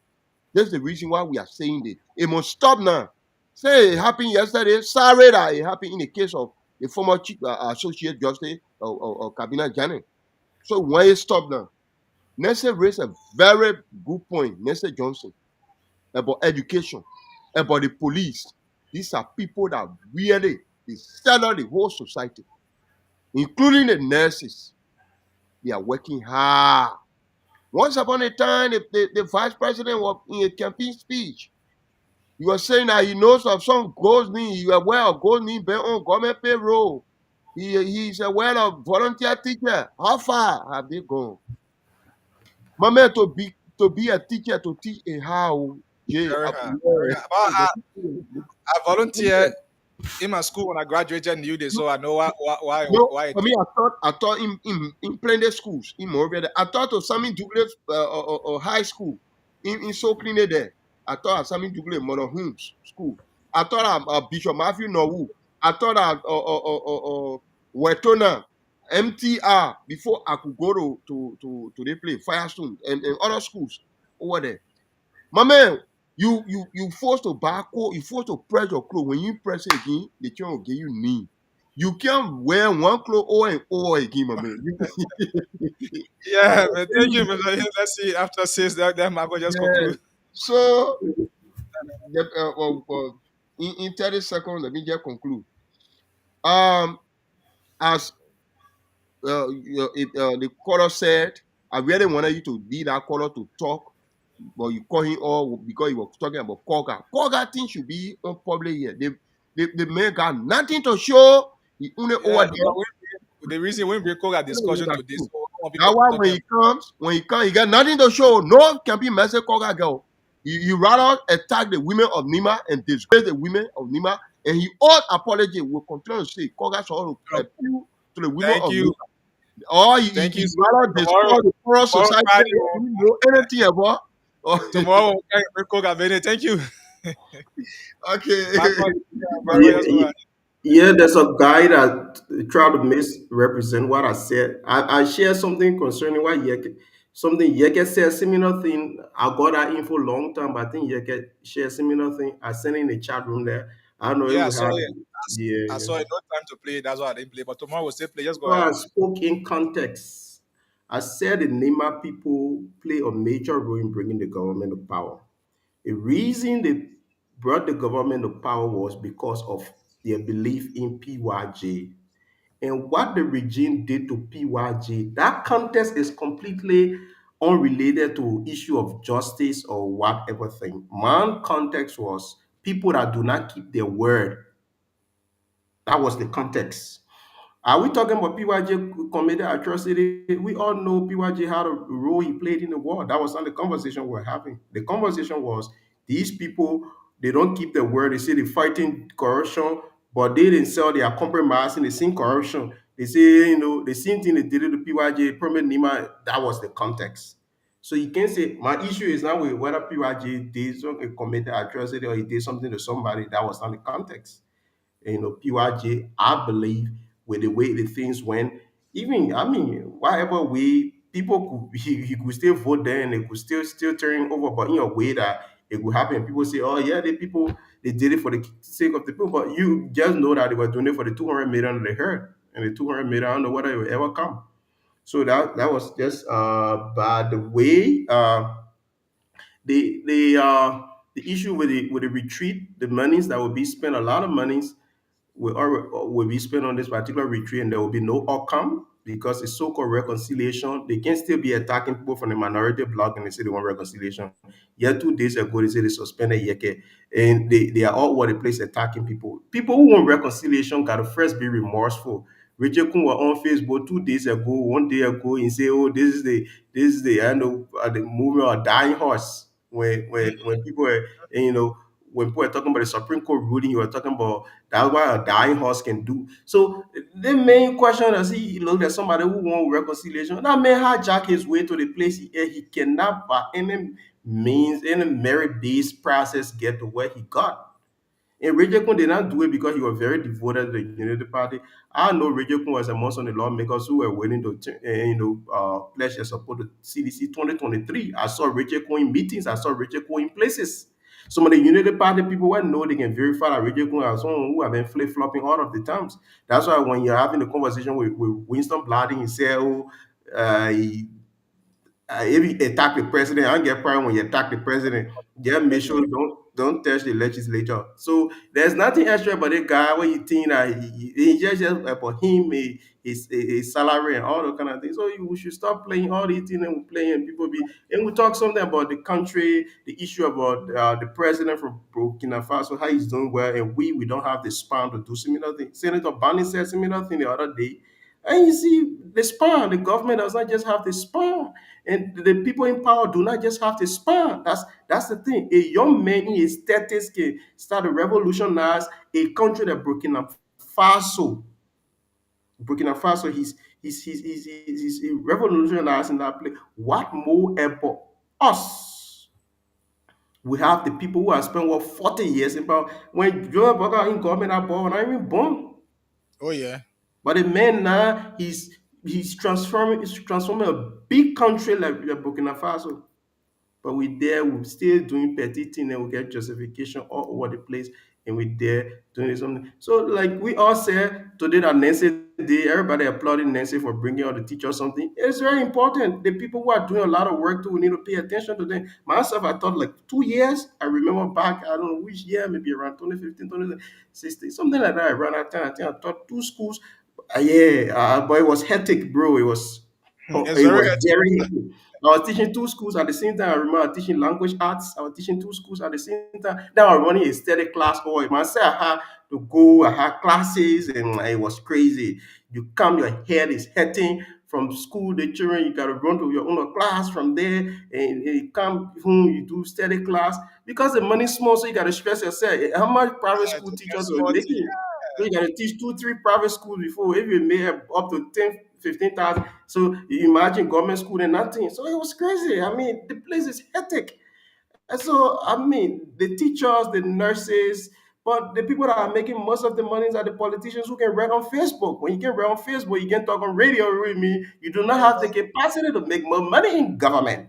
That's the reason why we are saying this. It must stop now. Say it happened yesterday. Sorry that it happened in the case of the former Chief Associate Justice or Kabina Janet. So when it stop now? Nessa raised a very good point, Nessa Johnson, about education, about the police. These are people that really they settle the whole society, including the nurses. They are working hard. Once upon a time, the vice president was in a campaign speech. He was saying that he knows of some Goldney, he aware of Goldney being on government payroll. He's aware of volunteer teacher. How far have they gone? My man, to be a teacher, to teach a how. Very hard. Very hard. I volunteered in my school when I graduated New Day, so I know why. For me, I thought in plenty schools in Moravia. I thought of Sammy Douglas high school in Soclene there. I thought of Sammy Douglas Mother Holmes school. I thought of Bishop Matthew Norwood. I thought of Wetona MTR before I could go to the place Firestone and other schools over there. My man, you forced to buy clothes, you forced to press your clothes. When you press it again, the chain will give you knee. You can't wear one clothes over and over again, my man. Yeah, man. Thank you, man. Let's see after 6 that I'm going just conclude. So in 30 seconds, let me just conclude. As the caller said, I really wanted you to be that caller to talk, but you call him all because he was talking about Koga. Koga thing should be on public here. The man got nothing to show. He only over there. The reason we bring Koga discussion to this. That's why when he comes, he got nothing to show. No campaign message Koga girl. He rather attack the women of Nima and disgrace the women of Nima, and he all apology will continue to say Koga should appeal to the women of Nima. Or he rather destroy the poor society. Know anything about. Tomorrow, thank you. Okay. Yeah, there's a guy that tried to misrepresent what I said. I shared something concerning what Yeke said, similar thing. I got that info long time, but I think Yeke shared similar thing. I sent it in the chat room there. I don't know if I we saw have. it. I saw it. No time to play. That's why I didn't play. But tomorrow we'll still play. Just go I ahead. spoke in context. I said the Nema people play a major role in bringing the government to power. The reason they brought the government to power was because of their belief in PYJ. And what the regime did to PYJ, that context is completely unrelated to issue of justice or whatever thing. My context was people that do not keep their word. That was the context. Are we talking about PYJ committed atrocity? We all know PYJ had a role he played in the war. That was not the conversation we're having. The conversation was these people, they don't keep their word. They say they're fighting corruption, but they themselves, they are compromising the same corruption. They say, the same thing they did to PYJ, Permit Nima, that was the context. So you can't say my issue is not with whether PYJ did something, committed atrocity, or he did something to somebody. That was not the context. PYJ, I believe, with the way the things went, even I mean, whatever way people could he could still vote there and they could still turn over, but in a way that it could happen. People say, oh yeah, the people they did it for the sake of the people, but you just know that they were doing it for the 200 million they heard, and the 200 million, I don't know whether it will ever come. So that was just by the way the issue with the retreat, the monies that will be spent, a lot of monies will be spent on this particular retreat, and there will be no outcome because it's so-called reconciliation. They can still be attacking people from the minority bloc, and they say they want reconciliation. Yet 2 days ago, they say they suspended Yeke, and they are all over the place attacking people. People who want reconciliation got to first be remorseful. Richard Kun was on Facebook 2 days ago, 1 day ago, and say, "Oh, this is the I know the movement of dying horse." When people were, when people were talking about the Supreme Court ruling, you were talking about that's what a dying horse can do. So the main question is he looked at somebody who want reconciliation. That man hijack his way to the place he cannot by any means, any merit-based process get to where he got. And Rejekun did not do it because he was very devoted to the Unity Party. I know Rejekun was amongst the lawmakers who were willing to, pledge their support to CDC 2023. I saw Rejekun in meetings. I saw Rejekun in places. Some of the Unity Party people who know they can verify that Rejekun is someone who have been flip-flopping all of the times. That's why when you're having a conversation with Winston Blading, he said, if you attack the president, I don't get problem when you attack the president. Just make sure don't touch the legislature. So there's nothing extra about the guy when you think that he just about him, his salary and all that kind of things. So we should stop playing all these things and we play and people be and we talk something about the country, the issue about the president from Burkina Faso, how he's doing well, and we don't have the span to do similar things. Senator Barney said similar thing the other day. And you see, the span, the government does not just have the span. And the people in power do not just have to span. That's the thing. A young man in his 30s can start to revolutionize a country that Burkina Faso. Burkina Faso, he's revolutionizing that place. What more about us? We have the people who have spent 40 years in power. When Joe Biden in government, are born, not even born. Oh yeah. But the man now, he's transforming a big country like Burkina Faso. But we there, we're still doing petty thing and we get justification all over the place, and we there doing something. So like we all said today that Nancy Day, everybody applauding Nancy for bringing out the teacher something. It's very important. The people who are doing a lot of work too, we need to pay attention to them. Myself, I thought like 2 years. I remember back, I don't know which year, maybe around 2015, 2016, something like that. Around that time, I think I taught 2 schools. But it was hectic, bro. It was It's it very was very hectic. I was teaching 2 schools at the same time. I remember I was teaching language arts. I was teaching 2 schools at the same time. Then I was running a steady class. Oh, I said I had to go. I had classes, and it was crazy. You come, your head is hurting from school. The children, you got to run to your own class from there, and you come home. You do steady class because the money's small, so you got to stress yourself. How much private school teachers are making? So you gotta teach 2, 3 private schools before if you may have up to 10, 15,000. So you imagine government school and nothing. So it was crazy. I mean, the place is hectic. And so I mean, the teachers, the nurses, but the people that are making most of the money are the politicians who can write on Facebook. When you can write on Facebook, you can talk on radio with me. You do not have the capacity to make more money in government,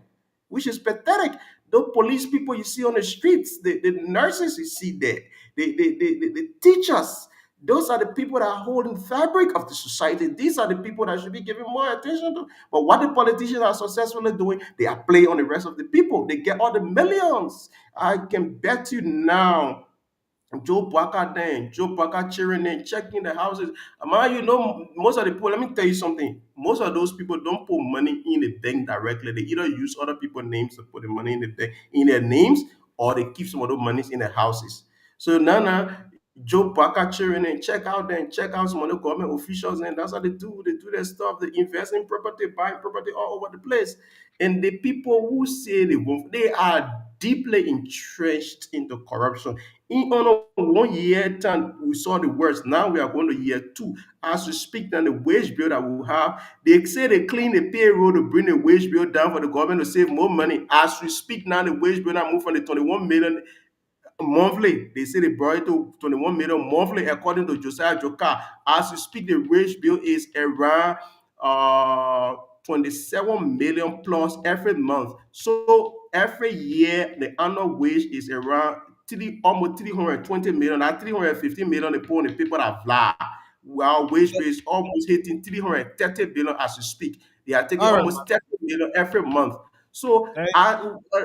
which is pathetic. The police people you see on the streets, the nurses you see there, the teachers, those are the people that are holding fabric of the society. These are the people that should be given more attention to. But what the politicians are successfully doing, they are playing on the rest of the people. They get all the millions. I can bet you now Joe Baka then, Joe Baka cheering and checking the houses. Man, most of the people, let me tell you something. Most of those people don't put money in the bank directly. They either use other people's names to put the money in the bank in their names, or they keep some of those monies in their houses. So now Joe Bakachiri and check out them, check out some other government officials, and that's how they do. They do their stuff. They invest in property, buy property all over the place. And the people who say they won't, they are deeply entrenched into corruption. In on 1 year time, we saw the worst. Now we are going to year 2. As we speak, then the wage bill that we have, they say they clean the payroll to bring the wage bill down for the government to save more money. As we speak now, the wage bill now move from the 21 million monthly. They say they brought it to 21 million monthly, according to Josiah Joker. As we speak, the wage bill is around 27 million plus every month. So every year, the annual wage is around almost 320 million. That 350 million they put on the people that fly. Our wage bill is almost hitting 330 billion as we speak. They are taking All right. almost 30 million every month. So Thank-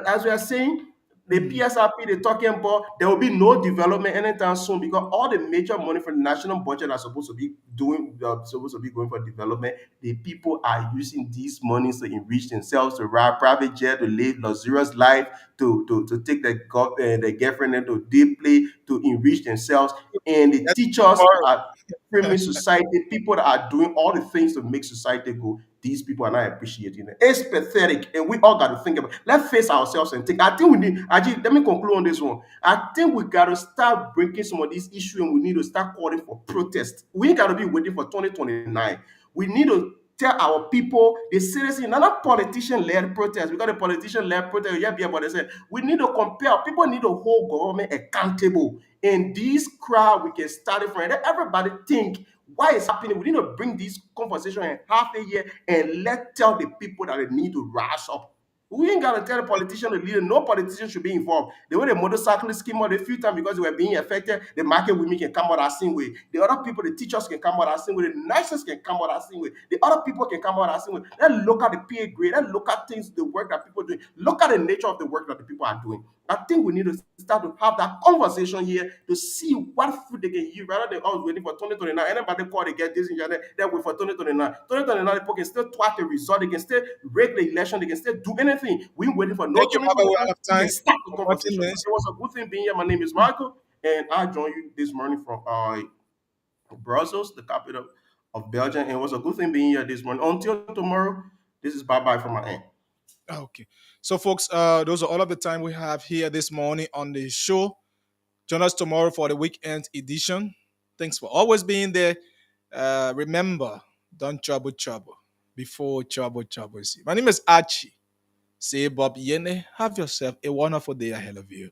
as we are saying, the PSRP they're talking about, there will be no development anytime soon because all the major money for the national budget are supposed to be going for development. The people are using these monies to enrich themselves, to ride private jet, to live luxurious life, to take their girlfriend into deeply, to enrich themselves. And the teachers are framing society, people that are doing all the things to make society go. These people are not appreciating it. It's pathetic, and we all got to think about it. Let's face ourselves and think. I think we need, actually, let me conclude on this one. I think we got to start breaking some of these issues and we need to start calling for protest. We ain't got to be waiting for 2029. We need to tell our people, the citizens, not politician-led protest, because the politician-led protest, yeah, but they said, we need to compare, people need to hold government accountable. In this crowd, we can start it from there. Everybody think, why is happening? We need to bring this conversation in half a year and tell the people that they need to rise up. We ain't got to tell the politician, the leader, no politician should be involved. The way the motorcyclists came out a few times because they were being affected, the market women can come out that same way. The other people, the teachers can come out that same way. The nurses can come out that same way. The other people can come out that same way. Let's look at the pay grade. Let's look at things, the work that people are doing. Look at the nature of the work that the people are doing. I think we need to start to have that conversation here to see what food they can use rather than always waiting for 2029. Anybody call they get this and that, they wait for 2029. 2029, people can still twat the result, they can still break the election, they can still do anything. We ain't waiting for no Thank you, Papa. We 2029. have We time. can start the 14 conversation. It minutes. was a good thing being here. My name is Michael, and I joined you this morning from Brussels, the capital of Belgium. And it was a good thing being here this morning. Until tomorrow, this is bye-bye from my end. Okay. So, folks, those are all of the time we have here this morning on the show. Join us tomorrow for the weekend edition. Thanks for always being there. Remember, don't trouble before trouble is you. My name is Archie. Say Bob Yene. Have yourself a wonderful day ahead of you.